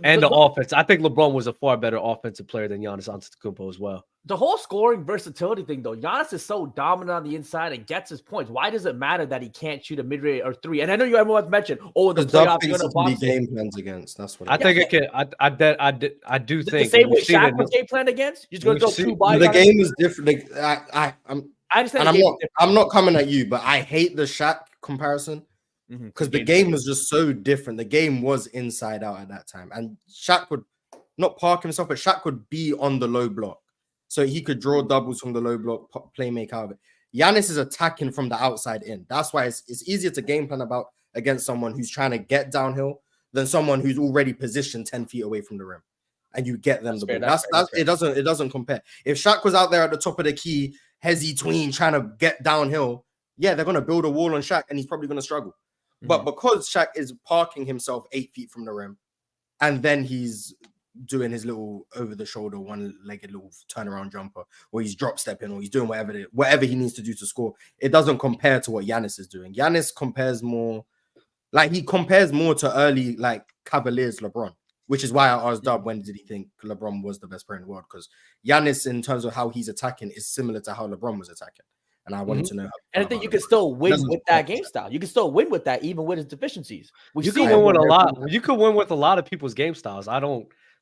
And the offense. I think LeBron was a far better offensive player than Giannis Antetokounmpo as well. The whole scoring versatility thing, though, Giannis is so dominant on the inside and gets his points. Why does it matter that he can't shoot a mid-range or three? And I know everyone's mentioned, the playoffs are going to box game plans against. That's what I think it can. I do think the same way Shaq was game plan against. You're just going to throw two by. The game is different. I understand. And I'm not coming at you, but I hate the Shaq comparison. Because the game was just so different. The game was inside out at that time. And Shaq would not park himself, but Shaq would be on the low block. So he could draw doubles from the low block, play make out of it. Giannis is attacking from the outside in. That's why it's easier to game plan against someone who's trying to get downhill than someone who's already positioned 10 feet away from the rim. And you get them the ball. That's it doesn't compare. If Shaq was out there at the top of the key, hezzy tween, trying to get downhill, yeah, they're gonna build a wall on Shaq and he's probably gonna struggle. But because Shaq is parking himself 8 feet from the rim, and then he's doing his little over-the-shoulder, one-legged little turnaround jumper, or he's drop stepping, or he's doing whatever he needs to do to score, it doesn't compare to what Giannis is doing. Giannis compares more to early like Cavaliers LeBron, which is why I asked Dub when did he think LeBron was the best player in the world, because Giannis, in terms of how he's attacking, is similar to how LeBron was attacking. And I wanted to know. And I think you can still win with that game style. You can still win with that, even with his deficiencies. You can win with a lot. You can win with a lot of people's game styles. I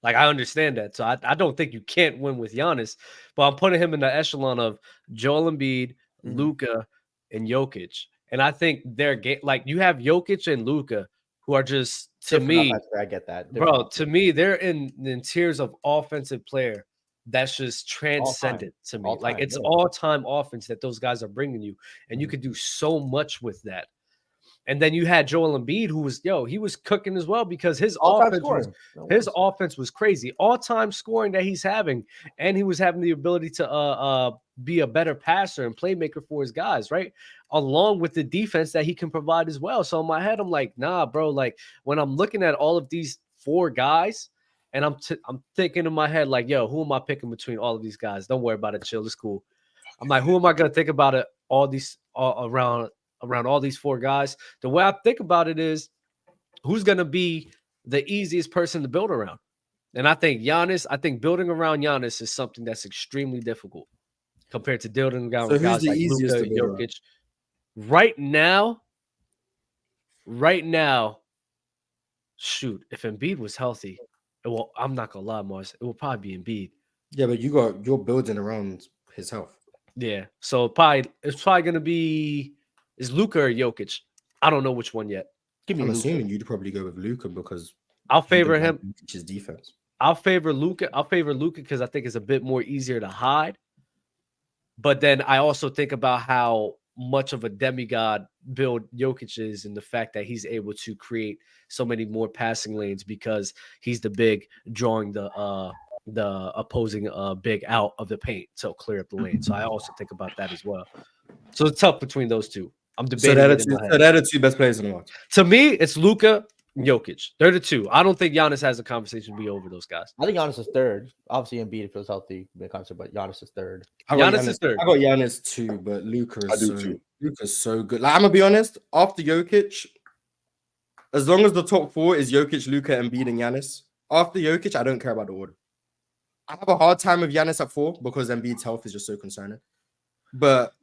understand that. So I don't think you can't win with Giannis, but I'm putting him in the echelon of Joel Embiid, Luka, and Jokic. And I think their game, like you have Jokic and Luka, who are just, to me, I get that, bro. To me, they're in tiers of offensive player that's just transcendent to me. Like it's all-time offense that those guys are bringing you, and you could do so much with that. And then you had Joel Embiid, who was he was cooking as well, because his offense was crazy. All-time scoring that he's having, and he was having the ability to be a better passer and playmaker for his guys, right? Along with the defense that he can provide as well. So in my head, I'm like, nah, bro. Like when I'm looking at all of these four guys, and I'm thinking in my head, like, yo, who am I picking between all of these guys? Don't worry about it. Chill. It's cool. I'm like, who am I going to think about it? Around all these four guys. The way I think about it is, who's going to be the easiest person to build around? And I think building around Giannis is something that's extremely difficult compared to building around guys like Luka, Jokic. Right now, shoot, if Embiid was healthy, well, I'm not gonna lie, Mars, it will probably be Embiid. Yeah, but you're building around his health. Yeah, so it's probably gonna be Luka or Jokic. I don't know which one yet. I'm assuming you'd probably go with Luka because I'll favor him. His defense. I'll favor Luka because I think it's a bit more easier to hide. But then I also think about how much of a demigod build Jokic is, and the fact that he's able to create so many more passing lanes because he's the big drawing the opposing big out of the paint to clear up the lane. So I also think about that as well. So it's tough between those two. I'm debating. So they're the two best players in the world. To me, it's Luka, Jokic. They're the two. I don't think Giannis has a conversation to be over those guys. I think Giannis is third. Obviously, Embiid, if he was healthy, be a concert, but Giannis is third. Giannis is third. I got Giannis too, but Luka's so good. Like, I'm gonna be honest, after Jokic, as long as the top four is Jokic, Luka, Embiid, and Giannis, after Jokic, I don't care about the order. I have a hard time with Giannis at 4 because Embiid's health is just so concerning. But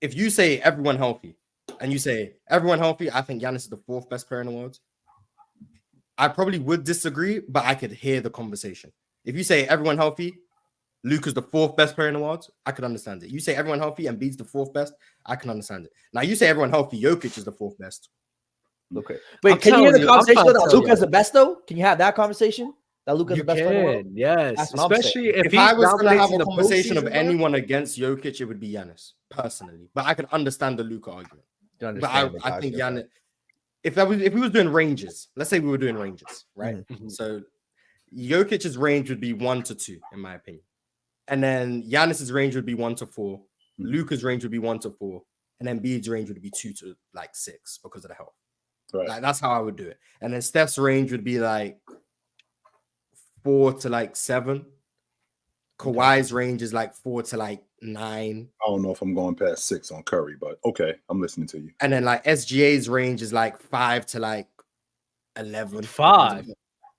if you say everyone healthy, and you say everyone healthy, I think Giannis is the 4th best player in the world. I probably would disagree, but I could hear the conversation. If you say everyone healthy, Luka's the 4th best player in the world, I could understand it. You say everyone healthy and Embiid's the 4th best, I can understand it. Now you say everyone healthy, Jokic is the 4th best. Okay. Wait, can you hear the conversation that Luka's the best though? Can you have that conversation? That Luka's the best player in the world? Yes. Especially if I was going to have a conversation of anyone against Jokic, it would be Giannis, personally. But I can understand the Luka argument. But I think Giannis, if we was doing ranges, let's say we were doing ranges, right? Mm-hmm. So Jokic's range would be 1 to 2, in my opinion. And then Giannis's range would be 1 to 4. Luka's range would be 1 to 4. And then Embiid's range would be 2 to 6 because of the health. Right. Like, that's how I would do it. And then Steph's range would be 4 to 7. Kawhi's range is 4 to 9. I don't know if I'm going past 6 on Curry, but okay, I'm listening to you. And then SGA's range is 5 to 11. 5.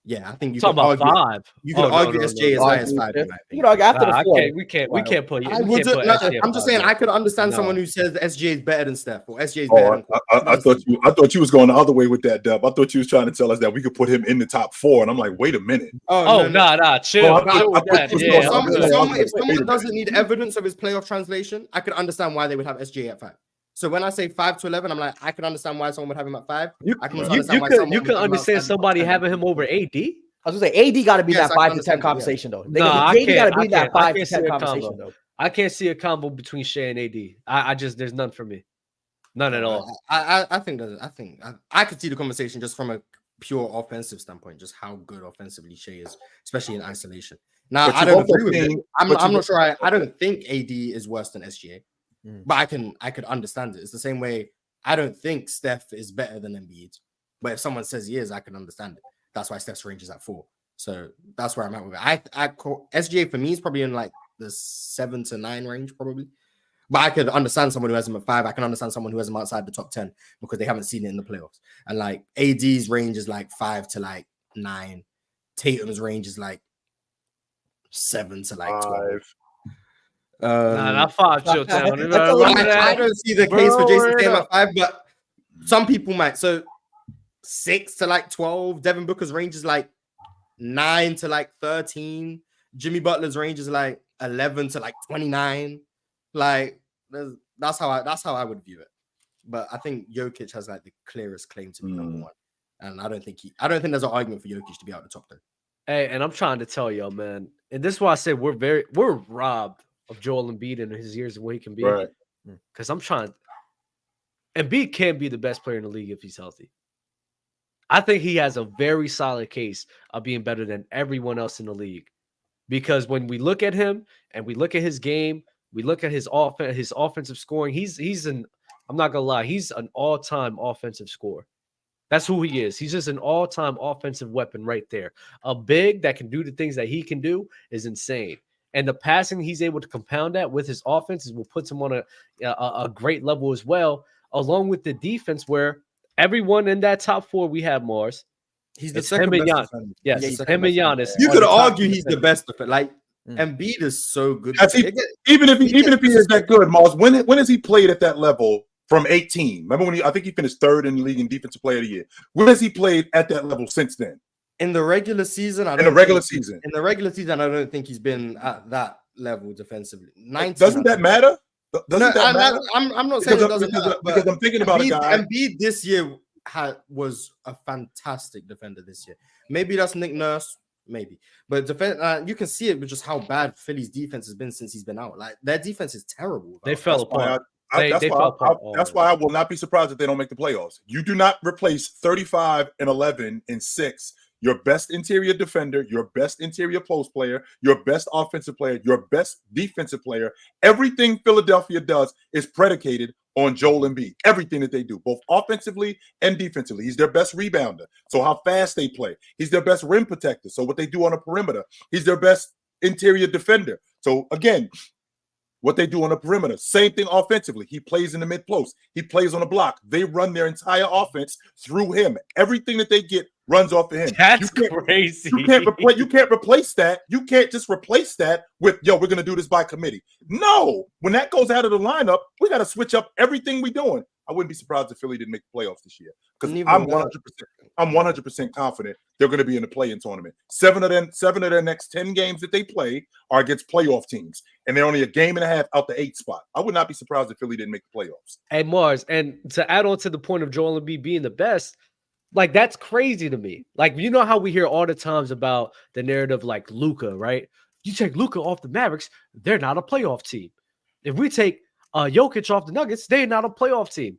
Yeah, I think you can argue 5. You can argue SGA as high as 5. In my opinion. You can argue after the 4. We can't put. I'm just saying I could understand someone who says SGA is better than Steph or SGA is better. I thought you was going the other way with that, Dub. I thought you was trying to tell us that we could put him in the top 4, and I'm like, wait a minute. Nah, chill. If someone doesn't need evidence of his playoff translation, I could understand why they would have SGA at 5. So when I say 5 to 11, I'm like, I can understand why someone would have him at 5. You can understand somebody having him over AD. I was gonna say AD got to be that 5 to 10 conversation though. AD got to be that 5 to 10 conversation though. I can't see a combo between Shea and AD. I just there's none for me, none at all. I think I could see the conversation just from a pure offensive standpoint, just how good offensively Shea is, especially in isolation. Now, But I you've don't also agree with seen- it. I'm but you've- not sure. I don't think AD is worse than SGA, but I could understand it. It's the same way I don't think Steph is better than Embiid, but if someone says he is, I can understand it. That's why Steph's range is at 4. So that's where I'm at with it. I call SGA for me is probably in like the 7 to 9 range, probably. But I could understand someone who has him at 5. I can understand someone who has him outside the top 10 because they haven't seen it in the playoffs. And like AD's range is like 5 to like 9. Tatum's range is like 7 to like 12. Nah, not 5. Chill down. I don't see the case for Jason Tatum at 5, but some people might. So 6 to like 12. Devin Booker's range is like 9 to like 13. Jimmy Butler's range is like 11 to like 29. Like that's how I would view it. But I think Jokic has like the clearest claim to be number 1. And I don't think there's an argument for Jokic to be out the top 10. Hey, and I'm trying to tell y'all, man, and this is why I say we're robbed of Joel Embiid in his years and what he can be. Right. Because Embiid can't be the best player in the league if he's healthy. I think he has a very solid case of being better than everyone else in the league. Because when we look at him and we look at his game, we look at his offensive scoring, I'm not gonna lie, he's an all-time offensive scorer. That's who he is. He's just an all-time offensive weapon right there. A big that can do the things that he can do is insane. And the passing he's able to compound that with his offenses will put him on a great level as well, along with the defense where everyone in that top 4 we have, Mars. He's the It's second him and best Giannis. defender. Yes, He's the him second and best Giannis. defender. You are could the top argue he's defender. the best defender. Like Embiid is so good. Even if he is that good, Miles, when has he played at that level from 18? Remember when I think he finished 3rd in the league in Defensive Player of the Year. When has he played at that level since then? In the regular season, I don't think he's been at that level defensively. Doesn't that matter? I'm not saying it doesn't matter, because I'm thinking about a guy. Embiid this year was a fantastic defender this year. Maybe that's Nick Nurse, maybe, but you can see it with just how bad Philly's defense has been since he's been out. Like their defense is terrible. They fell apart. That's why I will not be surprised if they don't make the playoffs. You do not replace 35 and 11 and 6. Your best interior defender, your best interior post player, your best offensive player, your best defensive player. Everything Philadelphia does is predicated on Joel Embiid. Everything that they do, both offensively and defensively. He's their best rebounder. So how fast they play. He's their best rim protector. So what they do on the perimeter. He's their best interior defender. So again, what they do on the perimeter. Same thing offensively. He plays in the mid-post. He plays on the block. They run their entire offense through him. Everything that they get runs off of him. That's crazy. You can't replace that. You can't just replace that with, we're going to do this by committee. No. When that goes out of the lineup, we got to switch up everything we're doing. I wouldn't be surprised if Philly didn't make the playoffs this year, because I'm 100% confident they're going to be in the play-in tournament. 7 of their next 10 games that they play are against playoff teams, and they're only a game and a half out the 8th spot. I would not be surprised if Philly didn't make the playoffs. Hey, Mars, and to add on to the point of Joel Embiid being the best, like that's crazy to me. Like, you know how we hear all the times about the narrative like Luka, right? You take Luka off the Mavericks, they're not a playoff team. If we take Jokic off the Nuggets, they're not a playoff team.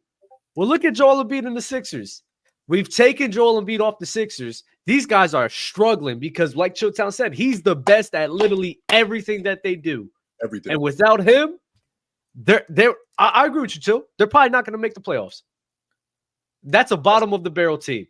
Well, look at Joel Embiid and the Sixers. We've taken Joel Embiid off the Sixers. These guys are struggling because, like Chilltown said, he's the best at literally everything that they do. Everything. And without him, I agree with you, Chill. They're probably not going to make the playoffs. That's a bottom of the barrel team.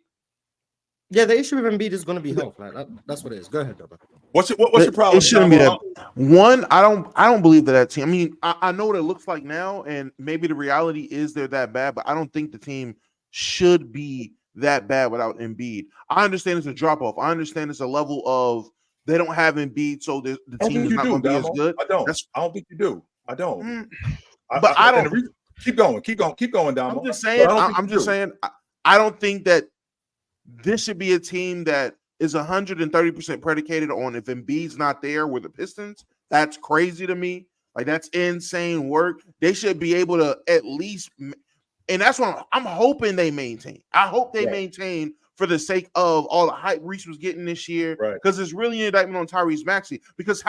Yeah, the issue with Embiid is going to be health. Like, that's what it is. Go ahead, Dobber. What's your problem? It shouldn't be that. One, I don't believe that team. I mean, I know what it looks like now, and maybe the reality is they're that bad, but I don't think the team should be that bad without Embiid. I understand it's a drop off. I understand it's a level of they don't have Embiid, so the team is not going to be as good. I don't think you do. I don't. But I don't. Keep going, Damo. I'm just saying. I'm just saying. I don't think that this should be a team that is 130% predicated on if Embiid's not there with the Pistons. That's crazy to me. Like, that's insane work. They should be able to at least, and that's what I'm hoping they maintain. I hope they maintain for the sake of all the hype Reese was getting this year, because it's really an indictment on Tyrese Maxey, because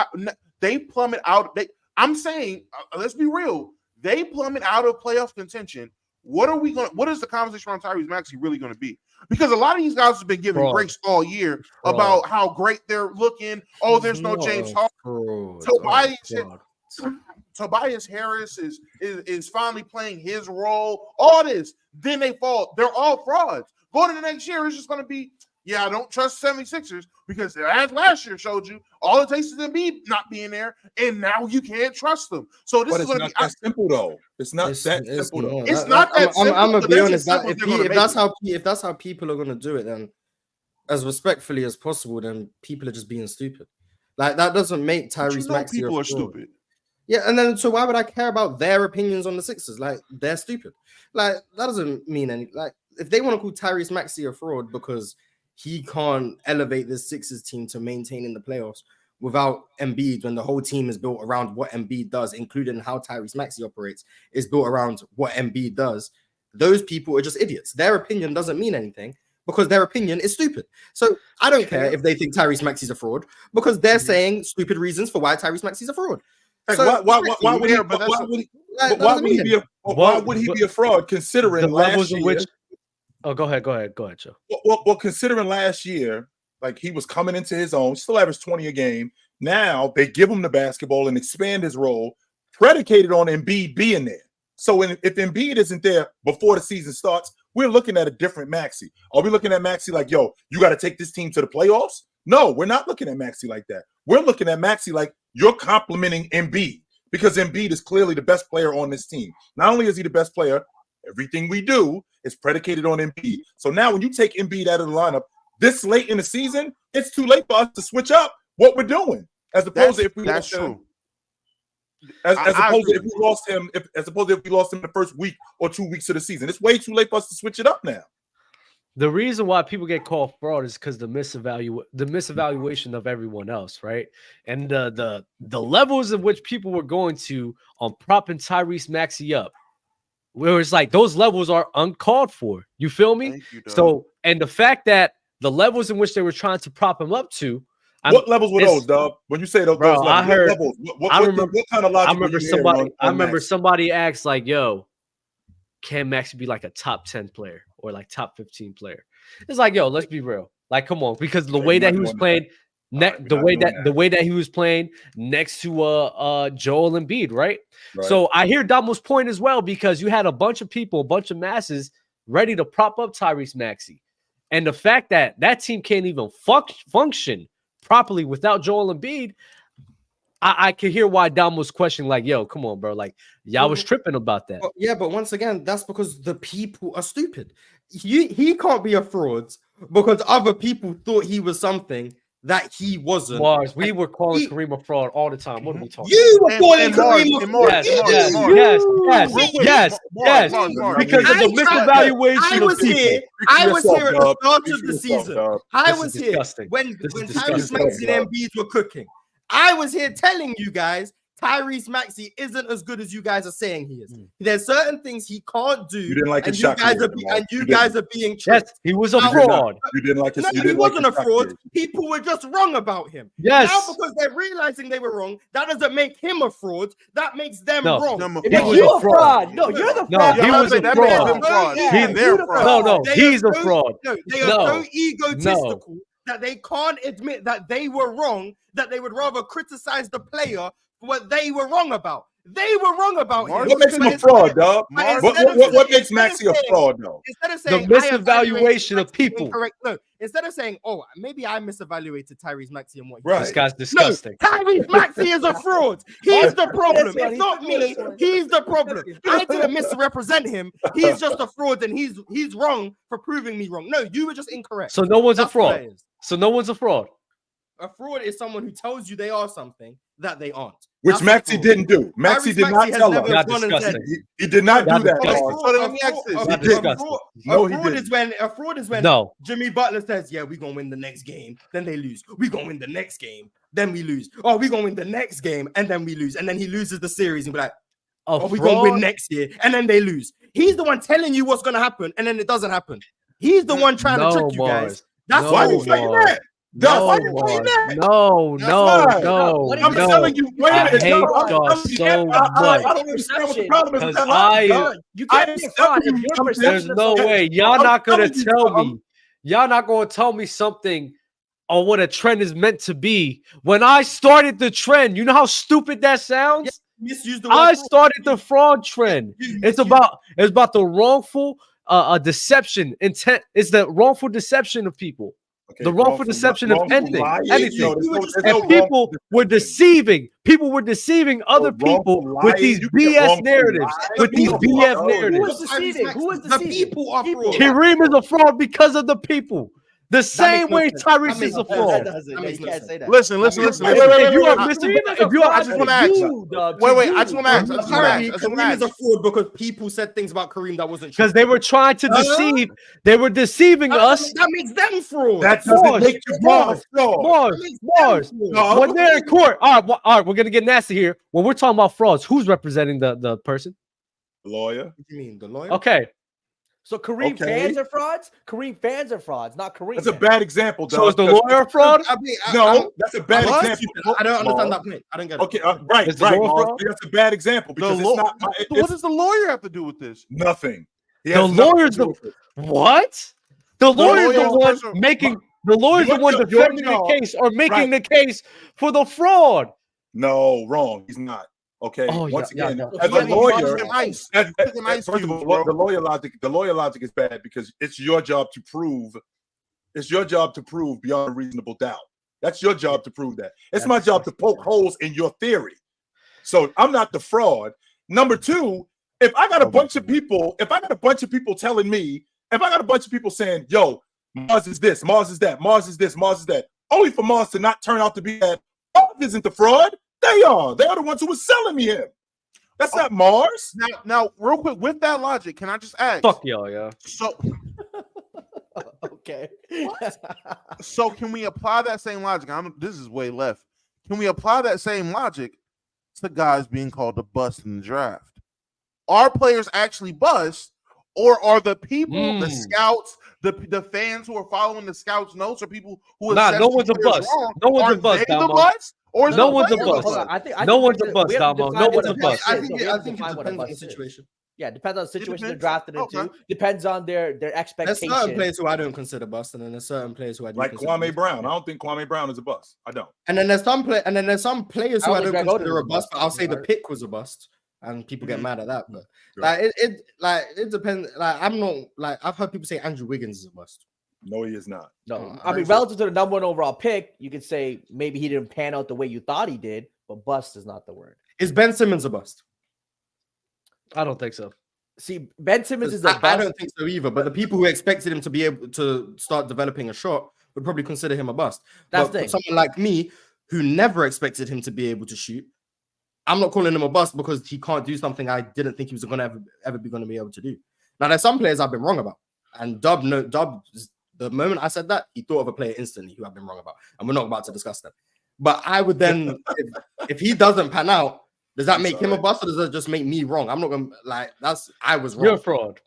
they plummet out. I'm saying, let's be real, they plummet out of playoff contention what is the conversation around Tyrese Maxey really going to be? Because a lot of these guys have been giving grace all year about how great they're looking. Oh, there's no James Harden. Tobias Harris is finally playing his role. All this, then they fall. They're all frauds. Going into the next year, it's just going to be, I don't trust 76ers because as last year showed you, all it takes is Embiid not being there, and now you can't trust them. So this is going to be that simple though. It's not that simple though. It's not that simple. I'm gonna be honest. If that's how people are gonna do it, then as respectfully as possible, then people are just being stupid. Like that doesn't make Tyrese Maxey. People are stupid. Yeah, and then so why would I care about their opinions on the Sixers? Like they're stupid. Like that doesn't mean any. Like if they want to call Tyrese Maxey a fraud because he can't elevate this Sixers team to maintain in the playoffs without Embiid, when the whole team is built around what Embiid does, including how Tyrese Maxey operates, is built around what Embiid does. Those people are just idiots. Their opinion doesn't mean anything because their opinion is stupid. So I don't care if they think Tyrese Maxey's a fraud because they're saying stupid reasons for why Tyrese Maxey's a fraud. So why would he be a fraud considering the last levels year? in which? Oh, go ahead, Joe. Well, considering last year, like he was coming into his own, still averaged 20 a game. Now they give him the basketball and expand his role, predicated on Embiid being there. So if Embiid isn't there before the season starts, we're looking at a different Maxey. Are we looking at Maxey like, yo, you got to take this team to the playoffs? No, we're not looking at Maxey like that. We're looking at Maxey like you're complimenting Embiid because Embiid is clearly the best player on this team. Not only is he the best player, everything we do is predicated on Embiid. So now when you take Embiid out of the lineup this late in the season, it's too late for us to switch up what we're doing. As opposed to if we lost him, as opposed to if we lost him the first week or 2 weeks of the season. It's way too late for us to switch it up now. The reason why people get called fraud is because the misevaluation of everyone else, right? And the levels in which people were going to on propping Tyrese Maxey up, where it's like those levels are uncalled for. You feel me? So, and the fact that the levels in which they were trying to prop him up to, what levels were those, dog? When you say those, bro, levels, I heard. what kind of logic? I remember somebody asked like, "Yo, can Maxey be like a top 10 player or like top 15 player?" It's like, yo, let's be real. Like, come on, because the way that he was playing, the way that he was playing next to Joel Embiid, right? So I hear Damo's point as well, because you had a bunch of people, a bunch of masses ready to prop up Tyrese Maxey, and the fact that that team can't even function properly without Joel Embiid, I can hear why Dom was questioning, like, yo, come on, bro. Like, y'all was tripping about that. Yeah, but once again, that's because the people are stupid. He can't be a fraud because other people thought he was something that he wasn't. Mars, we were calling Kareem a fraud all the time. What are we talking You were calling Kareem a fraud. Yes. Because of the misevaluation of people. I was here at the start of the season. I was here when Tyrese Maxey and Embiid were cooking. I was here telling you guys Tyrese Maxey isn't as good as you guys are saying he is. There's certain things he can't do. You didn't like his shot. You guys are being tricked. Yes, he was a fraud. You didn't like his. No, he wasn't a fraud. People were just wrong about him. Yes. Now because they're realizing they were wrong, that doesn't make him a fraud. That makes them wrong. You're a fraud. No, you're the fraud. He was a fraud. No, he's a fraud. They are so egotistical that they can't admit that they were wrong, that they would rather criticize the player for what they were wrong about. They were wrong about him. What makes him a fraud, dog? What makes Maxey a fraud, though? Instead of saying the misevaluation of people. No, instead of saying, oh, maybe I misevaluated Tyrese Maxey and what he did. This guy's disgusting. No, Tyrese Maxey is a fraud. He's the problem. It's not me. He's the problem. I didn't misrepresent him. He's just a fraud, and he's wrong for proving me wrong. No, you were just incorrect. So no one's a fraud. So no one's a fraud. A fraud is someone who tells you they are something that they aren't. Which Maxey didn't do. Maxey did not tell us. He did not do that. A fraud is when Jimmy Butler says, yeah, we're going to win the next game. Then they lose. We're going to win the next game. Then we lose. Oh, we're going to win the next game. And then we lose. And then he loses the series and be like, oh, we're going to win next year. And then they lose. He's the one telling you what's going to happen. And then it doesn't happen. He's the one trying to trick you guys. That's why you saying that. Dog, why No, you saying that? no, That's why. no, I'm no. telling you, wait a I minute. hate dog, I'm y'all telling you, so I much. don't understand what the problem is with Because that logic, I- dog. You I can't am be a fraud telling if you your something. There's perception of no something- way. Y'all I'm not gonna telling you tell something. me. Y'all not gonna tell me something on what a trend is meant to be. When I started the trend, you know how stupid that sounds? Misuse the word I fraud. started the fraud trend. You It's misuse- about the wrongful deception intent. It's the wrongful deception of people. Okay, The wrongful deception of anything. lying. Anything. No, there's no And wrongful people were deception. deceiving. People were deceiving other people wrongful with these lying, you get BS wrongful narratives. lying. With these No, BS no. Who narratives. was deceiving? Who was The deceiving? people are People. fraud. Kareem is a fraud because of the people. The same no way sense. Tyrese That is makes a no fraud. sense. doesn't. That You makes no can't sense. say that. Listen. If you are Mr. Kareem is a If you are fraud just to wanna ask- you, dog. Wait, to wait, I you. just wanna ask. Apparently, That's what I'm Kareem is a asking. fraud because people said things about Kareem that wasn't true. because they were trying to deceive, they were deceiving us. That makes them fraud. That doesn't Mars, make you Mars fraud. Mars. No. When they're in court, all right, we're gonna get nasty here. When we're talking about frauds, who's representing the person? Lawyer. What do you mean, the lawyer? Okay, So Kareem Okay. fans are frauds? Kareem fans are frauds, not Kareem. That's a fans. bad example, dog. so is the 'cause- lawyer a fraud? I mean, No, that's a bad What? example. I don't understand Mars. that point. I don't get it. Okay, right, Is the right, lawyer Mars. fraud? That's a bad example The because it's law- not. what It's does the lawyer have to do with this? nothing. He The has nothing to lawyer's do the with it. what? The lawyer's lawyer's the the one person- making. The lawyer's the Your one job- defending your the job- case or making right. the case for the fraud. No, wrong. He's not. Okay. Oh, Once yeah, again, yeah. as Yeah, a but lawyer, you took an ice. as- You took an ice first of all, cube, bro. the lawyer logic is bad because it's your job to prove. It's your job to prove beyond a reasonable doubt. That's your job to prove that. It's my job to poke holes in your theory. So I'm not the fraud. Number two, if I got a bunch of people telling me, if I got a bunch of people saying, yo, Mars is this, Mars is that, Mars is this, Mars is that, only for Mars to not turn out to be that, Mars isn't the fraud. They are. They are the ones who were selling me him. That's not Mars. Now, real quick, with that logic, can I just ask? Fuck y'all, yeah. Okay. So can we apply that same logic? This is way left. Can we apply that same logic to guys being called to bust in the draft? Are players actually bust, or are the people, the scouts, the fans who are following the scouts' notes, or people who Nah, assess no the one's a players bust. wrong, No one's are a bust, they the Damo. bust, or is No the one's a player bust. the Hold on, I think No one's a we bust, have to Damo. define No what one's a a bust. I is. think No, it we have to depends define what a on the bust is. situation. Yeah, it depends on the situation they're depends. drafted Okay. into. Depends on their There's expectation. certain players who I don't consider bust, and then there's certain players who I do Like consider Kwame bust. Brown. I don't think Kwame Brown is a bust. I don't. And then there's some players who I I don't don't think Greg consider Oden a was a bust, but I'll bust, say the right? pick was a bust, and people get mad at that. But Right. it depends. Like I'm not like I've heard people say Andrew Wiggins is a bust. No, he is not. No, I I mean, agree. relative to the number one overall pick, you could say maybe he didn't pan out the way you thought he did, but bust is not the word. Is Ben Simmons a bust? I don't think so. See, Ben Simmons is a bust. I don't think so either. But the people who expected him to be able to start developing a shot would probably consider him a bust. That's But the for thing. someone like me who never expected him to be able to shoot, I'm not calling him a bust because he can't do something I didn't think he was going to ever be going to be able to do. Now, there's some players I've been wrong about, and Dub, the moment I said that, he thought of a player instantly who I've been wrong about, and we're not about to discuss them. But I would then, if he doesn't pan out, does that make him a bust, or does that just make me wrong? I'm not going to I was wrong. You're a fraud.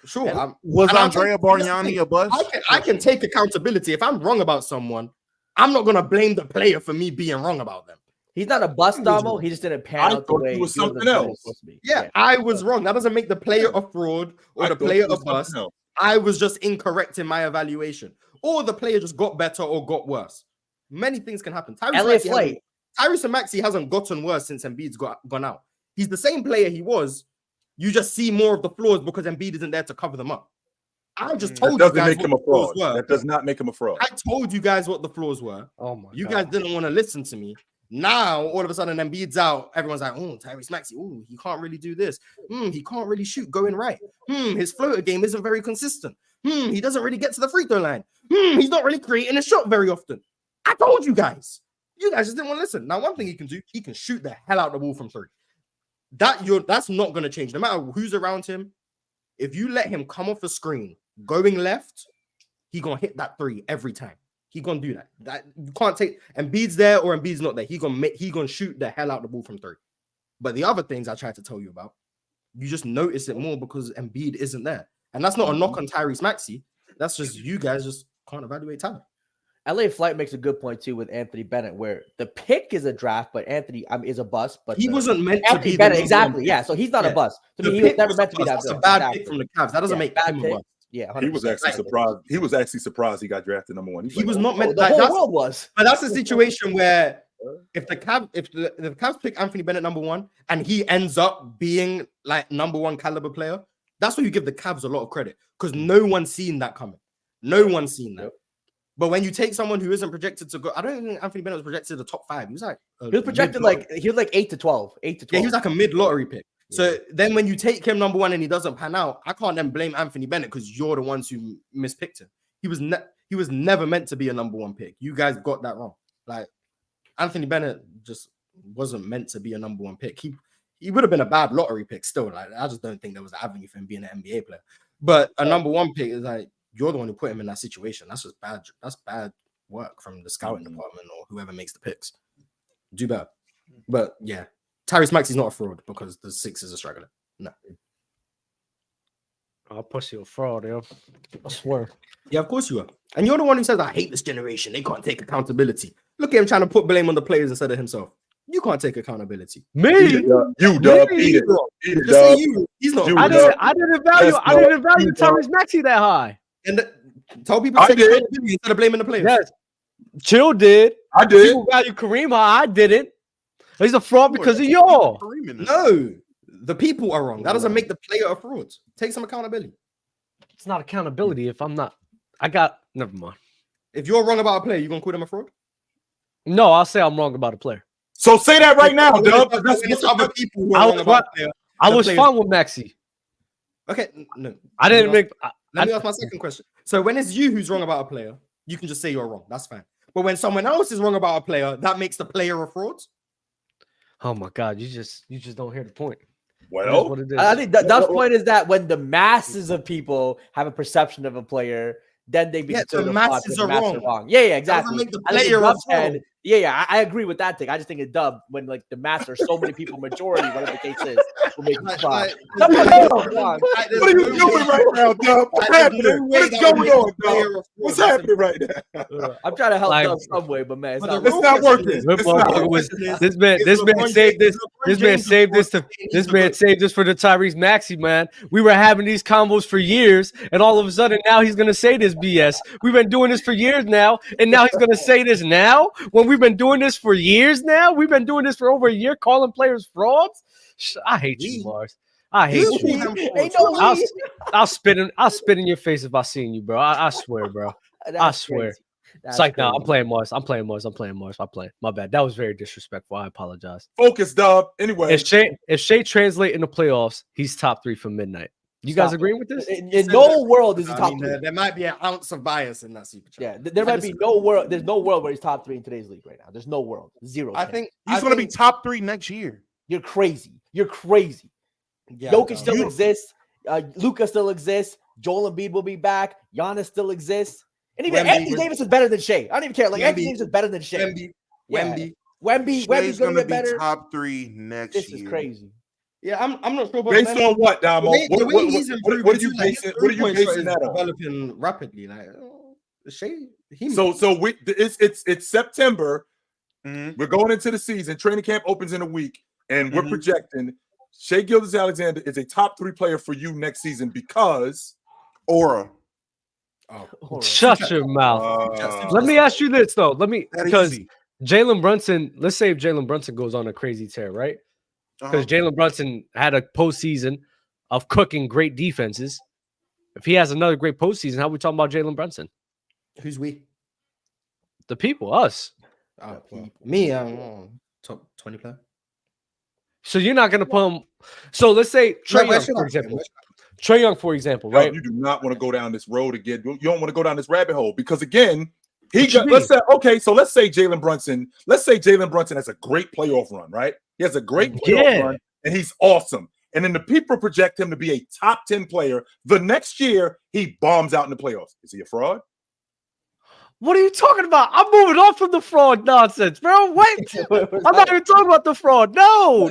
Sure. Was and I'll Andrea take- here's the Bargnani thing, a bust? I can take accountability. If I'm wrong about someone, I'm not going to blame the player for me being wrong about them. He's not a bust, Damo. He just didn't pan I out the thought way he was he was something else. supposed to be. Yeah, I was wrong. That doesn't make the player a fraud or I the thought player it a was bust. something else. I was just incorrect in my evaluation. Or the player just got better or got worse. Many things can happen. Tyrese Maxey hasn't gotten worse since Embiid's gone out. He's the same player he was. You just see more of the flaws because Embiid isn't there to cover them up. I just That told you doesn't guys make what him a the flaws fraud. were. That does not make him a fraud. I told you guys what the flaws were. Oh my You God. guys didn't want to listen to me. Now, all of a sudden, Embiid's out. Everyone's like, oh, Tyrese Maxey. Oh, he can't really do this. He can't really shoot going right. His floater game isn't very consistent. He doesn't really get to the free throw line. He's not really creating a shot very often. I told you guys. You guys just didn't want to listen. Now, one thing he can do, he can shoot the hell out of the ball from three. That's not going to change. No matter who's around him, if you let him come off the screen going left, he gonna hit that three every time. He gonna do that. That you can't take Embiid's there or Embiid's not there. He gonna shoot the hell out of the ball from three. But the other things I tried to tell you about, you just notice it more because Embiid isn't there. And that's not a knock on Tyrese Maxey. That's just you guys just can't evaluate talent. LA Flight makes a good point too with Anthony Bennett, where the pick is a draft, but Anthony is a bust. But he wasn't meant to Anthony be Bennett, the exactly. Yeah, so he's not a bust. To me, he was never meant to be that. That's a bad exactly. pick from the Cavs. That doesn't make bad him pick. a bust. Yeah, 100%. He was actually surprised. He was actually surprised he got drafted number 1. He was not meant. The whole world was. But that's a situation where if the Cavs pick Anthony Bennett number 1 and he ends up being like number 1 caliber player, that's where you give the Cavs a lot of credit because no one's seen that coming. No one's seen that. But when you take someone who isn't projected to go, I don't think Anthony Bennett was projected to the top 5. He was like he was projected like 8 to 12. 8 to 12. Yeah, he was like a mid lottery pick. So then when you take him number 1 and he doesn't pan out, I can't then blame Anthony Bennett because you're the ones who mispicked him. He was never meant to be a number 1 pick. You guys got that wrong. Like Anthony Bennett just wasn't meant to be a number 1 pick. He would have been a bad lottery pick still. Like I just don't think there was an avenue for him being an NBA player. But a number 1 pick is like you're the one who put him in that situation. That's just bad. That's bad work from the scouting department or whoever makes the picks. Do better. But yeah, Tyrese Maxey's not a fraud because the Sixers are struggling. No. I'll push you a fraud, yo. I swear. Yeah, of course you are. And you're the one who says, I hate this generation. They can't take accountability. Look at him trying to put blame on the players instead of himself. You can't take accountability. Me? You, Dub. Eat it. Just say you. He's not. I didn't value Tyrese Maxey that high. And tell people to take accountability instead of blaming the players. Yes. Chill did. I did. People value Kareem high. I didn't. He's a fraud because of y'all. No, the people are wrong. That doesn't make the player a fraud. Take some accountability. It's not accountability if I'm not. Never mind. If you're wrong about a player, you gonna call them a fraud? No, I'll say I'm wrong about a player. So say that right now, Dub. It's other people who are wrong about a player. I was fine with Maxey. Okay, no. I didn't make. Let me ask my second question. So when it's you who's wrong about a player, you can just say you're wrong. That's fine. But when someone else is wrong about a player, that makes the player a fraud. Oh my God, you just don't hear the point. Well, what it is. I think Dub's point is that when the masses of people have a perception of a player, then they be the masses are wrong. Yeah, exactly. Make the I think player Dub's wrong. head, I agree with that thing. I just think it's Dub when like the mass are so many people, majority, whatever the case is, will make you cry. What are you doing right now, Dub? What's happening? What is going on, Dub? What's happening right now? I'm trying to help Dub some way, but man, it's not working. This man saved this. This man saved this for the Tyrese Maxey, man. We were having these combos for years, and all of a sudden now he's gonna say this BS. We've been doing this for years now, and now he's gonna say this now when we've been doing this for years now. We've been doing this for over a year, calling players frauds. I hate you, Mars. I hate you. I'll spit in your face if I seen you, bro. I swear, bro. I swear. It's like, nah, I'm playing Mars. I'm playing. My bad. That was very disrespectful. I apologize. Focus, Dub. Anyway, if Shea translate in the playoffs, he's top 3 from midnight. You guys agreeing with this? In no world is he top 3. There might be an ounce of bias in that super chat. Yeah, there might be no world. There's no world where he's top 3 in today's league right now. There's no world. Zero. I think he's going to be top 3 next year. You're crazy. Yeah, Jokic still exists. Luka still exists. Joel Embiid will be back. Giannis still exists. And even Anthony Davis is better than Shea. I don't even care. Like Anthony Davis is better than Shea. Wemby's going to be better. Top 3 next year. This is crazy. Yeah, I'm not sure. Based on what, Damo? The way he's improving, what are you basing that on? Developing rapidly, like Shea. It's September. Mm-hmm. We're going into the season. Training camp opens in a week, and we're projecting Shea Gilgeous-Alexander is a top 3 player for you next season because Aura. Shut your mouth. Let me ask you this though. Because Jalen Brunson. Let's say if Jalen Brunson goes on a crazy tear, right? Because Jalen Brunson had a postseason of cooking great defenses. If he has another great postseason, how are we talking about Jalen Brunson? Who's we? The people, us. Me, top 20 player. So you're not going to put him. So let's say Trae Young, for example. Trae Young, for example, right? You do not want to go down this road again. You don't want to go down this rabbit hole because again, let's say Jalen Brunson. Let's say Jalen Brunson has a great playoff run, right? He has a great playoff run, and he's awesome. And then the people project him to be a top 10 player. The next year, he bombs out in the playoffs. Is he a fraud? What are you talking about? I'm moving on from the fraud nonsense, bro. Wait, I'm not even talking about the fraud. No.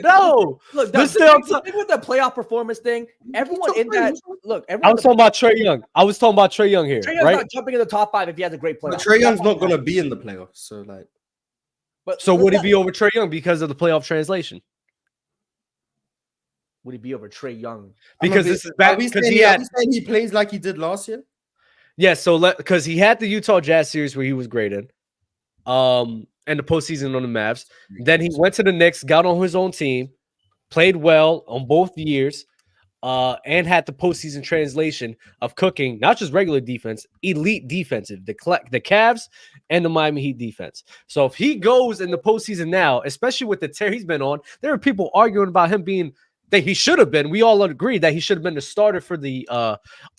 Look, Listen, the thing with the playoff performance thing, everyone in that look. I was talking about Trae Young. I was talking about Trae Young here, Trae Young's right? not jumping in the top 5 if he has a great playoff. But Trae Young's not gonna be in the playoffs, so like. But So would he be over Trae Young because of the playoff translation? Would he be over Trae Young? Because this is bad. Because he plays like he did last year. Yeah, so because he had the Utah Jazz series where he was great in, and the postseason on the Mavs. Then he went to the Knicks, got on his own team, played well on both years, and had the postseason translation of cooking not just regular defense, elite defensive, the Cavs and the Miami Heat defense. So if he goes in the postseason now, especially with the tear he's been on, there are people arguing about him being. That he should have been. We all agree that he should have been the starter for the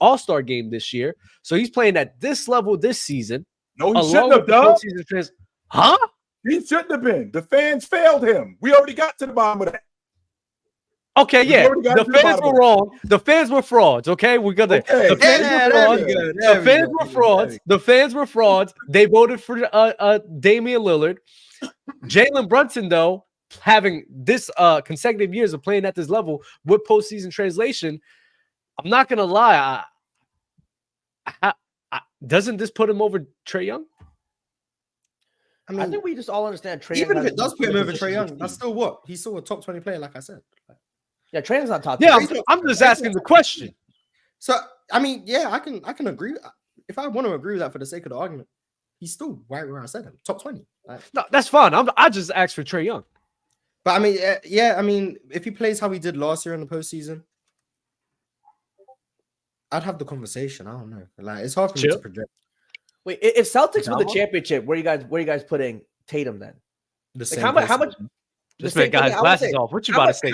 All-Star game this year. So he's playing at this level this season. No, he shouldn't have done. Huh? He shouldn't have been. The fans failed him. We already got to the bottom of that. Okay, yeah. The fans were wrong. The fans were frauds. Okay, we got the fans were frauds. The fans were frauds. The fans were frauds. They voted for Damian Lillard. Jalen Brunson, though, having this consecutive years of playing at this level with postseason translation, I'm not gonna lie. Doesn't this put him over Trae Young? I think we just all understand Trae. Even if it does put him over Trae Young, that's still what? He's still a top 20 player, like I said. Yeah, Trae Young's not top 20. Yeah, I'm just asking the question. So I mean, yeah, I can agree. If I want to agree with that for the sake of the argument, he's still right where I said him, top 20. No, that's fine. I just asked for Trae Young. But I mean, yeah, I mean, if he plays how he did last year in the postseason, I'd have the conversation. I don't know. Like, it's hard for me to project. Wait, if Celtics win the championship, where are you guys putting Tatum then? How much? This man got his glasses off. What you about to say?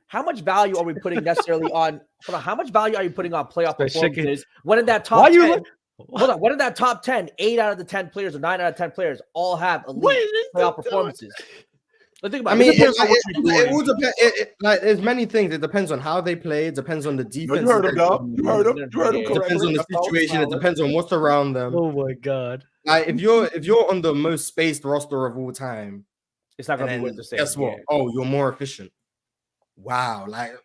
How much value are we putting necessarily on? Hold on, how much value are you putting on playoff performances? When in that top 10, hold on, what in that top 10? 8 out of the 10 players or 9 out of 10 players all have elite playoff performances. Think about it will depend. Like, there's many things. It depends on how they play. It depends on the defense. You heard him, dog. You heard him. It depends on the situation. It depends on what's around them. Oh my god! Like, if you're on the most spaced roster of all time, it's not gonna be what the same. Guess what? Yeah. Oh, you're more efficient. Wow, like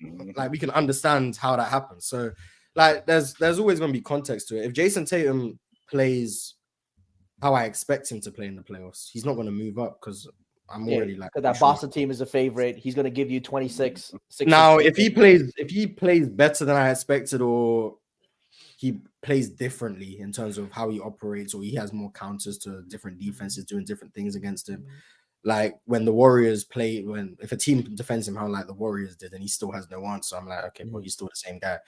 we can understand how that happens. So, like, there's always gonna be context to it. If Jason Tatum plays how I expect him to play in the playoffs, he's not gonna move up because I'm already like that Boston team is a favorite. He's going to give you 26. Now, if he plays better than I expected, or he plays differently in terms of how he operates, or he has more counters to different defenses doing different things against him, like when the Warriors play, if a team defends him how like the Warriors did, and he still has no answer, I'm like, okay, well, he's still the same guy.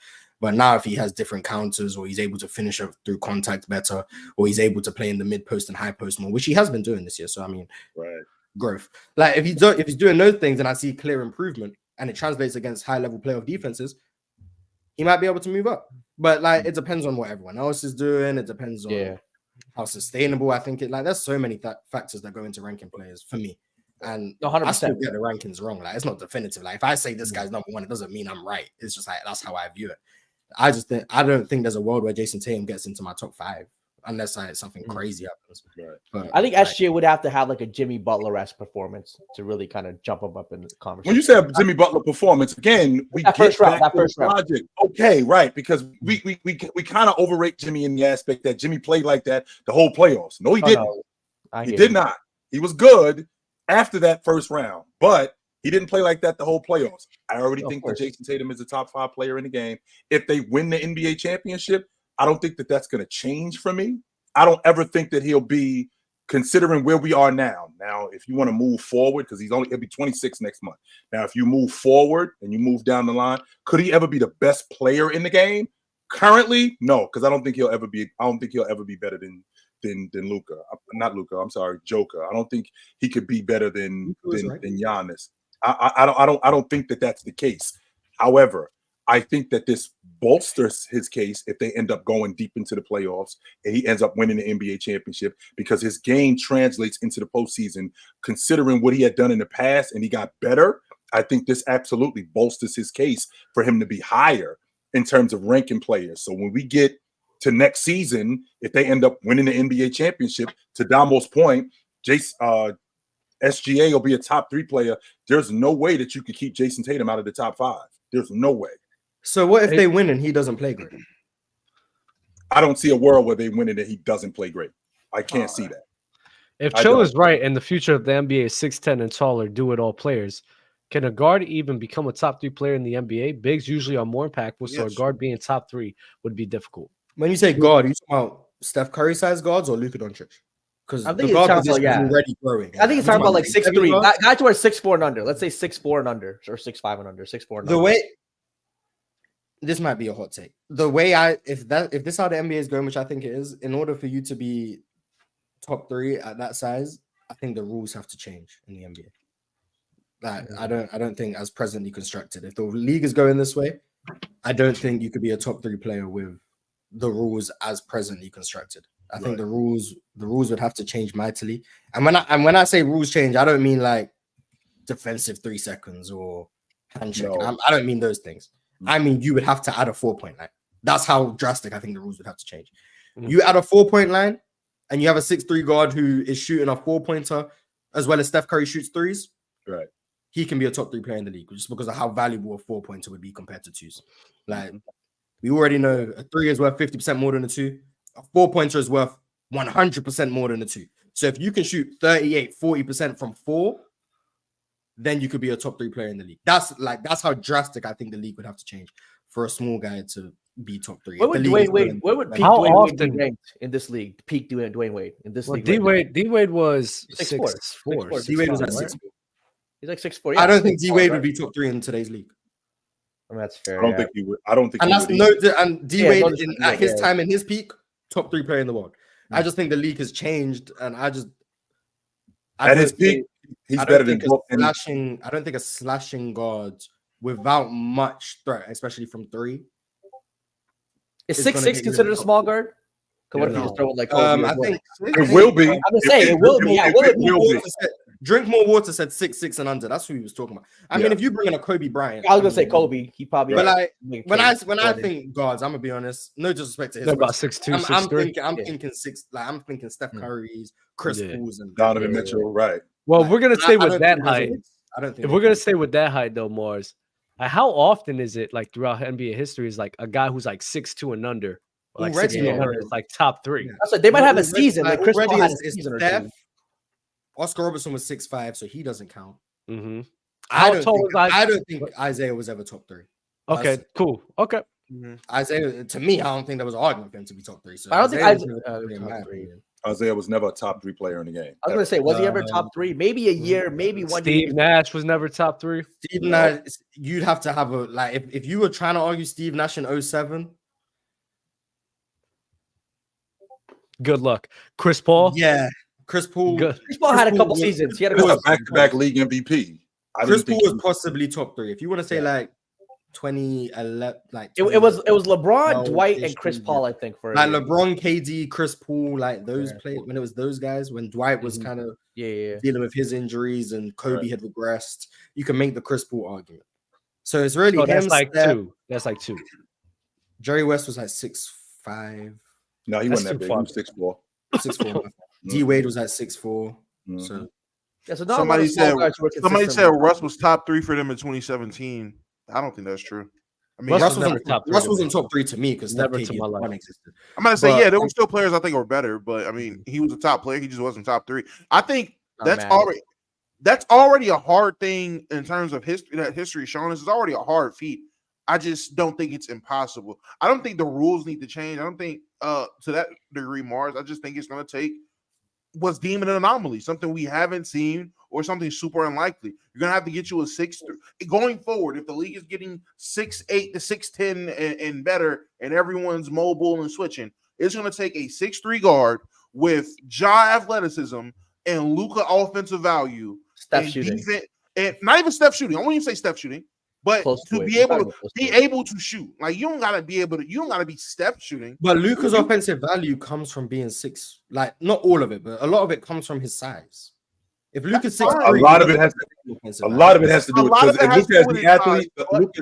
But now if he has different counters, or he's able to finish up through contact better, or he's able to play in the mid post and high post more, which he has been doing this year. So I mean, growth. Like if he's doing those things and I see clear improvement and it translates against high level playoff defenses, he might be able to move up. But like it depends on what everyone else is doing. It depends on how sustainable I think it. Like there's so many factors that go into ranking players for me, and 100%. I still get the rankings wrong. Like it's not definitive. Like if I say this guy's number one, it doesn't mean I'm right. It's just like that's how I view it. I don't think there's a world where Jason Tatum gets into my top 5. Unless something crazy happens. Right. But I think SGA would have to have like a Jimmy Butler-esque performance to really kind of jump him up in the conversation. When you say Jimmy Butler performance, again, we get first round. Logic. Okay, right. Because we kind of overrate Jimmy in the aspect that Jimmy played like that the whole playoffs. No, he didn't. He did not. He was good after that first round, but he didn't play like that the whole playoffs. I already think that Jason Tatum is a top 5 player in the game. If they win the NBA championship, I don't think that that's going to change for me. I don't ever think that he'll be considering where we are now. Now, if you want to move forward, because he'll be 26 next month. Now, if you move forward and you move down the line, could he ever be the best player in the game? Currently, no, because I don't think he'll ever be better than Luka. Not Luka. I'm sorry, Joker. I don't think he could be better than Giannis. I don't think that that's the case. However, I think that this bolsters his case if they end up going deep into the playoffs and he ends up winning the NBA championship, because his game translates into the postseason. Considering what he had done in the past and he got better, I think this absolutely bolsters his case for him to be higher in terms of ranking players. So when we get to next season if they end up winning the NBA championship. To Damo's point, SGA will be a top 3 player. There's no way that you could keep Jason Tatum out of the top 5. There's no way. So what if they win and he doesn't play great? I don't see a world where they win it and he doesn't play great. I can't see that. If Cho is right and the future of the NBA is 6'10" and taller, do-it-all players, can a guard even become a top 3 player in the NBA? Bigs usually are more impactful, so a guard being top 3 would be difficult. When you say guard, you talking about Steph Curry size guards or Luka Doncic? Because I think the guard sounds position like, is already growing. I think he's talking about like 6'3". Guys who are 6'4" and under. Let's say 6'4" and under, or 6'5" and under. 6'4" and The under. way this might be a hot take. The way if this is how the NBA is going, which I think it is, in order for you to be top 3 at that size, I think the rules have to change in the NBA. Like, I don't think as presently constructed. If the league is going this way, I don't think you could be a top 3 player with the rules as presently constructed. I think the rules would have to change mightily. And when I say rules change, I don't mean like defensive 3 seconds or handshake. No. I don't mean those things. I mean you would have to add a 4-point line. That's how drastic I think the rules would have to change. You add a 4-point line and you have a 6'3" guard who is shooting a 4-pointer as well as Steph Curry shoots 3s. Right. He can be a top 3 player in the league just because of how valuable a 4-pointer would be compared to 2s. Like we already know a 3 is worth 50% more than a 2. A 4-pointer is worth 100% more than a 2. So if you can shoot 38, 40% from 4, then you could be a top 3 player in the league. That's how drastic I think the league would have to change for a small guy to be top 3. Where would Dwayne Wade peak Dwayne Wade be ranked in this league? Peak Dwayne Wade in this league. D Wade was 6'4". D Wade was at 6'4". 6'4". He's like 6'4". I don't think D Wade would be top 3 in today's league. I mean, that's fair. I don't think he would. I don't think. And he that's would and D Wade at his time in his peak, top 3 player in the world. I just think the league has changed, and at his peak, he's better than slashing. I don't think a slashing guard without much threat, especially from 3. Is 6'6" considered a small guard? What if you just throw it like? I think it will be. I'm gonna say it will be. Yeah, will it be? Drink More Water said 6'6" and under. That's who he was talking about. I mean, if you bring in a Kobe Bryant, I was gonna say Kobe. He probably. But like when I think guards, I'm gonna be honest. No disrespect to his. About 6'2", 6'3". I'm thinking 6. Like I'm thinking Steph Curry's, Chris Paul's, and Donovan Mitchell. Right. Well, we're gonna stay with that height. I don't think if we're gonna stay with that height though, Mars. How often is it like throughout NBA history is like a guy who's like 6'2" and under, or like 6'2" and under is like top 3? That's they might have a season. Like Chris Paul had a season or 2. Oscar Robertson was 6'5", so he doesn't count. Mm-hmm. I don't think Isaiah was ever top 3. Okay, cool. Okay. Isaiah, to me, I don't think there was an argument for him to be top 3. So I don't think Isaiah was never a top 3 player in the game. I was gonna say, was he ever top 3? Maybe a year, maybe one. Steve Nash was never top 3. Steve Nash, you'd have to have a like if you were trying to argue Steve Nash in 07. Good luck, Chris Paul. Yeah. Chris Paul had a couple seasons. He had a back-to-back league MVP. Chris Paul was possibly top 3. If you want to say like 2011, like it was LeBron, Dwight, and Chris Paul. I think for like LeBron, KD, Chris Paul, like those players when it was those guys when Dwight was kind of dealing with his injuries and Kobe had regressed. You can make the Chris Paul argument. So it's really him. That's like 2. That's like 2. Jerry West was like 6'5". No, he wasn't that big. He was 6'4". 6'4". D Wade was at 6'4". So somebody said Russ was top 3 for them in 2017. I don't think that's true. I mean, Russ wasn't top 3 to me because never to my life existed. I'm gonna say there were still players I think were better, but I mean he was a top player. He just wasn't top 3. I think that's already a hard thing in terms of history. That history showing us is already a hard feat. I just don't think it's impossible. I don't think the rules need to change. I don't think to that degree, Mars. I just think it's going to take what's deemed an anomaly, something we haven't seen, or something super unlikely. You're going to have to get you a 6'3". Going forward, if the league is getting 6'8" to 6'10" and better, and everyone's mobile and switching, it's going to take a 6'3" guard with Ja athleticism and Luka offensive value, Steph shooting, and not even Steph shooting. I won't even say Steph shooting. But to be able to shoot, like you don't gotta be step shooting. But Luka's offensive value comes from being 6, like not all of it, but a lot of it comes from his size. If Luka's 6'3", a lot of it has to do with because if Luka has the athlete,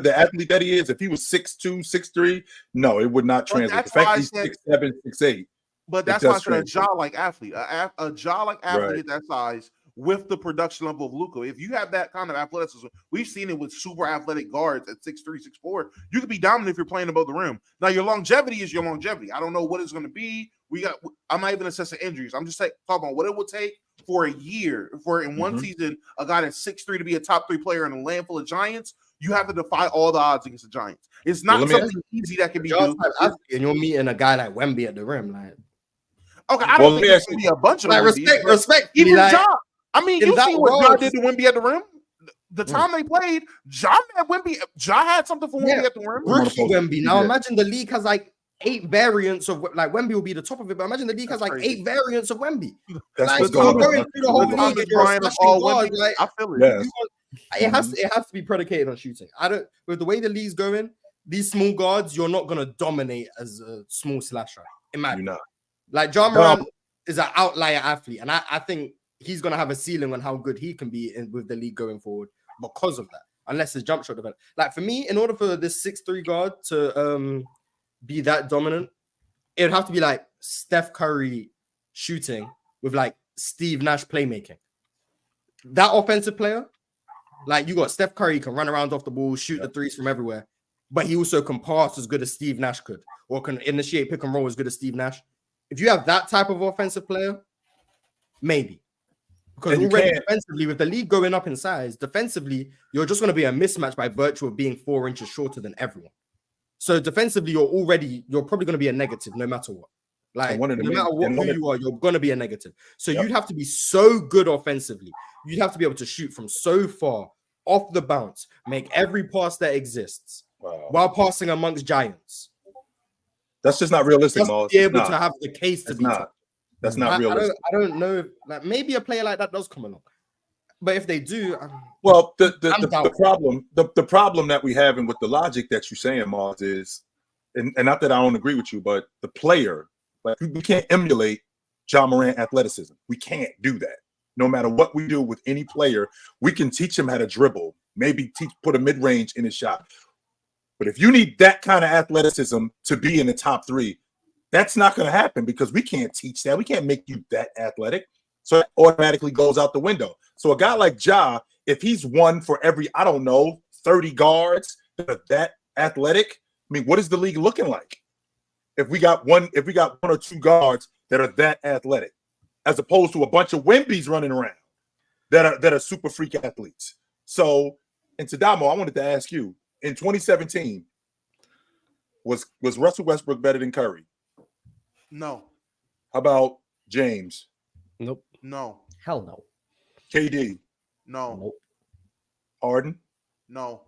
the athlete that he is, if he was 6'2", 6'3", no, it would not translate. The fact he's 6'7", 6'8". But that's why I said a jaw-like athlete. A jaw-like athlete at that size with the production level of Luka. If you have that kind of athleticism, we've seen it with super athletic guards at 6'3", 6'4". You could be dominant if you're playing above the rim. Now, your longevity is your longevity. I don't know what it's going to be. I'm not even assessing injuries. I'm just talking about what it would take for a year, for in one season, a guy that's 6'3" to be a top 3 player in a land full of giants. You have to defy all the odds against the Giants. It's not something easy that can be done. And you're meeting a guy like Wemby at the rim, like. Okay, I don't think it's going to be a bunch of respect. Even like, Ja. I mean, you see what Ja did to Wemby at the rim? The time they played, Ja had something for Wemby at the rim. Rookie Wemby. Now imagine the league has like 8 variants of like Wemby will be the top of it, but imagine the league has like 8 variants of Wemby. That's like, what's going through the whole league and you're guard, like, I feel it. Yes. It has to be predicated on shooting. With the way the league's going, these small guards, you're not gonna dominate as a small slasher. Imagine not. Like John Moran is an outlier athlete, and I think he's gonna have a ceiling on how good he can be with the league going forward because of that. Unless his jump shot develops. Like for me, in order for this 6'3" guard to be that dominant, it would have to be like Steph Curry shooting with like Steve Nash playmaking. That offensive player, like you got Steph Curry can run around off the ball, shoot the threes from everywhere, but he also can pass as good as Steve Nash could, or can initiate pick and roll as good as Steve Nash. If you have that type of offensive player, maybe. Because already defensively, with the league going up in size, defensively, you're just going to be a mismatch by virtue of being 4 inches shorter than everyone. So defensively, you're probably going to be a negative no matter what. Like, no matter who you are, you're going to be a negative. So you'd have to be so good offensively. You'd have to be able to shoot from so far off the bounce, make every pass that exists while passing amongst giants. That's just not realistic, Moss. Be able to have the case to be top. That's not realistic. I don't know if like maybe a player like that does come along, but if they do, well, the problem that we have and with the logic that you're saying, Moss, is, and not that I don't agree with you, but the player, like we can't emulate Ja Morant athleticism. We can't do that. No matter what we do with any player, we can teach him how to dribble, maybe put a mid-range in his shot. But if you need that kind of athleticism to be in the top 3, that's not going to happen because we can't teach that. We can't make you that athletic. So it automatically goes out the window. So a guy like Ja, if he's one for every, 30 guards that are that athletic, I mean, what is the league looking like? If we got one or 2 guards that are that athletic, as opposed to a bunch of Wembys running around that are super freak athletes. So, and Tadamo, I wanted to ask you, in 2017, was Russell Westbrook better than Curry? No. How about James? Nope. No. Hell no. KD? No. Nope. Harden? No.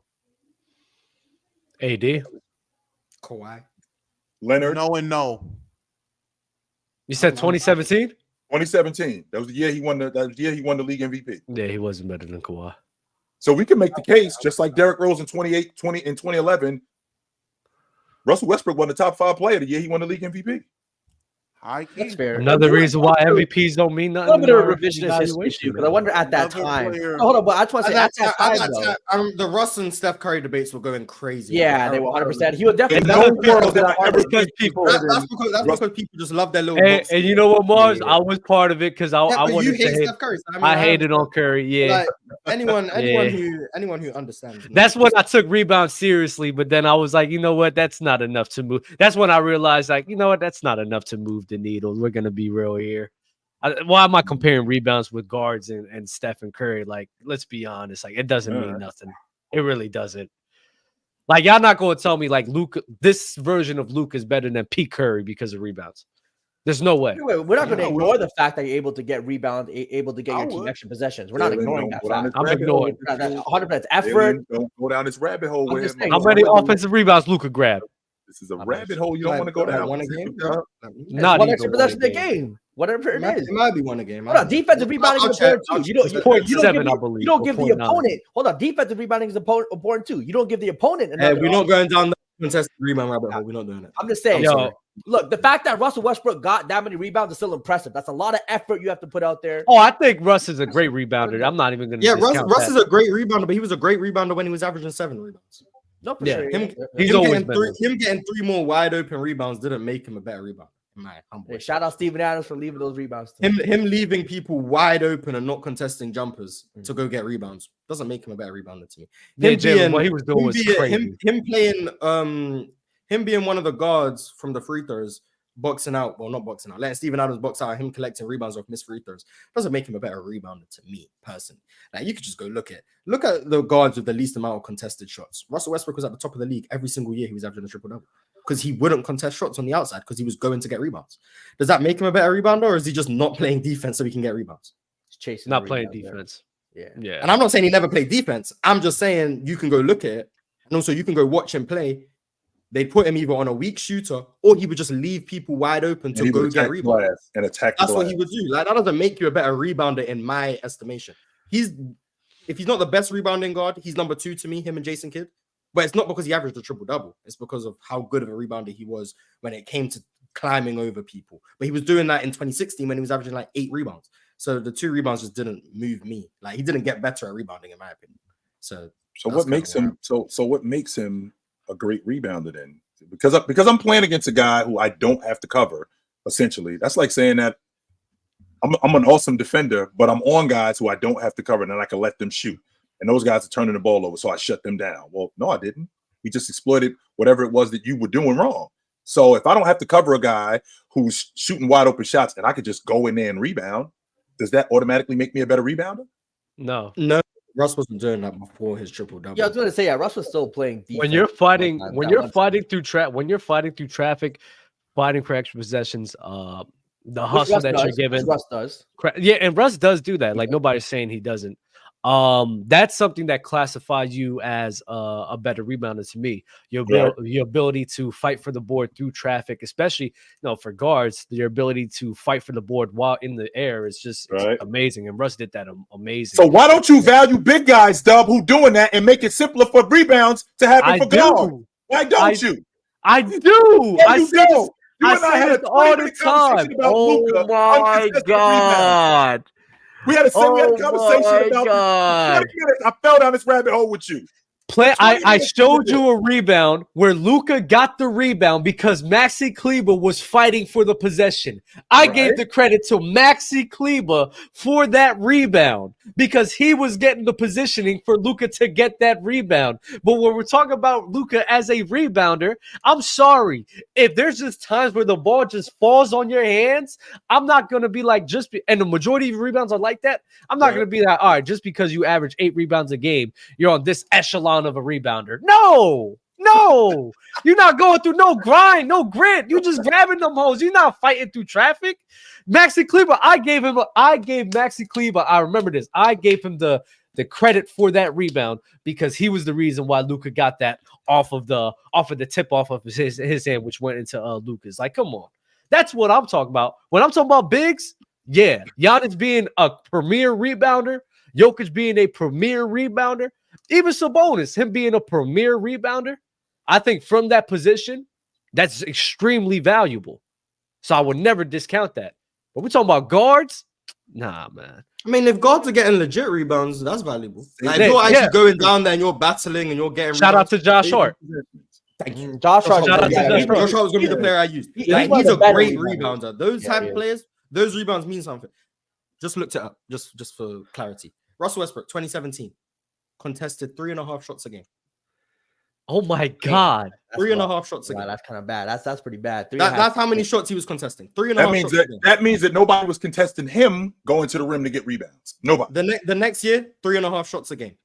AD? Kawhi? Leonard? No and no. You said 2017? 2017. That was the year he won the league MVP. Yeah, he wasn't better than Kawhi. So we can make the case, just like Derrick Rose in 2011. Russell Westbrook won the top 5 player the year he won the league MVP. That's fair. Another reason why MVPs don't mean nothing. A little bit of revisionist history issue, because I wonder at that time. Hold on, but I just want to say at that time, the Russ and Steph Curry debates were going crazy. Yeah, they were 100%. He was definitely because people. That's because people just love their little. And you know what, Mars? I was part of it because I wanted you hate to hate Steph Curry. So I hated on Curry. Yeah, like, anyone who understands. That's when I took rebounds seriously, but then I was like, you know what? That's not enough to move. That's when I realized, like, you know what? That's not enough to move the needle. We're gonna be real here. Why am I comparing rebounds with guards and Steph and Curry? Like, let's be honest. Like, it doesn't mean nothing. It really doesn't. Like, y'all not going to tell me like Luke, this version of Luke is better than Pete Curry because of rebounds. There's no way. We're not going to ignore the fact that you're able to get rebound, able to get your team extra possessions. We're not ignoring that fact. I'm ignoring 100% effort. Don't go down this rabbit hole. How many offensive rebounds Luka grabbed? This is a rabbit hole. You don't want to go down. One a game. Not one extra possession a game. Whatever it is. It might be one a game. Hold on, defensive rebounding is important too. You don't give the opponent. Hold on, defensive rebounding is important too. You don't give the opponent. Hey, we're not going down contested rebound rabbit hole. We're not doing it. I'm just saying. Yo. Look, the fact that Russell Westbrook got that many rebounds is still impressive. That's a lot of effort you have to put out there. Oh, I think Russ is a great rebounder. I'm not even going to Russ is a great rebounder, but he was a great rebounder when he was averaging 7 rebounds. No, for sure. He's always been him getting 3 more wide open rebounds didn't make him a better rebounder. In my humble shout out Steven Adams for leaving those rebounds. Him leaving people wide open and not contesting jumpers to go get rebounds doesn't make him a better rebounder to me. What he was doing was crazy. Him being one of the guards from the free throws, boxing out, well, not boxing out, letting Steven Adams box out, him collecting rebounds off missed free throws doesn't make him a better rebounder to me personally. Like, you could just go look at the guards with the least amount of contested shots. Russell Westbrook was at the top of the league every single year. He was averaging a triple-double because he wouldn't contest shots on the outside because he was going to get rebounds. Does that make him a better rebounder, or is he just not playing defense so he can get rebounds? He's chasing, not playing defense. Yeah. And I'm not saying he never played defense. I'm just saying you can go look at it, and also you can go watch him play. They'd put him either on a weak shooter or he would just leave people wide open to go get rebounds. And attack. That's what he would do. Like, that doesn't make you a better rebounder in my estimation. If he's not the best rebounding guard, he's number 2 to me, him and Jason Kidd. But it's not because he averaged a triple-double. It's because of how good of a rebounder he was when it came to climbing over people. But he was doing that in 2016 when he was averaging like 8 rebounds. So the 2 rebounds just didn't move me. Like, he didn't get better at rebounding, in my opinion. So what makes him what makes him a great rebounder then? Because I'm playing against a guy who I don't have to cover, essentially. That's like saying that I'm an awesome defender, but I'm on guys who I don't have to cover, and then I can let them shoot. And those guys are turning the ball over, so I shut them down. Well, no, I didn't. We just exploited whatever it was that you were doing wrong. So if I don't have to cover a guy who's shooting wide open shots and I could just go in there and rebound, does that automatically make me a better rebounder? No. Russ wasn't doing that before his triple-double. Yeah, I was going to say, Russ was still playing defense. When you're fighting through traffic, fighting for extra possessions, the hustle that you're given. Russ does. Yeah, and Russ does do that. Like, nobody's saying he doesn't. That's something that classifies you as a better rebounder to me. Your ability to fight for the board through traffic, especially for guards, your ability to fight for the board while in the air is just amazing. And Russ did that amazing. So why don't you value big guys, Dub, who doing that and make it simpler for rebounds to happen for guards? Why don't you? I do. I do. I say this all the time. Oh my God. We had a conversation about 20 minutes. I fell down this rabbit hole with you. I showed you a rebound where Luka got the rebound because Maxey Kleber was fighting for the possession. I gave the credit to Maxey Kleber for that rebound because he was getting the positioning for Luka to get that rebound. But when we're talking about Luka as a rebounder, I'm sorry. If there's just times where the ball just falls on your hands, I'm not going to be like and the majority of rebounds are like that. I'm not going to be like, all right, just because you average 8 rebounds a game, you're on this echelon of a rebounder. No, you're not going through no grind, no grit. You just grabbing them hoes. You're not fighting through traffic. Maxey Kleber, I gave Maxey Kleber. I remember this. I gave him the credit for that rebound because he was the reason why Luka got that off of the tip off of his hand, which went into Luka's. Like, come on, that's what I'm talking about. When I'm talking about bigs, yeah, Giannis being a premier rebounder, Jokic being a premier rebounder. Even Sabonis, him being a premier rebounder, I think from that position, that's extremely valuable. So I would never discount that. But we're talking about guards? Nah, man. I mean, if guards are getting legit rebounds, that's valuable. Like, if you're actually going down there and you're battling and you're getting shout out to Josh Hart. Thank you. Josh Hart. Josh Hart was going to be the player I used. He's a great rebounder. Those type of players, those rebounds mean something. Just looked it up, just for clarity. Russell Westbrook, 2017. Contested 3.5 shots a game. Oh my God. 3.5 shots a game. That's kind of bad. That's pretty bad. That's how many shots he was contesting. 3.5 shots. That means that nobody was contesting him going to the rim to get rebounds. Nobody. The next year, 3.5 shots a game.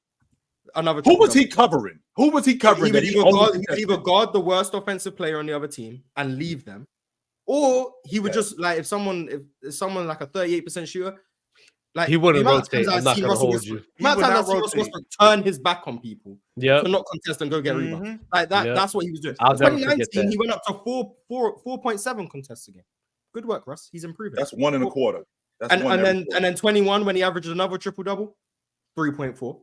Who was he covering? He would either guard the worst offensive player on the other team and leave them, or he would just like if someone like a 38% shooter. Like, he wouldn't rotate. I'm not going to hold you. Russell Westbrook turn his back on people to not contest and go get rebounds. Like that. That's what he was doing. 2019, he went up to 4.7 contests a game. Good work, Russ. He's improving. That's 1.25. And then 21 when he averaged another triple double, 3.4.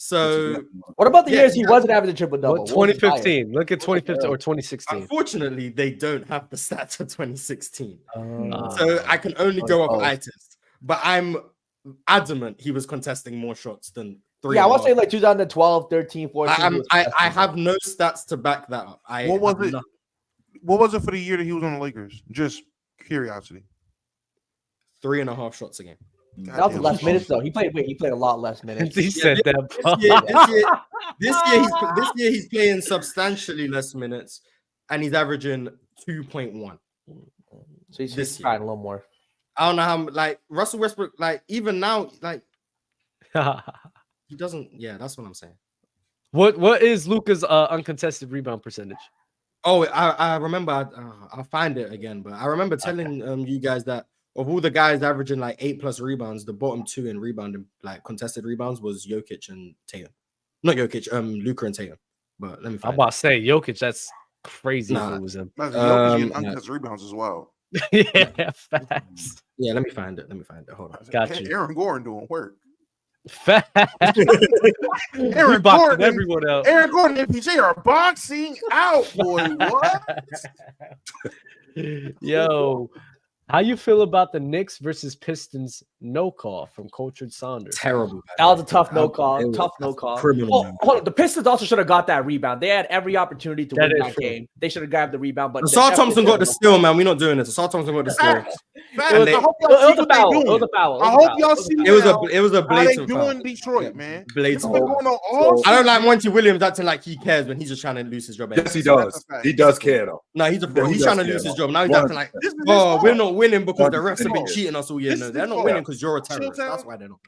So What about the Yeah, years he wasn't having the triple double? What, 2015. Look at 2015 or 2016. unfortunately, they don't have the stats for 2016. Uh, So I can only go off Oh. eye test. But I'm adamant he was contesting more shots than 3. yeah, I want to say like 2012, 13, 14. I have no stats to back that up. What was it? What was it for the year that he was on the Lakers? Just curiosity. 3.5 shots a game. That was less minutes though. He played a lot less minutes. He said that. This year he's playing substantially less minutes, and he's averaging 2.1. So he's this year. trying a little more. I don't know how like Russell Westbrook, like even now, like he doesn't. Yeah, that's what I'm saying. What is Luka's uncontested rebound percentage? Oh, I remember. I'll find it again, but I remember telling you guys that of all the guys averaging like 8+ rebounds, the bottom 2 in rebounding, like contested rebounds, was Jokic and Tatum. Not Jokic, Luka and Tatum. But let me find I'm about to say Jokic. That's crazy if it was him. That's Jokic getting uncontested rebounds as well. Yeah, fast. Yeah, let me find it. Hold on. Got you. Aaron Gordon doing work. Fast. Aaron Boxing Gordon, everyone out. Aaron Gordon and PJ are boxing out, boy. What? Yo, how you feel about the Knicks versus Pistons no call from Cultured Saunders? Terrible. That was a tough no call. Tough no call. Criminal. Oh, hold on. The Pistons also should have got that rebound. They had every opportunity to That win is that true. game. They should have grabbed the rebound. But Asar Thompson got the steal, man. We're not doing this. Asar Thompson got the steal. Facts. And they- I hope It y'all see was a what they foul. It doing. was a foul. I hope y'all see It was now a how they blatant doing foul. in Detroit, man. This Blatant has been foul. going on all I don't like season. Monty Williams acting like he cares when he's just trying to lose his job. Yes, he That's does. a fact. He does care though. No, he's a fraud. He He's does trying to care, lose his though. job. Now he's acting like, This is his oh, fault. we're not winning because the refs have been 100%. cheating us all year. This No, is they're his not fault. winning because you're a terrorist. Chitchat. That's why they're not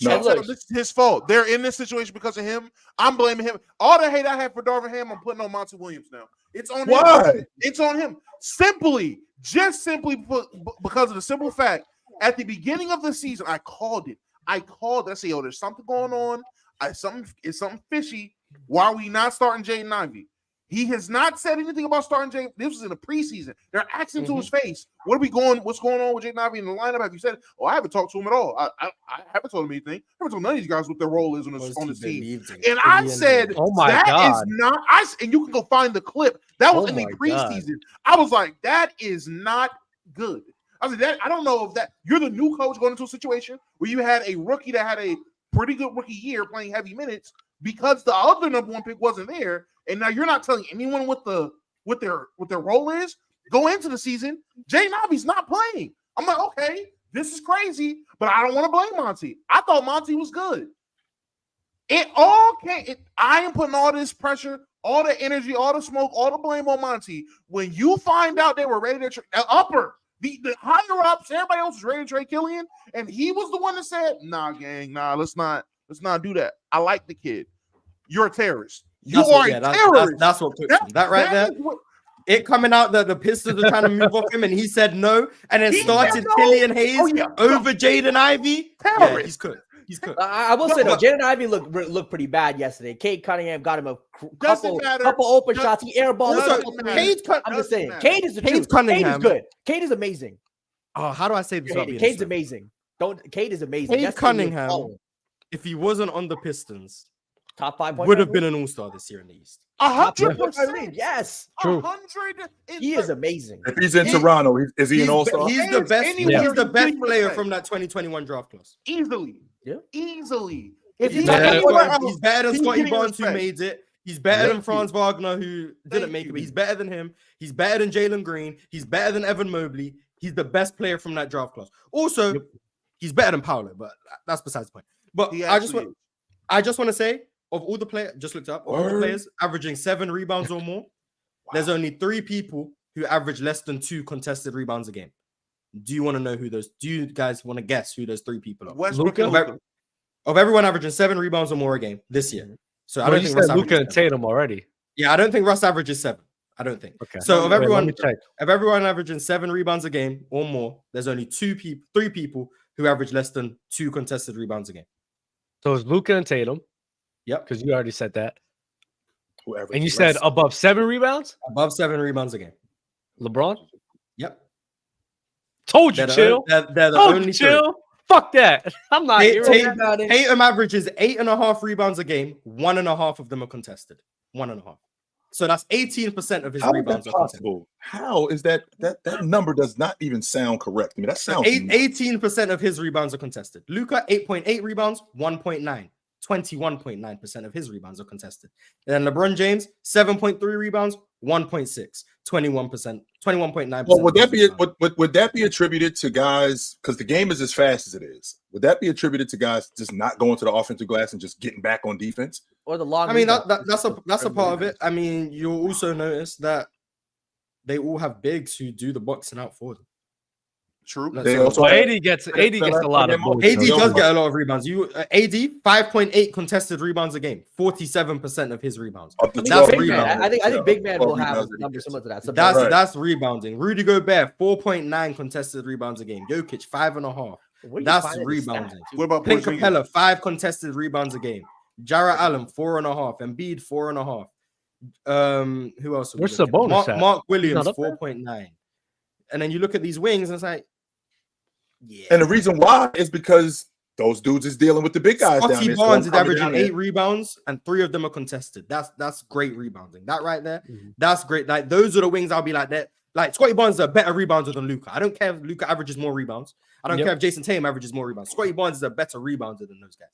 winning. Chitchat, No. this is his fault. They're in this situation because of him. I'm blaming him. All the hate I had for Darvin Ham, I'm putting on Monty Williams now. It's on him. Why? It's on him. Just simply because of the simple fact, at the beginning of the season, I called it. I said, yo, there's something going on. It's something fishy. Why are we not starting Jaden Ivey? He has not said anything about starting Jaden. This was in the preseason. They're asking to his face, what's going on with Jaden Ivey in the lineup? Have you said, oh, I haven't talked to him at all. I haven't told him anything. I haven't told none of these guys what their role is on this team. And I said, Oh my that God. is not, and you can go find the clip. That was Oh in the my preseason. I was like, that is not good. I said, that I don't know if that you're the new coach going into a situation where you had a rookie that had a pretty good rookie year playing heavy minutes because the other number 1 pick wasn't there, and now you're not telling anyone what their role is. Go into the season, Jaden Ivey's not playing. I'm like, okay, this is crazy, but I don't want to blame Monty. I thought Monty was good. It all came. I am putting all this pressure, all the energy, all the smoke, all the blame on Monty. When you find out they were ready to the higher ups, everybody else was ready to trade Killian, and he was the one that said, "Nah, gang, nah, let's not do that. I like the kid. You're a terrorist. You are a terrorist." That's what cooks him. That right there. It coming out that the Pistons are trying to move off him, and he said no, and then He started said no? Killian Hayes Oh, yeah. over Jaden Ivey. Yeah, Terrorist. he's cooked. He's cooked. I will say though, Jaden Ivey looked pretty bad yesterday. Cade Cunningham got him a couple open shots. He airballed. I'm just saying, Cade is the truth. Cunningham. Cade is good. Cade is amazing. Oh, how do I say this? Cade's amazing. Cade is amazing. Cade Yesterday, Cunningham, he was if he wasn't on the Pistons, top 5 points. would have been an all-star this year in the East. 100%. Yes, True. 100. he is amazing. If he's in Toronto, is he an all-star? He's the best. Anywhere He's the you best think player that. from that 2021 draft class. Easily. Yeah. Easily. If He's he's better, anywhere else, he's better than he's Scotty getting Barnes, who respect. made it. He's better than Thank Franz Wagner, who didn't Thank make it, you. but he's better than him. He's better than Jalen Green. He's better than Evan Mobley. He's the best player from that draft class. Also, he's better than Paolo, but that's besides the point. But He I just actually want to say, of all the players, just looked up, of all the players averaging 7 rebounds or more, there's only 3 people who average less than 2 contested rebounds a game. Do you want to know who those? Do you guys want to guess who those 3 people are? Westbrook and Luka? Luka. Of everyone averaging 7 rebounds or more a game this year. So I Well, don't you think said Russ Luka and averages 7. Tatum already. Yeah, I don't think Russ averages 7. I don't think. Okay. So of Wait, let everyone, me check. of everyone averaging 7 rebounds a game or more, there's only 3 people who average less than 2 contested rebounds a game. So it's Luka and Tatum. Yep. Because you already said that. Whoever. And you said above 7 rebounds? Above 7 rebounds a game. LeBron? Yep. Told you, They're chill. the Told only you, chill. Fuck that. I'm not hearing that. Tatum averages 8.5 rebounds a game. 1.5 of them are contested. 1.5. So that's 18% of his How is rebounds that are contested. possible? How is that number does not even sound correct to me? That sounds 18% of his rebounds are contested. Luka, 8.8 rebounds, 1.9. 21.9% of his rebounds are contested. And then LeBron James, 7.3 rebounds, 1.6. 21%, 21.9%. Well, would that be attributed to guys, because the game is as fast as it is? Would that be attributed to guys just not going to the offensive glass and just getting back on defense? Or the long. I mean, that's a part of it. I mean, you'll also notice that they all have bigs who do the boxing out for them. True. They also Well, have- AD gets a lot of bullshit. AD does get a lot of rebounds. AD 5.8 contested rebounds a game, 47% of his rebounds. Up to I think, 12 big man, rebounds. I think Big Man will 12 have rebounds numbers he similar to that. So That's rebounding. Rudy Gobert, 4.9 contested rebounds a game. Jokic, 5.5. where you That's finding this rebounding. stat, What about Clint Porzingis? Capella, 5 contested rebounds a game. Jarrett Allen, 4.5. Embiid, 4.5. Who else? Where's Sabonis at? Mark Williams, Not up there? 4.9. And then you look at these wings, and it's like, yeah. And the reason why is because those dudes is dealing with the big guys down Scotty there. Barnes is coming averaging down there. 8 rebounds, and 3 of them are contested. That's great rebounding. That right there, Mhm. that's great. Like those are the wings I'll be like that. Like Scotty Barnes is a better rebounder than Luka. I don't care if Luka averages more rebounds. I don't Yep. care if Jason Tatum averages more rebounds. Scotty Barnes is a better rebounder than those guys.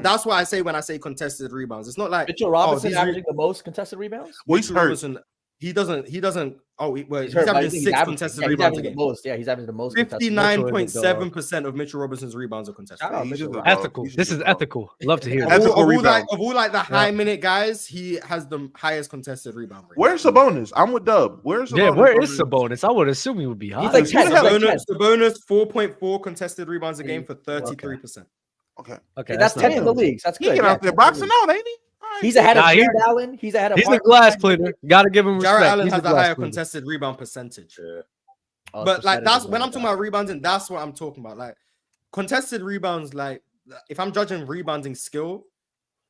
That's what I say when I say contested rebounds. It's not like Mitchell Robinson these averaging the most contested rebounds. Well, he's Mitchell hurt. Robinson. He doesn't. Oh, he's hurt, but I averaging think 6 averaging- contested yeah, he's rebounds a averaging game. the most. Yeah, he's averaging the most. contested. 59.7% of Mitchell Robinson's rebounds are contested. Shout out, He's Mitchell. just a- Ethical. He's This just is a dog. ethical. Love to hear Of that. Ethical all rebound. the high minute guys, he has the highest contested rebound rate. Where's Sabonis? I'm with Dub. Where's Sabonis? Yeah, where is Sabonis? I would assume he would be high. He's like Who the 10. hell- He's like 10. Sabonis 4.4 contested rebounds a game for 33%. Okay. Okay, That's not 10th in the bad. leagues. That's He good. get yeah, out there 10th in the boxing leagues. out, ain't he? All right. He's ahead of Nah, he- Jared Allen. He's ahead of. He's a Harden. glass cleaner. Got to give him respect. Jarrett Allen He's has a glass higher cleaner. contested rebound percentage. Yeah. Oh, But like percentage that's is when I'm better. talking about rebounding, that's what I'm talking about. Like contested rebounds, like if I'm judging rebounding skill,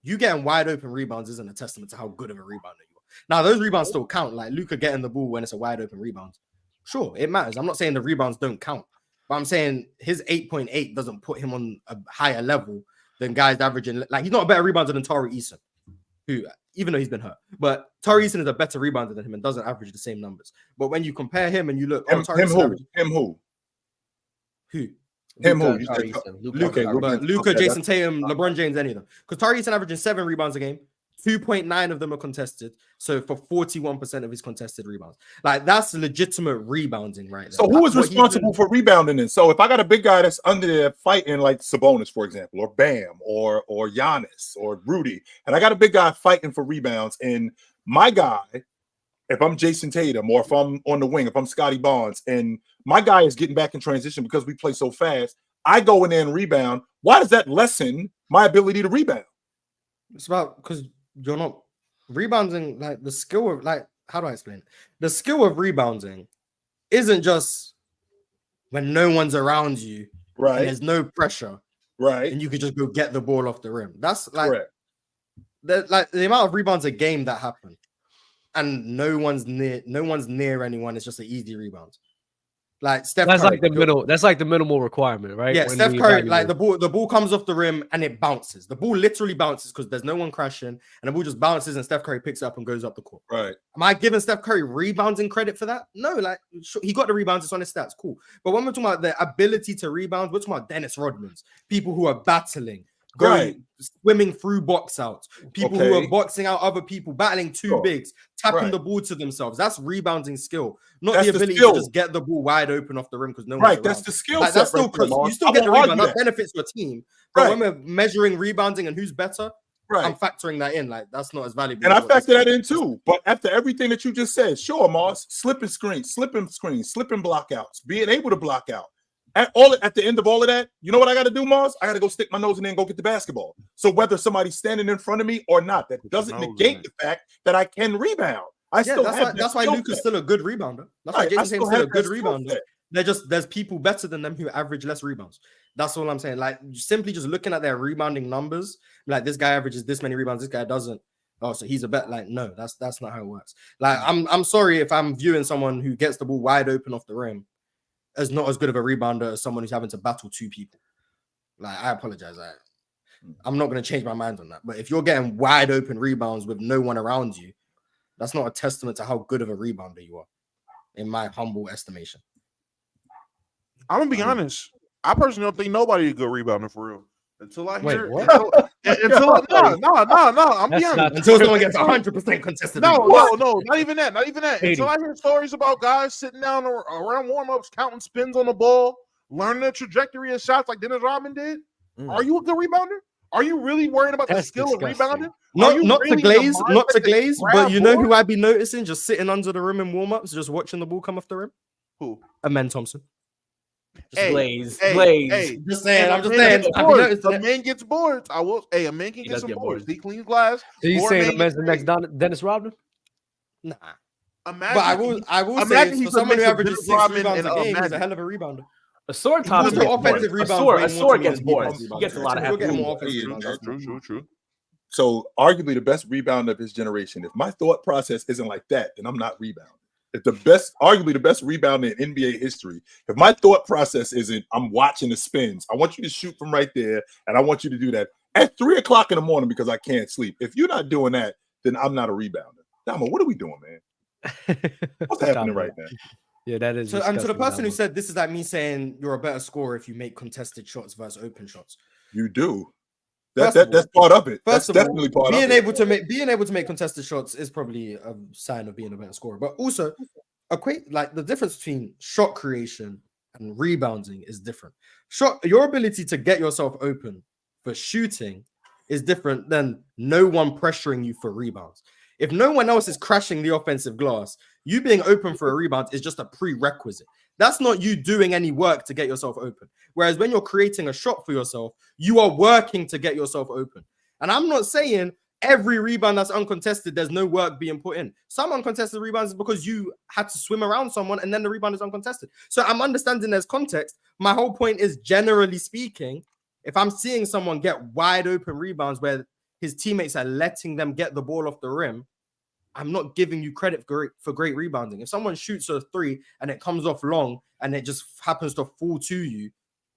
you getting wide open rebounds isn't a testament to how good of a rebounder you are. Now, those rebounds still count, like Luka getting the ball when it's a wide open rebound. Sure, it matters. I'm not saying the rebounds don't count, but I'm saying his 8.8 doesn't put him on a higher level than guys averaging. Like he's not a better rebounder than Tari Eason, who, even though he's been hurt, but Tari Eason is a better rebounder than him and doesn't average the same numbers. But when you compare him and you look, Him Tari Eason who? average- Him who? who? Him who? Luka, You Tari said- Eason, Luka, Luka, Tari Luka. But Luka, Okay, Jason Tatum, LeBron James, any of them. Because Tari Eason averaging 7 rebounds a game, 2.9 of them are contested. So for 41% of his contested rebounds, like that's legitimate rebounding right there. So who is What he's responsible doing- for rebounding then? So if I got a big guy that's under there fighting like Sabonis, for example, or Bam, or Giannis, or Rudy, and I got a big guy fighting for rebounds, and my guy, if I'm Jason Tatum, or if I'm on the wing, if I'm Scotty Barnes, and my guy is getting back in transition because we play so fast, I go in there and rebound. Why does that lessen my ability to rebound? It's about because you're not rebounding, like the skill of, like, how do I explain it? The skill of rebounding isn't just when no one's around you and Right, there's no pressure right, and you could just go get the ball off the rim. That's like correct. the amount of rebounds a game that happen, and no one's near anyone. It's just an easy rebound. Like Steph That's Curry, like the middle. That's like the minimal requirement, right? yeah, When Steph we Curry, evaluate. like the ball comes off the rim and it bounces. The ball literally bounces because there's no one crashing, and the ball just bounces and Steph Curry picks it up and goes up the court. Right. Am I giving Steph Curry rebounding credit for that? No, like he got the rebounds, it's on his stats, cool. But when we're talking about the ability to rebound, we're talking about Dennis Rodman's, people who are battling, going swimming through box outs, people who Okay. are boxing out other people, battling two Sure. bigs, tapping Right. the ball to themselves. That's rebounding skill, not That's the the ability skill. to just get the ball wide open off the rim because no one's Right, around. that's the skill Like, set. that's still right there, you Mars. still I get the won't rebound. argue That benefits your team. But Right. when we're measuring rebounding and who's better, Right. I'm factoring that in. Like that's not as valuable. And as I what this factor that is. in too. But after everything that you just said, sure, Mars, slipping screens, slipping blockouts, being able to block out. At the end of all of that, you know what I got to do, Mars? I got to go stick my nose in there and go get the basketball. So whether somebody's standing in front of me or not, that doesn't nose in negate it. the fact that I can rebound. I Yeah, still that's have why that that's why skill Luka's set. still a good rebounder. That's why Right, I Jason still Tatum's still a have good that skill rebounder. set. There's people better than them who average less rebounds. That's all I'm saying. Like simply just looking at their rebounding numbers, like this guy averages this many rebounds, this guy doesn't. Oh, so he's a bet. Like, no, that's not how it works. Like, I'm sorry if I'm viewing someone who gets the ball wide open off the rim as not as good of a rebounder as someone who's having to battle two people. Like, I apologize. I'm not going to change my mind on that. But if you're getting wide open rebounds with no one around you, that's not a testament to how good of a rebounder you are, in my humble estimation. I'm gonna be honest. I personally don't think nobody a good rebounder for real. Until I hear, Wait, no. I'm being honest. Until someone gets 100% contested. No, not even that. Not even that. 80. Until I hear stories about guys sitting down around warm-ups, counting spins on the ball, learning the trajectory of shots like Dennis Rodman did. Are you a good rebounder? Are you really worried about the skill of rebounding? Not to glaze, but you know who I'd be noticing just sitting under the rim in warm-ups, just watching the ball come off the rim? Who? Amen Thompson. Glaze. Just saying. I'm just saying. A man gets boards. A man can get some boards. He cleans glass. So you saying the man's the next Dennis Rodman? Nah. Imagine, but I will say, for someone who averages 6 rebounds a game, he's a hell of a rebounder. A sword Thompson gets offensive boards. rebounds. A sword gets boards. He gets a lot of True. So arguably the best rebounder of his generation. If my thought process isn't like that, then I'm not rebounding. If arguably the best rebounder in NBA history, if my thought process isn't I'm watching the spins, I want you to shoot from right there, and I want you to do that at 3:00 in the morning because I can't sleep. If you're not doing that, then I'm not a rebounder. Damo, what are we doing, man? What's happening right now? Yeah, that is. So, and to the person who said this is like me saying you're a better scorer if you make contested shots versus open shots. You do. That's part of it. That's definitely part of it. Being able to make contested shots is probably a sign of being a better scorer. But also, the difference between shot creation and rebounding is different. Your ability to get yourself open for shooting is different than no one pressuring you for rebounds. If no one else is crashing the offensive glass, you being open for a rebound is just a prerequisite. That's not you doing any work to get yourself open. Whereas when you're creating a shot for yourself, you are working to get yourself open. And I'm not saying every rebound that's uncontested, there's no work being put in. Some uncontested rebounds is because you had to swim around someone and then the rebound is uncontested. So I'm understanding there's context. My whole point is, generally speaking, if I'm seeing someone get wide open rebounds where his teammates are letting them get the ball off the rim, I'm not giving you credit for great rebounding. If someone shoots a 3 and it comes off long and it just happens to fall to you,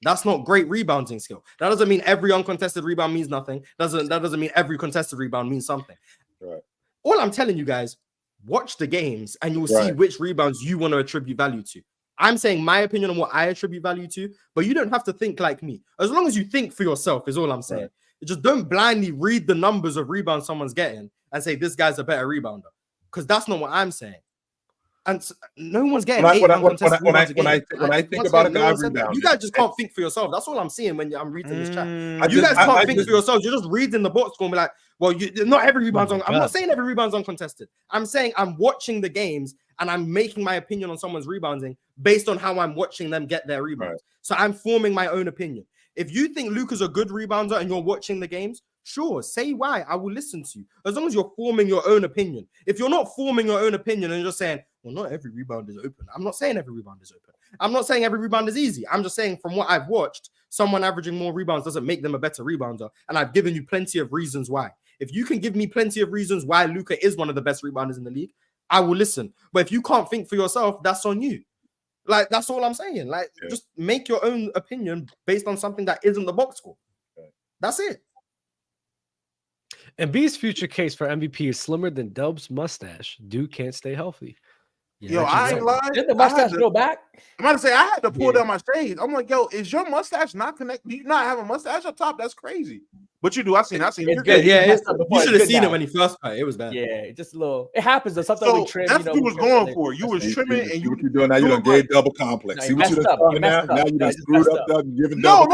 that's not great rebounding skill. That doesn't mean every uncontested rebound means nothing. That doesn't mean every contested rebound means something. Right. All I'm telling you guys, watch the games and you'll see which rebounds you want to attribute value to. I'm saying my opinion on what I attribute value to, but you don't have to think like me. As long as you think for yourself is all I'm saying. Right. Just don't blindly read the numbers of rebounds someone's getting and say this guy's a better rebounder, because that's not what I'm saying. And no one's getting when I think about a guy rebounding, you guys just can't think for yourself. That's all I'm seeing when I'm reading this chat. You guys can't think for yourselves. You're just reading the box score and be like, well, not every rebound's on. I'm not saying every rebound's uncontested. I'm saying I'm watching the games and I'm making my opinion on someone's rebounding based on how I'm watching them get their rebounds. Right. So I'm forming my own opinion. If you think Luka's a good rebounder and you're watching the games, sure, say why. I will listen to you. As long as you're forming your own opinion. If you're not forming your own opinion and you're just saying, well, not every rebound is open. I'm not saying every rebound is open. I'm not saying every rebound is easy. I'm just saying from what I've watched, someone averaging more rebounds doesn't make them a better rebounder. And I've given you plenty of reasons why. If you can give me plenty of reasons why Luka is one of the best rebounders in the league, I will listen. But if you can't think for yourself, that's on you. Like, that's all I'm saying. Like, just make your own opinion based on something that isn't the box score. That's it. Embiid's future case for MVP is slimmer than Dub's mustache. Dude can't stay healthy. Yeah, yo, I ain't lying. Did the mustache go back? I'm about to say I had to pull down my shades. I'm like, yo, is your mustache not connected? Do you not have a mustache up top? That's crazy. But you do. I seen. It's good. Yeah, you should have seen it when he first cut. It was bad. Yeah, just a little. It happens. Though. Sometimes we trim. That's what you was going for. You was trimming, and you what you're doing now. You done gave double complex. See what you done now. Now you done screwed up. Giving double.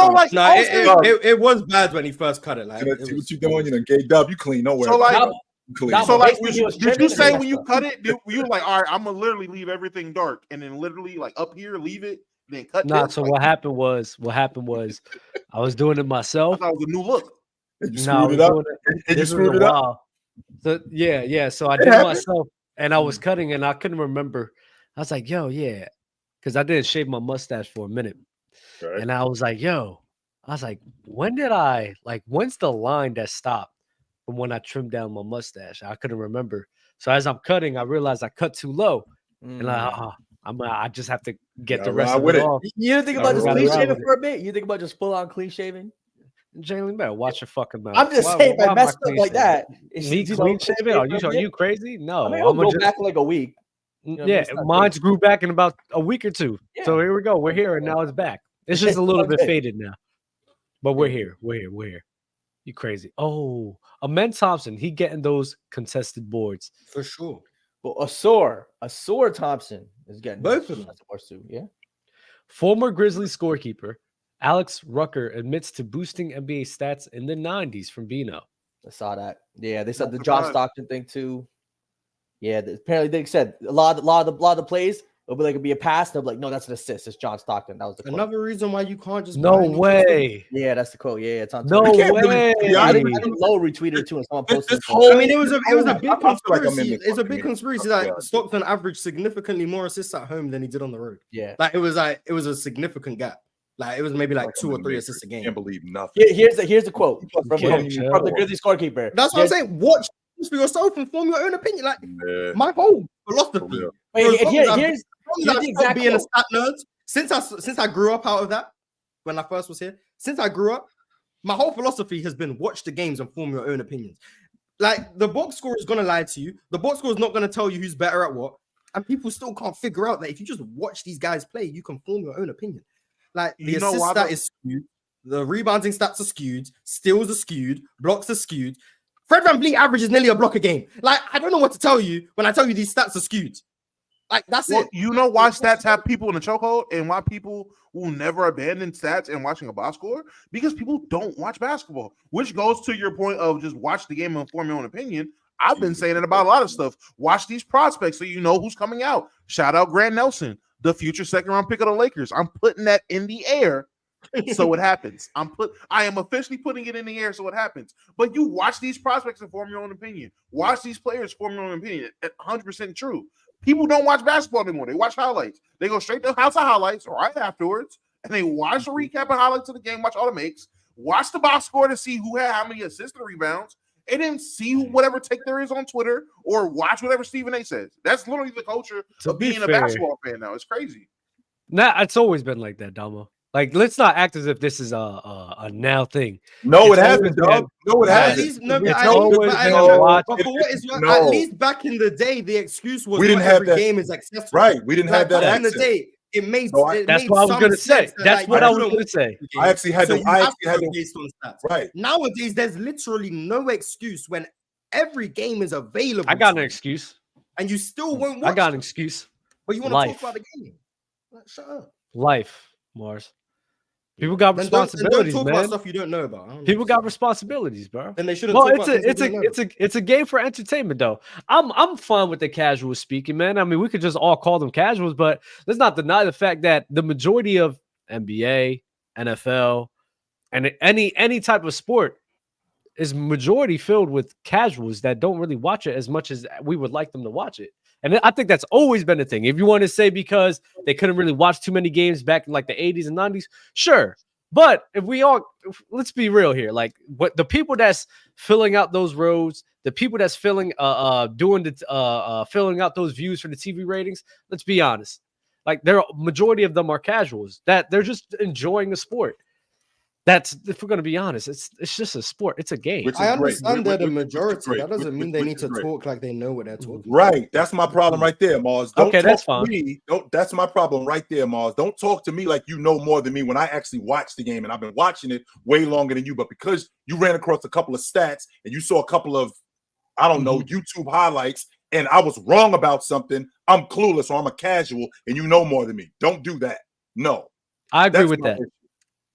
It was bad when he first cut it. Like, see what you doing. You done gave dub. You clean. Don't worry. So like. So like, did you say when you cut it, you were like, all right, I'm gonna literally leave everything dark, and then literally like up here, leave it, then cut. Nah. So what happened was, I was doing it myself. That was a new look. You screwed it up. And you screwed it up. So yeah. So I did it myself, and I was cutting, and I couldn't remember. I was like, yo, yeah, because I didn't shave my mustache for a minute, and I was like, when's the line that stopped? From when I trimmed down my mustache, I couldn't remember. So as I'm cutting, I realized I cut too low, and I just have to get the rest of it off. You didn't think about just clean shaving for a bit? You think about just full on clean shaving? Jalen better watch your fucking mouth. I'm just saying, why by am I messing up clean like shaven? that. Me clean shaven? Are you crazy? No. I mean, I'll go back in like a week. know, Yeah, it's not mine's grew back in about a week or two. So Yeah. here we go. We're here and now it's back. It's just a little bit Okay. faded now. But we're here. We're here. You crazy. Oh, Amen Thompson. He getting those contested boards. For sure. But a sore Thompson is getting Both of them. that's worse too. Yeah. Former Grizzlies scorekeeper Alex Rucker admits to boosting NBA stats in the 90s from Bino. I saw that. Yeah, they said the Not John surprised. Stockton thing too. Yeah, apparently they said a lot of the plays it'll be like it'll be a pass. They'll be like, no, that's an assist. It's John Stockton. That was the quote. Another reason why you can't just No buy any way. Yeah, that's the quote. Yeah, it's on. No Twitter. can't really- way. yeah, I think Low retweeted it too, and someone posted. This it. whole- I mean, it was a big I feel like I'm in conspiracy. the It's a big fucking- conspiracy Yeah. that Stockton averaged significantly more assists at home than he did on the road. Yeah. Like it was a significant gap. Like it was maybe like 2 or 3 assists a game. Can't believe nothing. Here's the quote from can't the tell. Grizzlies scorekeeper. That's what I'm Here's- saying. Watch this for yourself and form your own opinion. Like Yeah, my whole for philosophy. real. Wait, For as long as I've- here's as long as the I've exact stopped being a quote. stat nerd, since I grew up out of that, when I first was here, since I grew up, my whole philosophy has been watch the games and form your own opinions. Like the box score is gonna lie to you. The box score is not gonna tell you who's better at what, and people still can't figure out that if you just watch these guys play, you can form your own opinion. Like the You know assist why stat though? is skewed, the rebounding stats are skewed, steals are skewed, blocks are skewed. Fred VanVleet averages nearly a block a game. Like I don't know what to tell you when I tell you these stats are skewed. Like that's Well, it. you know why stats have people in the chokehold and why people will never abandon stats and watching a box score? Because people don't watch basketball, which goes to your point of just watch the game and form your own opinion. I've been saying it about a lot of stuff. Watch these prospects so you know who's coming out. Shout out Grant Nelson, the future second round pick of the Lakers. I'm putting that in the air so it happens. I am officially putting it in the air so it happens. But you watch these prospects and form your own opinion. Watch these players form your own opinion. 100% true. People don't watch basketball anymore. They watch highlights. They go straight to the house of highlights right afterwards, and they watch the recap and highlights of the game, watch all the makes, watch the box score to see who had how many assists and rebounds, and then see whatever take there is on Twitter or watch whatever Stephen A says. That's literally the culture To of be being a fair. basketball fan now. It's crazy. Nah, it's always been like that, Damo. Like, let's not act as if this is a now thing. No, It's it hasn't, always dog. No, it At hasn't. least, no, It's but always I been know, watch- but for what is what, No. at least back in the day, the excuse was We didn't not have every that- game is accessible. Right. We didn't have that back in the access. day. It made So That's made what I was some gonna say. sense that, That's like, what you I was don't gonna watch say. the I game. actually had So to. you I have actually to had go to. based on stats. Right. Nowadays, there's literally no excuse when every game is available. I got to an you, excuse. and you still won't watch. I got an them, excuse. but you want to Life. talk about the game. Like, shut up. Life, Mars. People got Then don't responsibilities, talk about man. stuff you don't know about. I don't People know. got responsibilities, bro. Then they shouldn't. Well, talk it's about things they don't know. it's a game for entertainment, though. I'm fine with the casual speaking, man. I mean, we could just all call them casuals, but let's not deny the fact that the majority of NBA, NFL, and any type of sport is majority filled with casuals that don't really watch it as much as we would like them to watch it. And I think that's always been a thing. If you want to say because they couldn't really watch too many games back in like the 80s and 90s, sure. But let's be real here. Like what the people that's filling out those roads, the people that's filling out those views for the TV ratings, let's be honest. Like majority of them are casuals that they're just enjoying the sport. That's, if we're going to be honest, it's just a sport. It's a game. Which is I great. understand they're the Which is majority. great. That doesn't mean they Which need is to great. talk like they know what they're talking. Right. That's my problem right there, Mars. Don't Okay, talk that's to fine. me. That's my problem right there, Mars. Don't talk to me like you know more than me when I actually watch the game and I've been watching it way longer than you. But because you ran across a couple of stats and you saw a couple of, I don't know, YouTube highlights and I was wrong about something, I'm clueless or I'm a casual and you know more than me. Don't do that. No. I agree That's with my that. issue.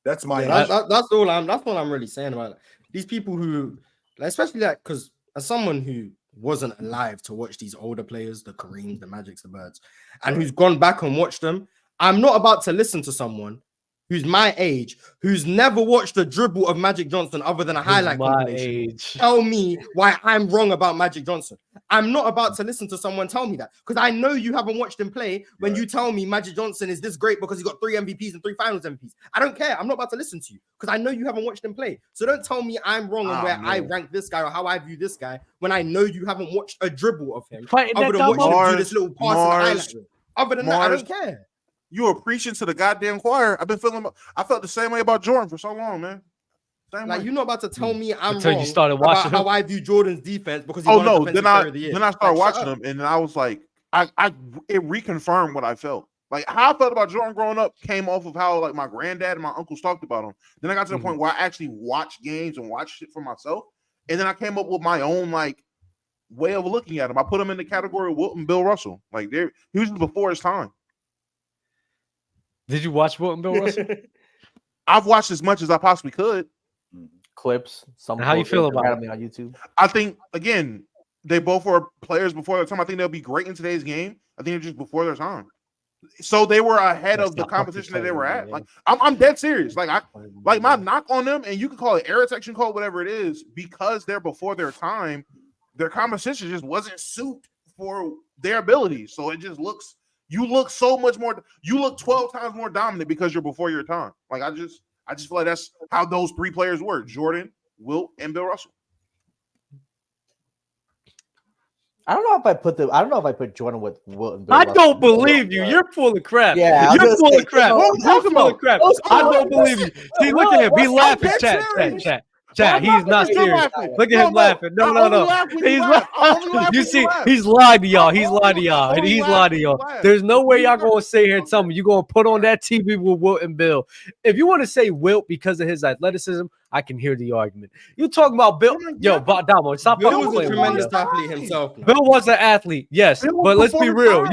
That's my Yeah, issue. that's what I'm really saying about it. These people who, like, especially like, because as someone who wasn't alive to watch these older players, the Kareems, the Magics, the Birds, and who's gone back and watched them, I'm not about to listen to someone who's my age, who's never watched a dribble of Magic Johnson other than a highlight My compilation. age. Tell me why I'm wrong about Magic Johnson. I'm not about to listen to someone tell me that because I know you haven't watched him play when you tell me Magic Johnson is this great because he got 3 MVPs and 3 finals MVPs. I don't care. I'm not about to listen to you because I know you haven't watched him play. So don't tell me I'm wrong on where I rank this guy or how I view this guy when I know you haven't watched a dribble of him Fighting other that than watching Damo. him do this little pass in the highlight reel. Other than that, I don't care. You are preaching to the goddamn choir. I felt the same way about Jordan for so long, man. Same Like way. you're not about to tell me I'm Until wrong you started about watching how him. I view Jordan's defense because he Oh won no, Defensive then Player I of the Year. then I started Like, shut watching up. them, and then I was like, it reconfirmed what I felt. Like how I felt about Jordan growing up came off of how like my granddad and my uncles talked about him. Then I got to the point where I actually watched games and watched shit for myself, and then I came up with my own like way of looking at him. I put him in the category of Wilt and Bill Russell. Like he was just before his time. Did you watch Wilt and Bill Russell? I've watched as much as I possibly could. Clips. Some How you quotes feel about it? randomly on YouTube? I think again, they both were players before their time. I think they'll be great in today's game. I think they're just before their time. So they were ahead of the competition that they were at. Like I'm dead serious. Like my knock on them, and you can call it error detection code, whatever it is, because they're before their time. Their competition just wasn't suited for their abilities. So it just looks. You look so much more. You look 12 times more dominant because you're before your time. Like I just feel like that's how those three players were: Jordan, Wilt, and Bill Russell. I don't know if I put Jordan with Wilt and Bill I Russell. don't believe you. You're full of crap. Yeah, you're full of crap. You're You're full of crap. I don't believe you. See, look at him. He laughing. Chat. He's not serious. Look at him laughing. No. He's laughing. You see, he's lying to y'all. He's lying to y'all. He's lying to y'all. There's no way y'all gonna sit here and tell me you're gonna put on that TV with Wilt and Bill. If you want to say Wilt because of his athleticism, I can hear the argument. You talking about Bill? Yo, Damo, stop Bill fucking was a playing with tremendous me. athlete himself. Bill was an athlete, yes, Bill was but let's be before real. time.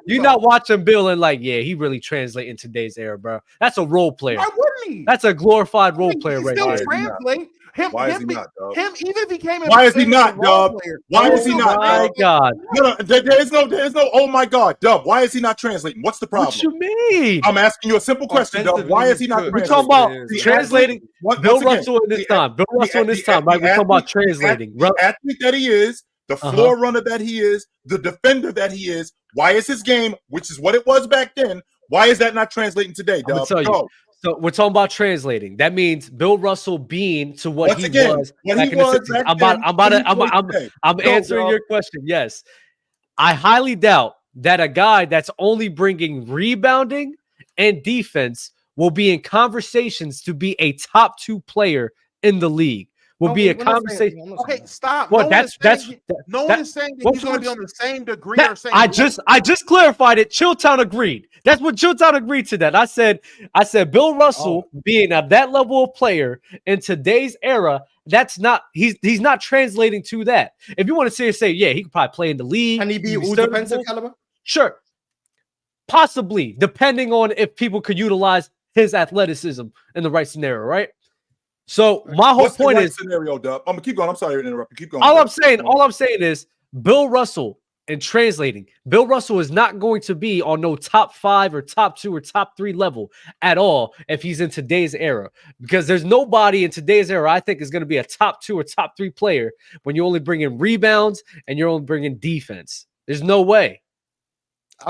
You not watching Bill and like, yeah, he really translate in today's era, bro. That's a role player. Why wouldn't he? That's a glorified role player right Still there. translate. Why is he not, Dub? Him, even if he came in. Why is he not, Dub? Why is he Oh not? my Dub? God. No, there's no. Oh my God, Dub. Why is he not translating? What's the problem? What you mean? I'm asking you a simple question, Dub. Why is he not We're translating? talking about translating Bill Once again, Russell in this time. Bill Russell in this time, right? We're talking about translating. The athlete that he is, the floor runner that he is, the defender that he is. Why is his game, which is what it was back then, why is that not translating today, Dub? I'm gonna tell you. So we're talking about translating. That means Bill Russell being to what he was back in the 60s. I'm answering your question. Yes. I highly doubt that a guy that's only bringing rebounding and defense will be in conversations to be a top 2 player in the league. Will be a conversation. Okay, stop. Well, no one is saying that he's going to be on the same degree or same. I just clarified it. Chilltown agreed. That's what Chilltown agreed to. That I said Bill Russell being at that level of player in today's era. That's not he's not translating to that. If you want to say yeah, he could probably play in the league. Can he be all defensive caliber? Sure, possibly, depending on if people could utilize his athleticism in the right scenario, right? So my whole point is scenario, Dub. I'm gonna keep going. I'm sorry to interrupt you. Keep going. All I'm saying is Bill Russell, and translating, Bill Russell is not going to be on no top 5 or top 2 or top 3 level at all if he's in today's era, because there's nobody in today's era I think is going to be a top 2 or top 3 player when you only bring in rebounds and you're only bringing defense. There's no way.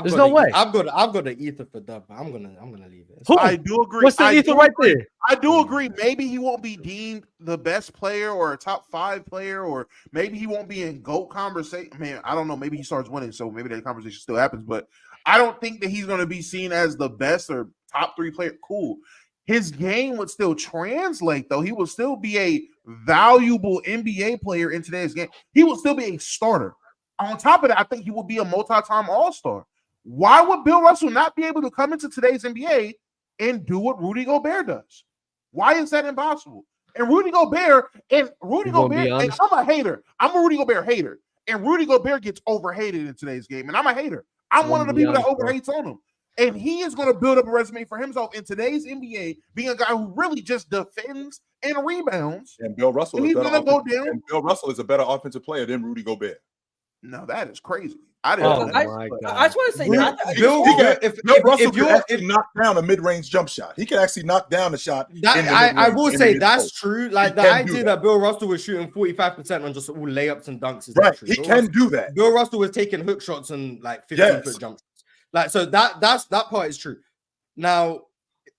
There's no way. I've got the ether for Dub. I'm gonna leave it. Who? I do agree. What's the ether right there? I do agree. Maybe he won't be deemed the best player or a top 5 player, or maybe he won't be in GOAT conversation. Man, I don't know. Maybe he starts winning, so maybe that conversation still happens. But I don't think that he's going to be seen as the best or top 3 player. Cool. His game would still translate, though. He would still be a valuable NBA player in today's game. He would still be a starter. On top of that, I think he will be a multi-time All-Star. Why would Bill Russell not be able to come into today's NBA and do what Rudy Gobert does? Why is that impossible? And I'm a hater. I'm a Rudy Gobert hater. And Rudy Gobert gets overhated in today's game. And I'm a hater. I'm one of the people that overhates on him. And he is going to build up a resume for himself in today's NBA, being a guy who really just defends and rebounds. And Bill Russell and he's going to go down. And Bill Russell is a better offensive player than Rudy Gobert. No, that is crazy. I didn't know that. I just want to say that Bill Russell could actually knock down a mid-range jump shot. He could actually knock down a shot. I will say that's true. Like the idea that Bill Russell was shooting 45% on just all layups and dunks is right. True. He can do that. Bill Russell was taking hook shots and like 15-foot jump shots. Like so that part is true. Now,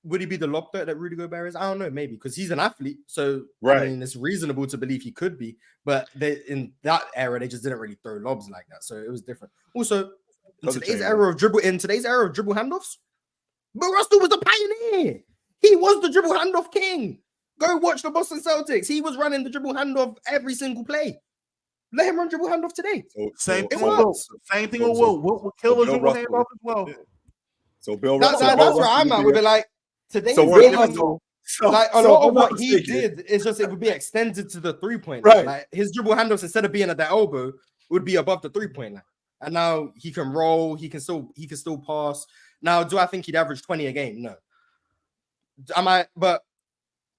would he be the lob threat that Rudy Gobert is? I don't know, maybe because he's an athlete. So I mean, it's reasonable to believe he could be. But in that era, they just didn't really throw lobs like that, so it was different. Also, in today's era of dribble handoffs, Bill Russell was a pioneer. He was the dribble handoff king. Go watch the Boston Celtics. He was running the dribble handoff every single play. Let him run dribble handoff today. Same thing it with works. Will. Same thing with Will. Will kill his dribble handoff as well. So Bill That's Russell. where I'm at with it. Like today, So Bill what- Russell, So, like a so lot if of I'm not what he mistaken- did is just it would be extended to the 3-point Right. line. Like his dribble handoffs instead of being at the elbow would be above the 3-point line. And now he can roll, he can still pass. Now, do I think he'd average 20 a game? No. But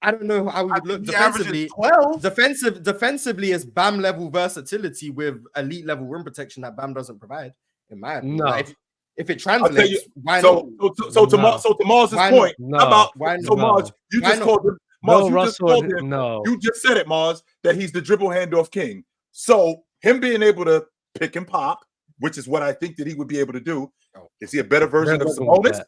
I don't know how he would look defensively. 12. Defensively is Bam level versatility with elite level rim protection that Bam doesn't provide. In my opinion. No. Like, if it I'll tell translates, you. why So not? to Mars's Why point, not? how about Why so not? Mars? You Why just not? called him. Bill Mars, you just Russell, called him. no. You just said it, Mars, that he's the dribble handoff king. So him being able to pick and pop, which is what I think that he would be able to do, is he a better version of living with Sabonis? that.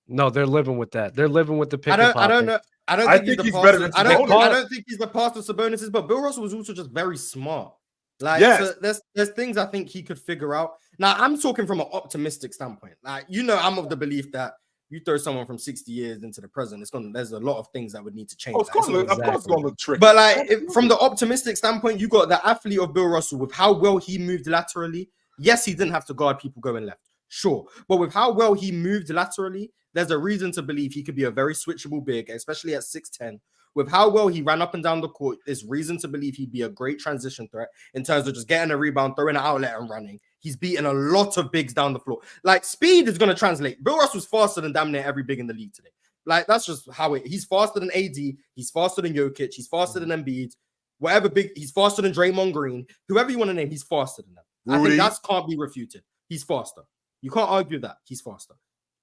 No, they're living with that. They're living with the pick I and don't know. I don't think he's he's the better pastor. than I don't Sabonis. think he's the pastor Sabonis is, but Bill Russell was also just very smart. Like Yes. so there's things I think he could figure out. Now I'm talking from an optimistic standpoint. Like I'm of the belief that you throw someone from 60 years into the present, there's a lot of things that would need to change. Oh, of course, it's going to look tricky. But like from the optimistic standpoint, you got the athlete of Bill Russell with how well he moved laterally. Yes, he didn't have to guard people going left. Sure. But with how well he moved laterally, there's a reason to believe he could be a very switchable big, especially at 6'10". With how well he ran up and down the court, there's reason to believe he'd be a great transition threat in terms of just getting a rebound, throwing an outlet and running. He's beaten a lot of bigs down the floor. Like speed is going to translate. Bill Russell's faster than damn near every big in the league today. Like that's just how he's faster than AD. He's faster than Jokic. He's faster than Embiid. Whatever big, he's faster than Draymond Green. Whoever you want to name, he's faster than them. I think that can't be refuted. He's faster. You can't argue that. He's faster.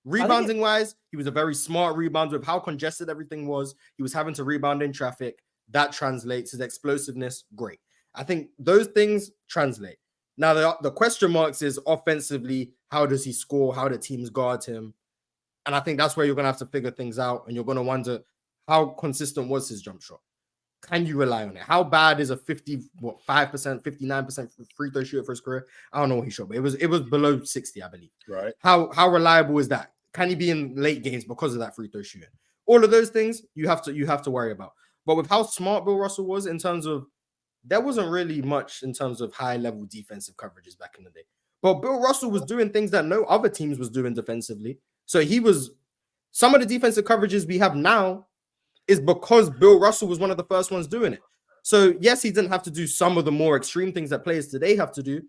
Rebounding wise, he was a very smart rebounder with how congested everything was. He was having to rebound in traffic. That translates. His explosiveness, great. I think those things translate. Now, the question marks is offensively, how does he score? How do teams guard him? And I think that's where you're going to have to figure things out. And you're going to wonder how consistent was his jump shot? Can you rely on it? How bad is a 5%, 59% free throw shooter for his career? I don't know what he shot, but it was below 60, I believe. Right. How reliable is that? Can he be in late games because of that free throw shooting? All of those things you have to worry about. But with how smart Bill Russell was in terms of there wasn't really much in terms of high level defensive coverages back in the day. But Bill Russell was doing things that no other teams was doing defensively. So some of the defensive coverages we have now is because Bill Russell was one of the first ones doing it. So yes, he didn't have to do some of the more extreme things that players today have to do.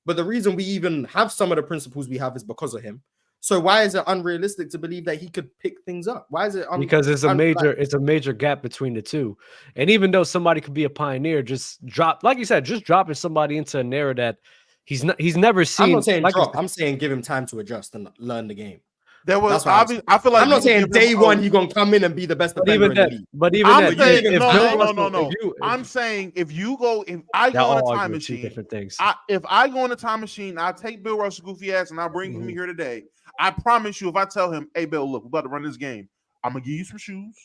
But the reason we even have some of the principles we have is because of him. So why is it unrealistic to believe that he could pick things up? Why is it because it's a major gap between the two. And even though somebody could be a pioneer, just dropping somebody into an era that he's never seen. I'm not saying drop. I'm saying give him time to adjust and learn the game. There was obvious. I feel like I'm not saying day one he's gonna come in and be the best defender in the league. But even I'm that, saying no. I'm saying if I go on a time machine, if I go on a time machine, I take Bill Russell goofy ass and I bring him here today. I promise you, if I tell him, "Hey, Bill, look, we're about to run this game. I'm gonna give you some shoes.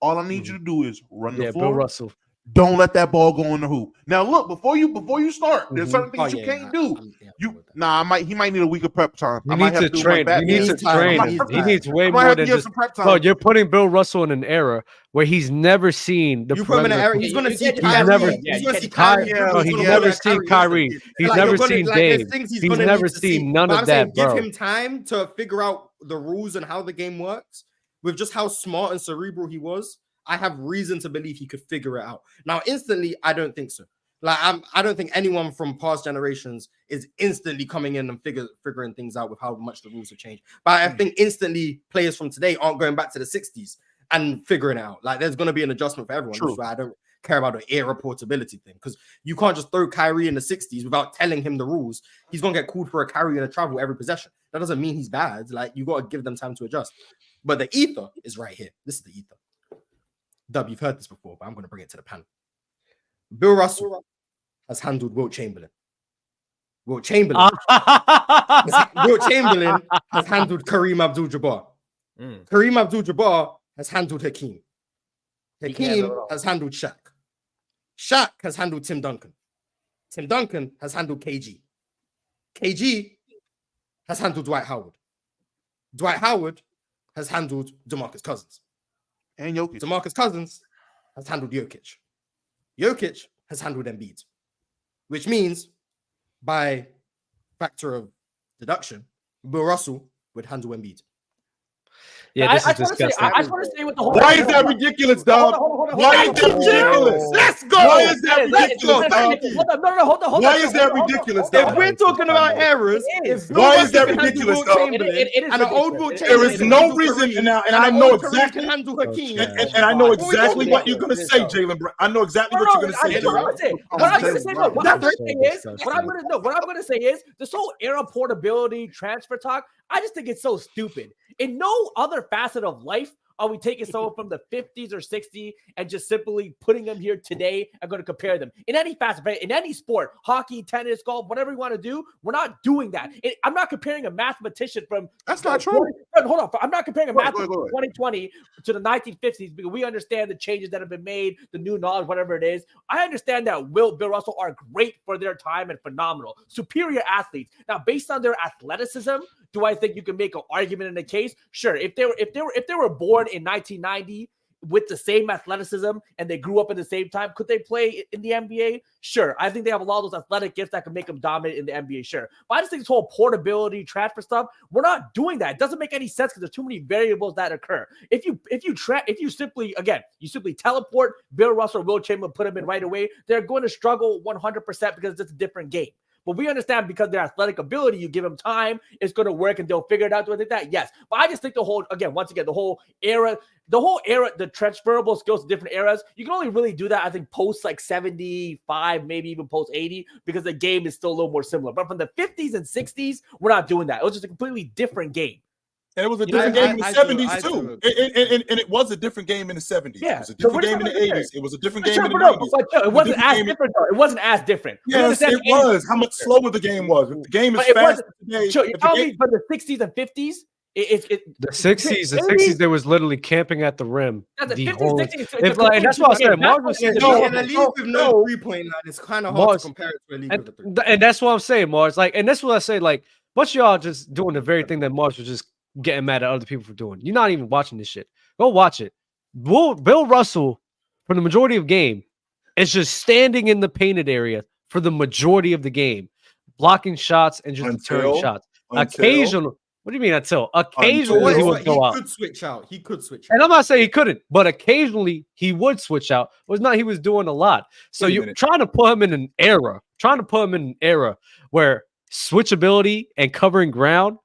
All I need you to do is run the floor. Bill Russell. Don't let that ball go in the hoop. Now, look, before you start, there's certain things you can't do. He might need a week of prep time. He needs to train. He needs to train. He needs way more than just. Bro, you're putting Bill Russell in an era where he's never seen the. You put him in an era. He's gonna see Kyrie. He's gonna see Kyrie. He's never seen Kyrie. He's never seen Dave. He's never seen none of that, bro. Give him time to figure out the rules and how the game works. With just how smart and cerebral he was, I have reason to believe he could figure it out. Now, instantly, I don't think so. Like, I don't think anyone from past generations is instantly coming in and figuring things out with how much the rules have changed. But I think instantly players from today aren't going back to the 60s and figuring it out. Like, there's going to be an adjustment for everyone. That's why I don't care about the air portability thing, because you can't just throw Kyrie in the 60s without telling him the rules. He's going to get called for a carry and a travel every possession. That doesn't mean he's bad. Like, you got to give them time to adjust. But the ether is right here. This is the ether. Dub, you've heard this before, but I'm going to bring it to the panel. Bill Russell has handled Wilt Chamberlain. Wilt Chamberlain has handled Kareem Abdul-Jabbar. Kareem Abdul-Jabbar has handled Hakeem. Hakeem has handled Shaq. Shaq has handled Tim Duncan. Tim Duncan has handled KG. KG has handled Dwight Howard. Dwight Howard has handled DeMarcus Cousins. And Jokic. DeMarcus Cousins has handled Jokic. Jokic has handled Embiid, which means by factor of deduction, Bill Russell would handle Embiid. Yeah, this I is just wanna say- disgusting. I just want to say what the whole. Why is that ridiculous, dog? Why is that ridiculous? Let's go. Why is that ridiculous, dog? Hold on. Why is that ridiculous, If dog? we're talking about errors, Why is that ridiculous, dog? It is and an old Will ridiculous. There is Chamberlain no handle reason, Kareem, and I know old Kareem exactly, can handle Hakeem. and I know exactly what you're gonna say, Jalen Brown. I know exactly what you're gonna say, Jalen. What I'm gonna say is this whole era portability transfer talk. I just think it's so stupid. In no other facet of life are we taking someone from the 50s or 60s and just simply putting them here today and going to compare them in any facet, in any sport, hockey, tennis, golf, whatever we want to do. We're not doing that. I'm not comparing a mathematician from. That's not true. Hold on. I'm not comparing a Go mathematician ahead. from 2020 to the 1950s because we understand the changes that have been made, the new knowledge, whatever it is. I understand that Bill Russell are great for their time and phenomenal, superior athletes. Now, based on their athleticism, do I think you can make an argument in a case? Sure. If they were born in 1990 with the same athleticism and they grew up at the same time, could they play in the NBA? Sure. I think they have a lot of those athletic gifts that can make them dominant in the NBA. Sure. But I just think this whole portability transfer stuff, we're not doing that. It doesn't make any sense because there's too many variables that occur. If you simply teleport Bill Russell or Will Chamberlain, put them in right away, they're going to struggle 100% because it's a different game. But we understand because their athletic ability, you give them time, it's going to work and they'll figure it out. Do I think that? Yes. But I just think the whole era, the transferable skills to different eras, you can only really do that, I think, post like 75, maybe even post 80, because the game is still a little more similar. But from the 50s and 60s, we're not doing that. It was just a completely different game. And it was a different game in the 70s too. And it was a different game in the 70s. Yeah. It was a different game in the 80s. It was a different game in the 90s. It wasn't as different, though. It wasn't as different. Yes, it was. How much slower the game was. The game is fast today. You tell me from the 60s and 50s, the 60s, there was literally camping at the rim. Yeah, the 50s, whole, 60s, and that's what I said. Mars was in a league with no 3-point line, it's kind of hard to compare it to a league with a 3-point. And that's what I'm saying, Mars. Like, and that's what I say. Like, bunch of y'all just doing the very thing that Mars was just getting mad at other people for doing. You're not even watching this shit. Go watch it. Bill Russell, for the majority of game, is just standing in the painted area for the majority of the game, blocking shots and just deterring shots. Occasionally, what do you mean until? Occasionally he would go out. He could switch out. And I'm not saying he couldn't, but occasionally he would switch out. It was not he was doing a lot. So you're trying to put him in an era where switchability and covering ground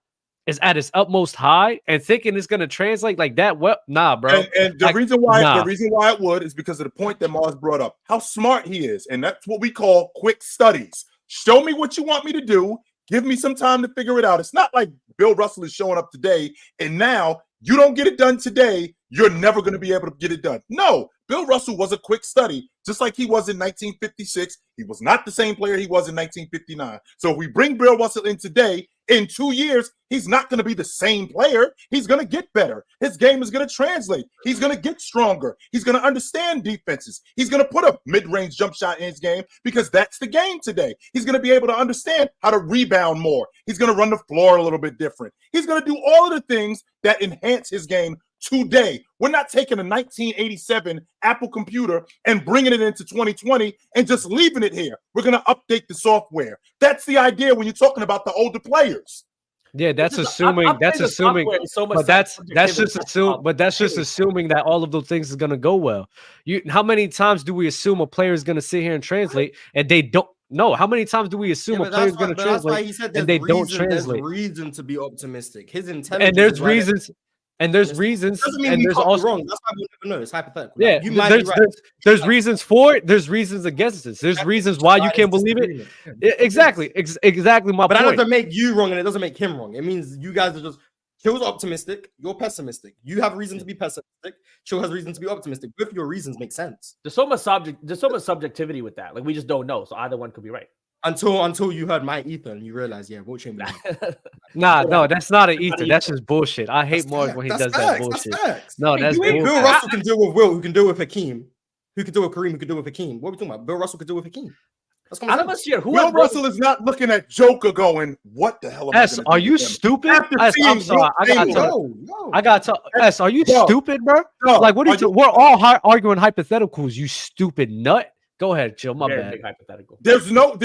is at its utmost high, and thinking it's going to translate like that. Well, nah, bro. And the reason why it would is because of the point that Mars brought up, how smart he is. And that's what we call quick studies. Show me what you want me to do. Give me some time to figure it out. It's not like Bill Russell is showing up today, and now you don't get it done today, you're never going to be able to get it done. No, Bill Russell was a quick study, just like he was in 1956. He was not the same player he was in 1959. So if we bring Bill Russell in today, in 2 years, he's not going to be the same player. He's going to get better. His game is going to translate. He's going to get stronger. He's going to understand defenses. He's going to put a mid-range jump shot in his game because that's the game today. He's going to be able to understand how to rebound more. He's going to run the floor a little bit different. He's going to do all of the things that enhance his game today. We're not taking a 1987 Apple computer and bringing it into 2020 and just leaving it here. We're going to update the software. That's the idea when you're talking about the older players. Yeah, that's assuming. But that's just assuming that all of those things is going to go well. How many times do we assume a player is going to sit here and translate and they don't? No, how many times do we assume a player is going to translate and they don't translate? There's reason to be optimistic. His intelligence, and there's reasons. And there's reasons, and there's also wrong. That's why we never know. It's hypothetical. Yeah, there's reasons for it. There's reasons against it. There's reasons why you can't believe it. Exactly my point. But that doesn't make you wrong, and it doesn't make him wrong. It means you guys are just. Chill's optimistic. You're pessimistic. You have reason to be pessimistic. Chill has reason to be optimistic. Both your reasons make sense. There's so much subjectivity with that. Like we just don't know. So either one could be right. Until you heard my ether and you realize, Will Chamberlain. No, that's not an ether. That's just bullshit. I hate Mark when he does that bullshit. No, that's bullshit. Bill Russell can deal with Will, who can deal with Hakeem, who can deal with Kareem, who can deal with Hakeem. What are we talking about? Bill Russell could deal with Hakeem. That's what I'm Out saying. of us here, who Bill has Russell is not looking at Joker going, what the hell am I S, gonna are do you with him? stupid? After S, I'm seeing sorry. Wilt I gotta Chamberlain. tell. No. I gotta tell. S, are you No. stupid, bro? No, Like, what are are you doing? We're all arguing hypotheticals. You stupid nut. Go ahead, chill. My Very bad. big hypothetical. There's no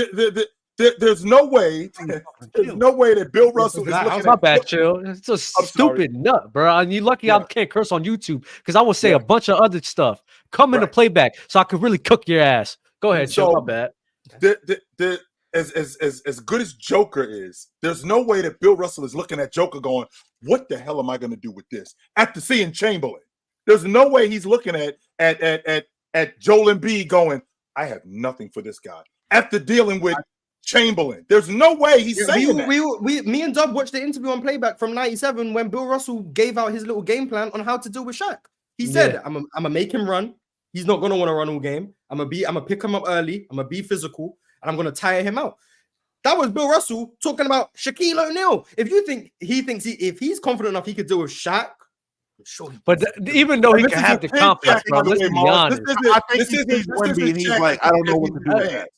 there's no way that Bill Russell is looking My at bad, chill. It's a stupid nut, bro. And you lucky I can't curse on YouTube because I will say Yeah. a bunch of other stuff. Come into Right. playback so I could really cook your ass. Go ahead, chill. So- My bad. as good as Joker is, there's no way that Bill Russell is looking at Joker going, what the hell am I going to do with this? After seeing Chamberlain, there's no way he's looking at Joel Embiid going, I have nothing for this guy. After dealing with Chamberlain, there's no way he's saying that. Me and Dub watched the interview on playback from '97 when Bill Russell gave out his little game plan on how to deal with Shaq. He said, "I'm gonna make him run. He's not gonna want to run all game. I'm gonna pick him up early. I'm gonna be physical, and I'm gonna tire him out." That was Bill Russell talking about Shaquille O'Neal. If you think if he's confident enough he could deal with Shaq, sure. But even though he This can is have a the big confidence, check, bro, by the let's way, be Mars. honest. I think he sees Wemby and he's like, I don't know what to do with that.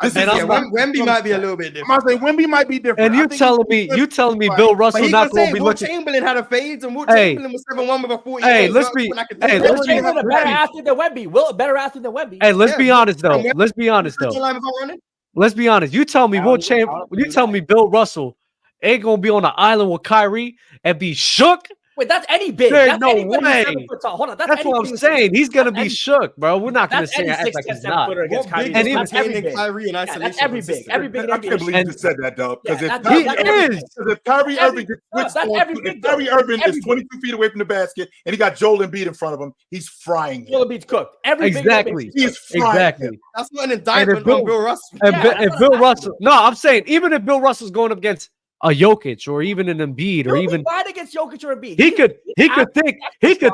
Wemby might be a little bit different. I'm gonna say Wemby might be different. And I you think telling me Bill But Russell he not could going say to be Wilt looking? Chamberlain had a fade, and Wilt Hey. Chamberlain was 7-1 with a 40. Hey, let's be. Hey, Wilt let's be. Chamberlain a better athlete than Wemby. Will a better athlete than Wemby. Hey, let's Yeah, be honest though. and Let's be honest though. Running. Let's be honest. You tell me I Will don't Chamberlain. You believe tell that. me Bill Russell ain't gonna be on an island with Kyrie and be shook. Wait, that's any big. There's That's no anybody who's way. 7 foot tall. Hold on, That's any what I'm big who's saying. He's gonna that's be any- shook, bro. We're not gonna That's say any act 6'10", like he's 7 not. footer against What big Kyrie. And is he That's every containing big. Kyrie in Yeah, isolation? that's every big. consistently? Every big I can't believe you And- just said that, though. Because Yeah, if that's- He that's every is. big. if Kyrie Every- Irving gets no, switched that's on, every if big Kyrie though. Irving Every is 22 feet away from the basket and he got Joel Embiid in front of him, he's frying Joel him. Embiid's cooked. Every Exactly. big He is frying Exactly. him. That's not an indictment Bill- on Bill Russell. And, Yeah, Bi- that's and what Bill I'm Russell. No, I'm saying even if Bill Russell's going up against a Jokic or even an Embiid or He'll even be fine against Jokic or Embiid. he could out-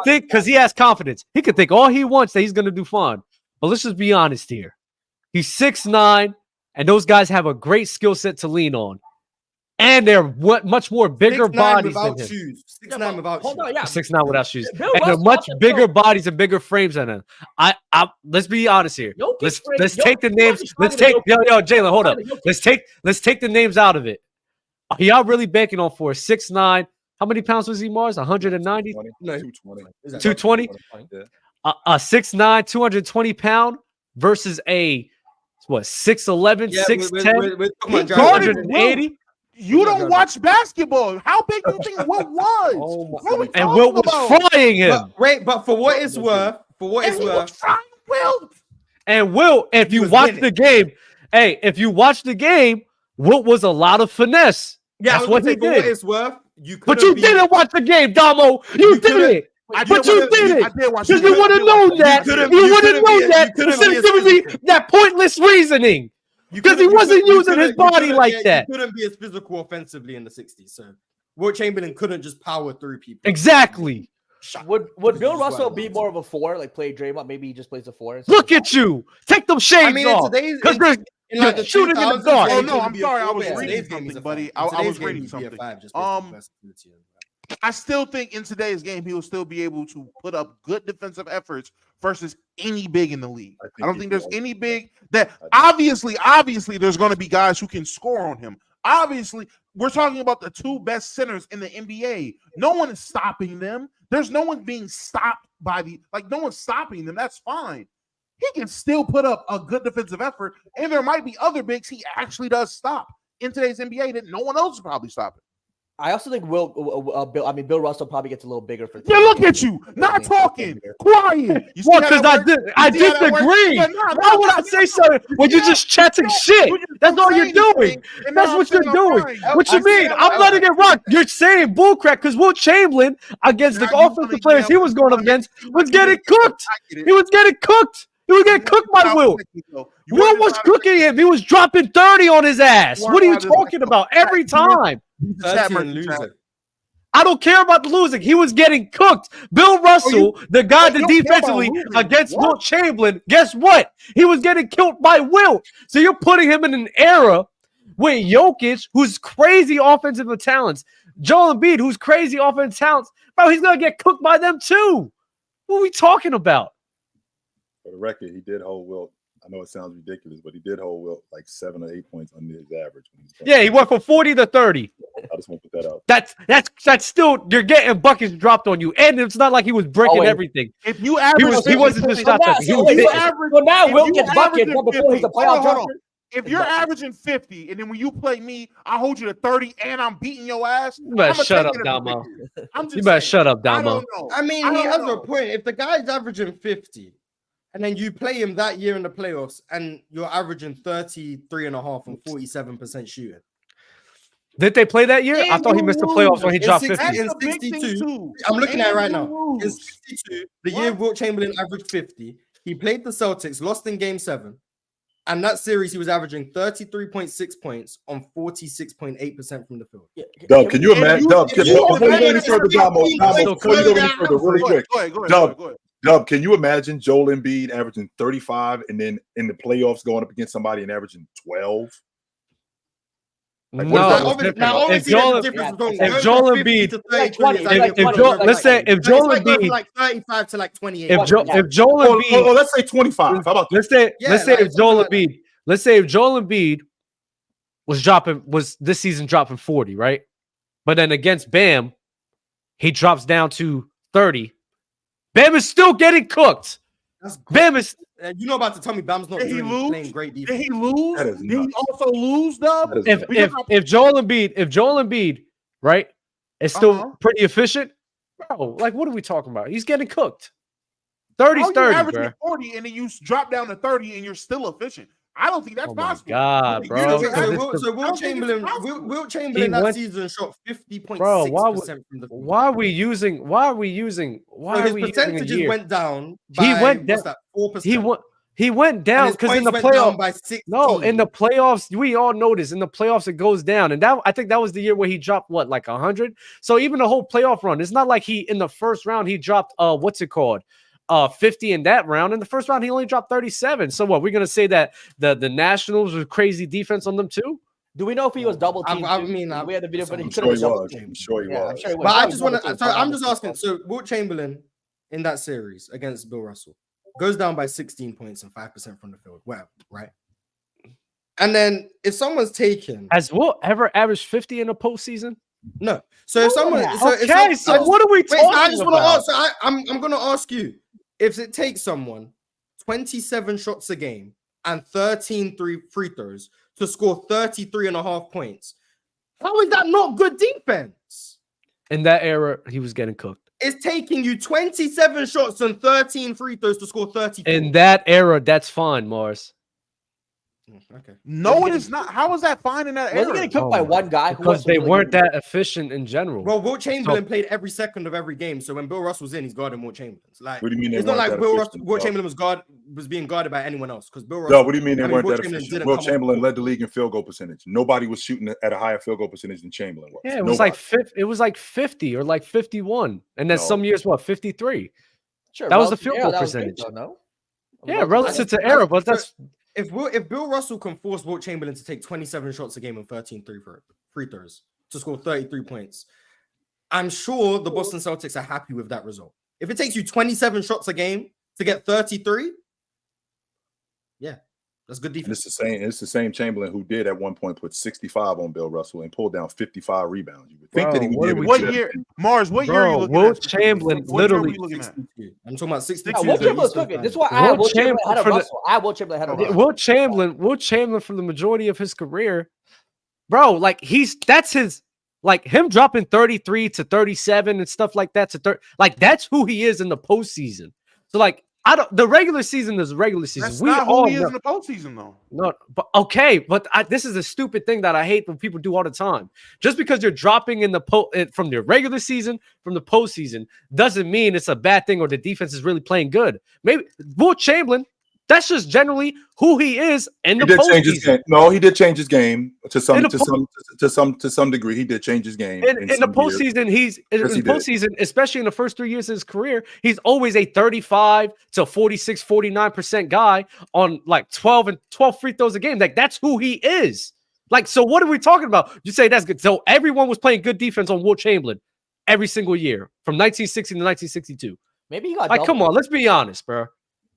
think because he has confidence. He could think all he wants that he's gonna do fine. But let's just be honest here. He's 6'9", and those guys have a great skill set to lean on. And they're much more bigger 6'9" bodies than without him. shoes. Yeah, 6'9" but without hold shoes. on, yeah. 6'9" without shoes. Bill And they're Russell much off the bigger field. bodies and bigger frames than him. Let's be honest here. Jokic Let's frames- take the Jokic names. is Let's stronger take than Jokic. Jalen, hold up. Stronger than Jokic. Let's take the names out of it. Are y'all really banking on for 6'9"? How many pounds was he, Mars? 190? 220. 220? Yeah. A 6'9", 220-pound versus a 6'11", Yeah, 6'10", we're talking about guarded Jared. 280. You don't watch basketball. How big do you think Wilt was? What are we And talking Wilt was about? frying him. But for what it's worth, And he was trying Wilt. And Wilt, if you was watch winning. the game, if you watch the game, Wilt was a lot of finesse. Yeah, That's what he for what did. it's worth, you But you didn't watch the game, Damo. You couldn't- did it. I But did you watch- did I it. did watch Because the you game. would I have did watch known the that. game. You couldn't would have be- known you that couldn't instead be of as giving me physical. that pointless reasoning. Because he wasn't using his body like that. You couldn't be as physical offensively in the 60s. So Wilt Chamberlain couldn't just power through people. Exactly. Would Bill Russell be more of a 4, like play Draymond? Maybe he just plays a 4. Look at you. Take them shades I mean, in off. today's Because they're in like the shooting in the 2000s, dark. yeah, Oh, he no, couldn't I'm be a sorry, I four, was but in reading today's game, something, he's a buddy. five. I In was today's game, reading he'd be a something. five just based on versatility and- I still think in today's game he will still be able to put up good defensive efforts versus any big in the league. I don't think there's any big that obviously there's going to be guys who can score on him. Obviously, we're talking about the two best centers in the NBA. No one is stopping them. There's no one being stopped by no one's stopping them. That's fine. He can still put up a good defensive effort, and there might be other bigs he actually does stop in today's NBA that no one else is probably stopping. I also think Bill Russell probably gets a little bigger for. Yeah, look at you, not talking, quiet. You see Well, how because that works? I You see how that works? disagree. Yeah, nah, Why would I say something when you're just chatting shit? That's all you're doing. That's what you're doing. What you mean? I'm letting it rock. You're saying bullcrap because Wilt Chamberlain against the offensive players he was going up against was getting cooked. He was getting cooked. He was getting cooked by Wilt. Wilt was cooking him. He was dropping 30 on his ass. What are you talking about? Every time. 13 losing. I don't care about the losing. He was getting cooked. Bill Russell, the guy that defensively against Wilt Chamberlain, guess what? He was getting killed by Wilt. So you're putting him in an era with Jokic, who's crazy offensive talents, Joel Embiid, who's crazy offensive talents. Bro, he's going to get cooked by them too. What are we talking about? For the record, he did hold Wilt I know it sounds ridiculous, but he did hold Wilt like 7 or 8 points under his average. Yeah, he went from 40 to 30. I just want to put that out. That's still you're getting buckets dropped on you, and it's not like he was breaking everything. If you average, He wasn't just shot that. He was if you hitting. average, Well, now if Wilt you gets buckets averaging before he's a 50, playoff hold on. jumper. If you're averaging 50, and then when you play me, I hold you to 30, and I'm beating your ass. You better I'ma shut take up, it as a Damo. victory. I'm just You better saying. shut up, I Damo. don't know. I mean, I he don't has a know. point. If the guy's averaging 50, and then you play him that year in the playoffs, and you're averaging 33.5 and 47% shooting. Did they play that year? I And thought he you missed the lose. playoffs when he In dropped 60 50. That's in the big thing 62. too. I'm looking at it right And now. you In lose. 62, the year Wilt Chamberlain averaged 50, he played the Celtics, lost in game 7. And that series, he was averaging 33.6 points on 46.8% from the field. Dub, can you imagine? Dub, if you before you go any imagine- further, Damo, before you go any further, really Go quick. ahead. Dub, can you imagine Joel Embiid averaging 35 and then in the playoffs going up against somebody and averaging 12? Like, what is that? No, Obviously, now, if obviously, Joel, there's a difference between if going Joel from 50 Embiid, to like 33 is 20, like like different. 20, Joel, let's say if It's like Joel going from Embiid, like 35 to like 28. if Joel Embiid, Let's say 25. How about that? let's say Yeah, let's say like if Joel something like Embiid, let's say if Joel Embiid was this season dropping 40, right? But then against Bam, he drops down to 30. Bam is still getting cooked. That's good. Bam is You know about to tell me Bam's not Did he lose? playing great Did defense. he lose? That is Did he nuts. also lose, Dub? That is if Joel Embiid, right, is still Uh-huh. pretty efficient, bro. Like, what are we talking about? He's getting cooked. 30's How you 30, averaging bro. 40 and then you drop down to 30 and you're still efficient? I don't think that's Oh my possible. God, You bro. know, Okay, because so it's Wilt, the- so I Wilt don't think it's Chamberlain, possible. Wilt Chamberlain He that went- season shot 50.6% Bro, why from the field. Why are we using So his percentages went down by He went down. what's that, 4%. He went and down his because in points the went down playoffs. by 16. No, in the playoffs, we all noticed in the playoffs it goes down, and that I think that was the year where he dropped what, like 100. So even the whole playoff run, it's not like he in the first round he dropped 50 in that round. In the first round, he only dropped 37. So what? We're gonna say that the Nationals were crazy defense on them too? Do we know if he was double teamed? I mean, we had the video, but he I'm could sure have he been double was. teamed. I'm sure he Yeah, I'm was. sure he was. But I Probably just want double to. teamed. So I'm just asking. So Wilt Chamberlain in that series against Bill Russell goes down by 16 points and 5% from the field. Well, right. And then if someone's taken, Has Wilt ever averaged 50 in a postseason? no. So if someone, so if Okay, some- so what are we wait, so I talking just want to about? answer. I'm going to ask you if it takes someone 27 shots a game and 13 free throws to score 33.5 points. How is that not good defense? In that era, he was getting cooked. It's taking you 27 shots and 13 free throws to score 30. In that era, that's fine, Morris. Okay. No, it is not. How is that fine in that Was he era? getting cooked Oh by my- one guy? Who Because was they really weren't good? that efficient in general. Well, Wilt Chamberlain played every second of every game. So when Bill Russell was in, he's guarding Wilt Chamberlain. Like, What do you mean they it's not weren't like that efficient, Wilt though? Chamberlain was being guarded by anyone else because Bill No, Russell. what do you mean they I mean, weren't Wilt that Chamberlain efficient? didn't Will come off Chamberlain the led the league in field goal percentage. Nobody was shooting at a higher field goal percentage than Chamberlain was. Yeah, it was like 50 or like 51. And then No. some years, what, 53? Sure, That was the relative field era, goal that was good, percentage. though, no? Yeah, relative to era, but that's If Bill Russell can force Wilt Chamberlain to take 27 shots a game and 13 free throws to score 33 points, I'm sure the Boston Celtics are happy with that result. If it takes you 27 shots a game to get 33, yeah, that's good And defense. it's the same Chamberlain who did at one point put 65 on Bill Russell and pulled down 55 rebounds. You would think that he would be able to What do that. year, Mars? What year are you Bro, looking Wilt at? Chamberlain What year are we literally- looking at? I'm talking about 62. Yeah, Wilt Chamberlain's Eastern cooking. time. This is why I have Wilt Wilt Chamberlain ahead of Chamberlain for the- Russell. I have Wilt Chamberlain ahead of Russell. Wilt Chamberlain for the majority of his career, bro. Like that's his, like him dropping 33 to 37 and stuff like that to 30. Like that's who he is in the postseason. So like the regular season is regular season. That's We not all who he is know- in the postseason, though. No, but okay, but this is a stupid thing that I hate when people do all the time. Just because you're dropping in from the regular season from the postseason doesn't mean it's a bad thing or the defense is really playing good. Maybe Wilt Chamberlain, that's just generally who he is in the He did change his postseason. game. No, he did change his game to some In the to some degree. He did change his game In the some years. postseason, Yes, he did. postseason, especially in the first 3 years of his career, he's always a 35 to 46, 49% guy on like 12 free throws a game. Like that's who he is. Like, so what are we talking about? You say that's good. So everyone was playing good defense on Wilt Chamberlain every single year from 1960 to 1962. Maybe he got Like, come on, let's be honest, bro.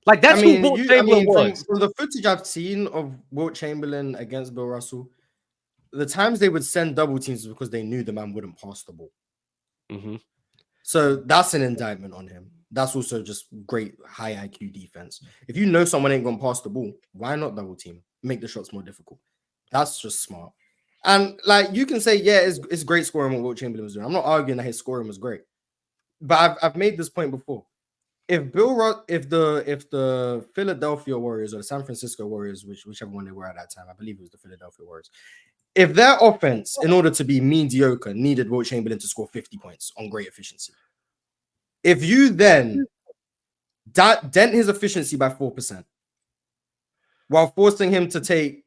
Like that's who Wilt Chamberlain was. From the footage I've seen of Wilt Chamberlain against Bill Russell, the times they would send double teams because they knew the man wouldn't pass the ball. Mm-hmm. So that's an indictment on him. That's also just great high IQ defense. If you know someone ain't gonna pass the ball, why not double team? Make the shots more difficult. That's just smart. And like you can say, yeah, it's great scoring what Wilt Chamberlain was doing. I'm not arguing that his scoring was great, but I've made this point before. If the Philadelphia Warriors or the San Francisco Warriors, whichever one they were at that time, I believe it was the Philadelphia Warriors. If their offense, in order to be mediocre, needed Wilt Chamberlain to score 50 points on great efficiency, if you then dent his efficiency by 4%, while forcing him to take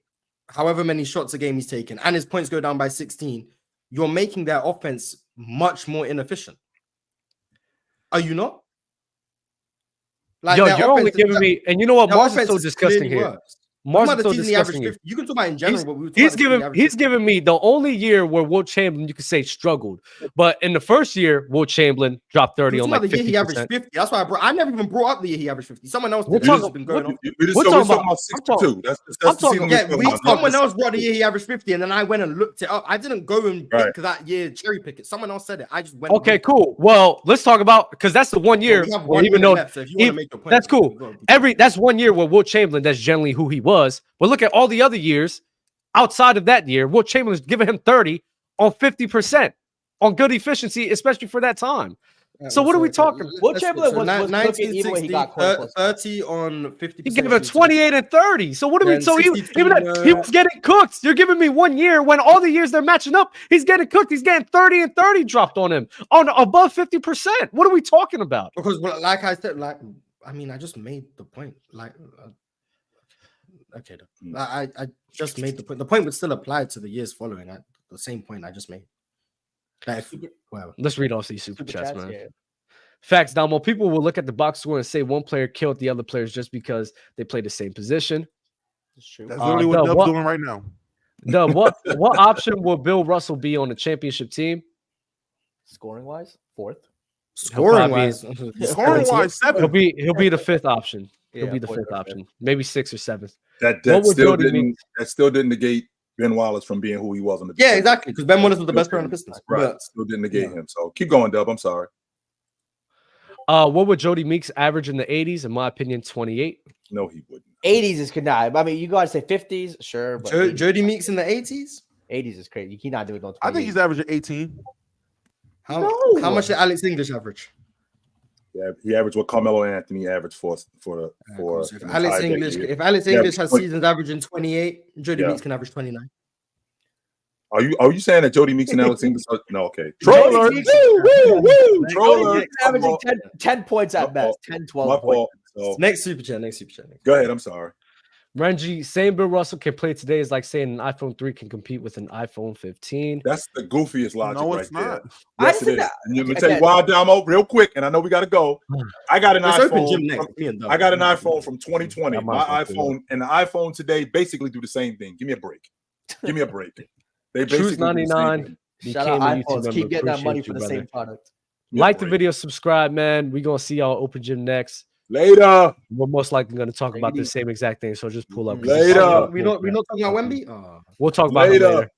however many shots a game he's taken, and his points go down by 16, you're making their offense much more inefficient. Are you not? Like yo, you're only giving me, and you know what? Mars is so disgusting here. Worse. Mars is so disgusting here. You can talk about in general, but he's giving me the only year where Wilt Chamberlain, you could say, struggled. But in the first year, Wilt Chamberlain dropped 30 on like 50%. He averaged 50. That's why I never even brought up the year he averaged 50. Someone else been going on. We're talking about 62. Someone else brought the year he averaged 50, and then I went and looked it up. I didn't go and pick that year, cherry pick it. Someone else said it. I just went. Okay, cool. Well, let's talk about, because that's the 1 year. Even though that's cool. That's 1 year where Wilt Chamberlain, that's generally who he was. But look at all the other years outside of that year. Wilt Chamberlain's giving him 30 on 50% on good efficiency, especially for that time. So what are we talking? Wilt Chamberlain was 1960, 30 on 50%. He gave him 28 and 30. So what are we? So he was getting cooked. You're giving me 1 year when all the years they're matching up, he's getting cooked. He's getting 30 and 30 dropped on him on above 50%. What are we talking about? Because like I said, I just made the point. Okay, I just made the point. The point would still apply to the years following. The same point I just made. Let's read off these super chats, man. Yeah. Facts, Damo. People will look at the box score and say one player killed the other players just because they play the same position. That's true. That's literally what Dub's doing right now. What option will Bill Russell be on the championship team? Scoring wise, fourth. Scoring wise, 7th. He'll be the fifth option. He'll be the fifth option, maybe 6th or 7th. That still didn't negate Ben Wallace from being who he was on the defense. Yeah, exactly. Because Ben Wallace was the best player on the Pistons. Right. But still didn't negate him. So keep going, Dub. I'm sorry. What would Jody Meeks average in the 80s? In my opinion, 28. No, he wouldn't. 80s is connived. I mean, you gotta say 50s, sure. But Jody Meeks in the 80s? 80s is crazy. He's not doing no 28. I think he's averaging 18. How much did Alex English average? Yeah, he averaged what Carmelo Anthony averaged for. If Alex English has seasons averaging 28, Jody Meeks can average 29. Are you saying that Jody Meeks and Alex English? No, okay. Troller, averaging 10 points at best, 10, 12 points. So. Next super chat. Go ahead. I'm sorry. Renji, saying Bill Russell can play today is like saying an iPhone 3 can compete with an iPhone 15. That's the goofiest logic right there. Yes, it is. And let me tell you why, Damo, real quick, and I know we got to go. I got an iPhone from 2020. My iPhone and the iPhone today basically do the same thing. Give me a break. They Truth 99. Shout out iPhones. Keep getting that money for the same product. Like the video, subscribe, man. We're going to see y'all Open Gym next. Later. We're most likely going to talk about the same exact thing, so just pull up. Later. We're not talking about Wemby? We'll talk about it later.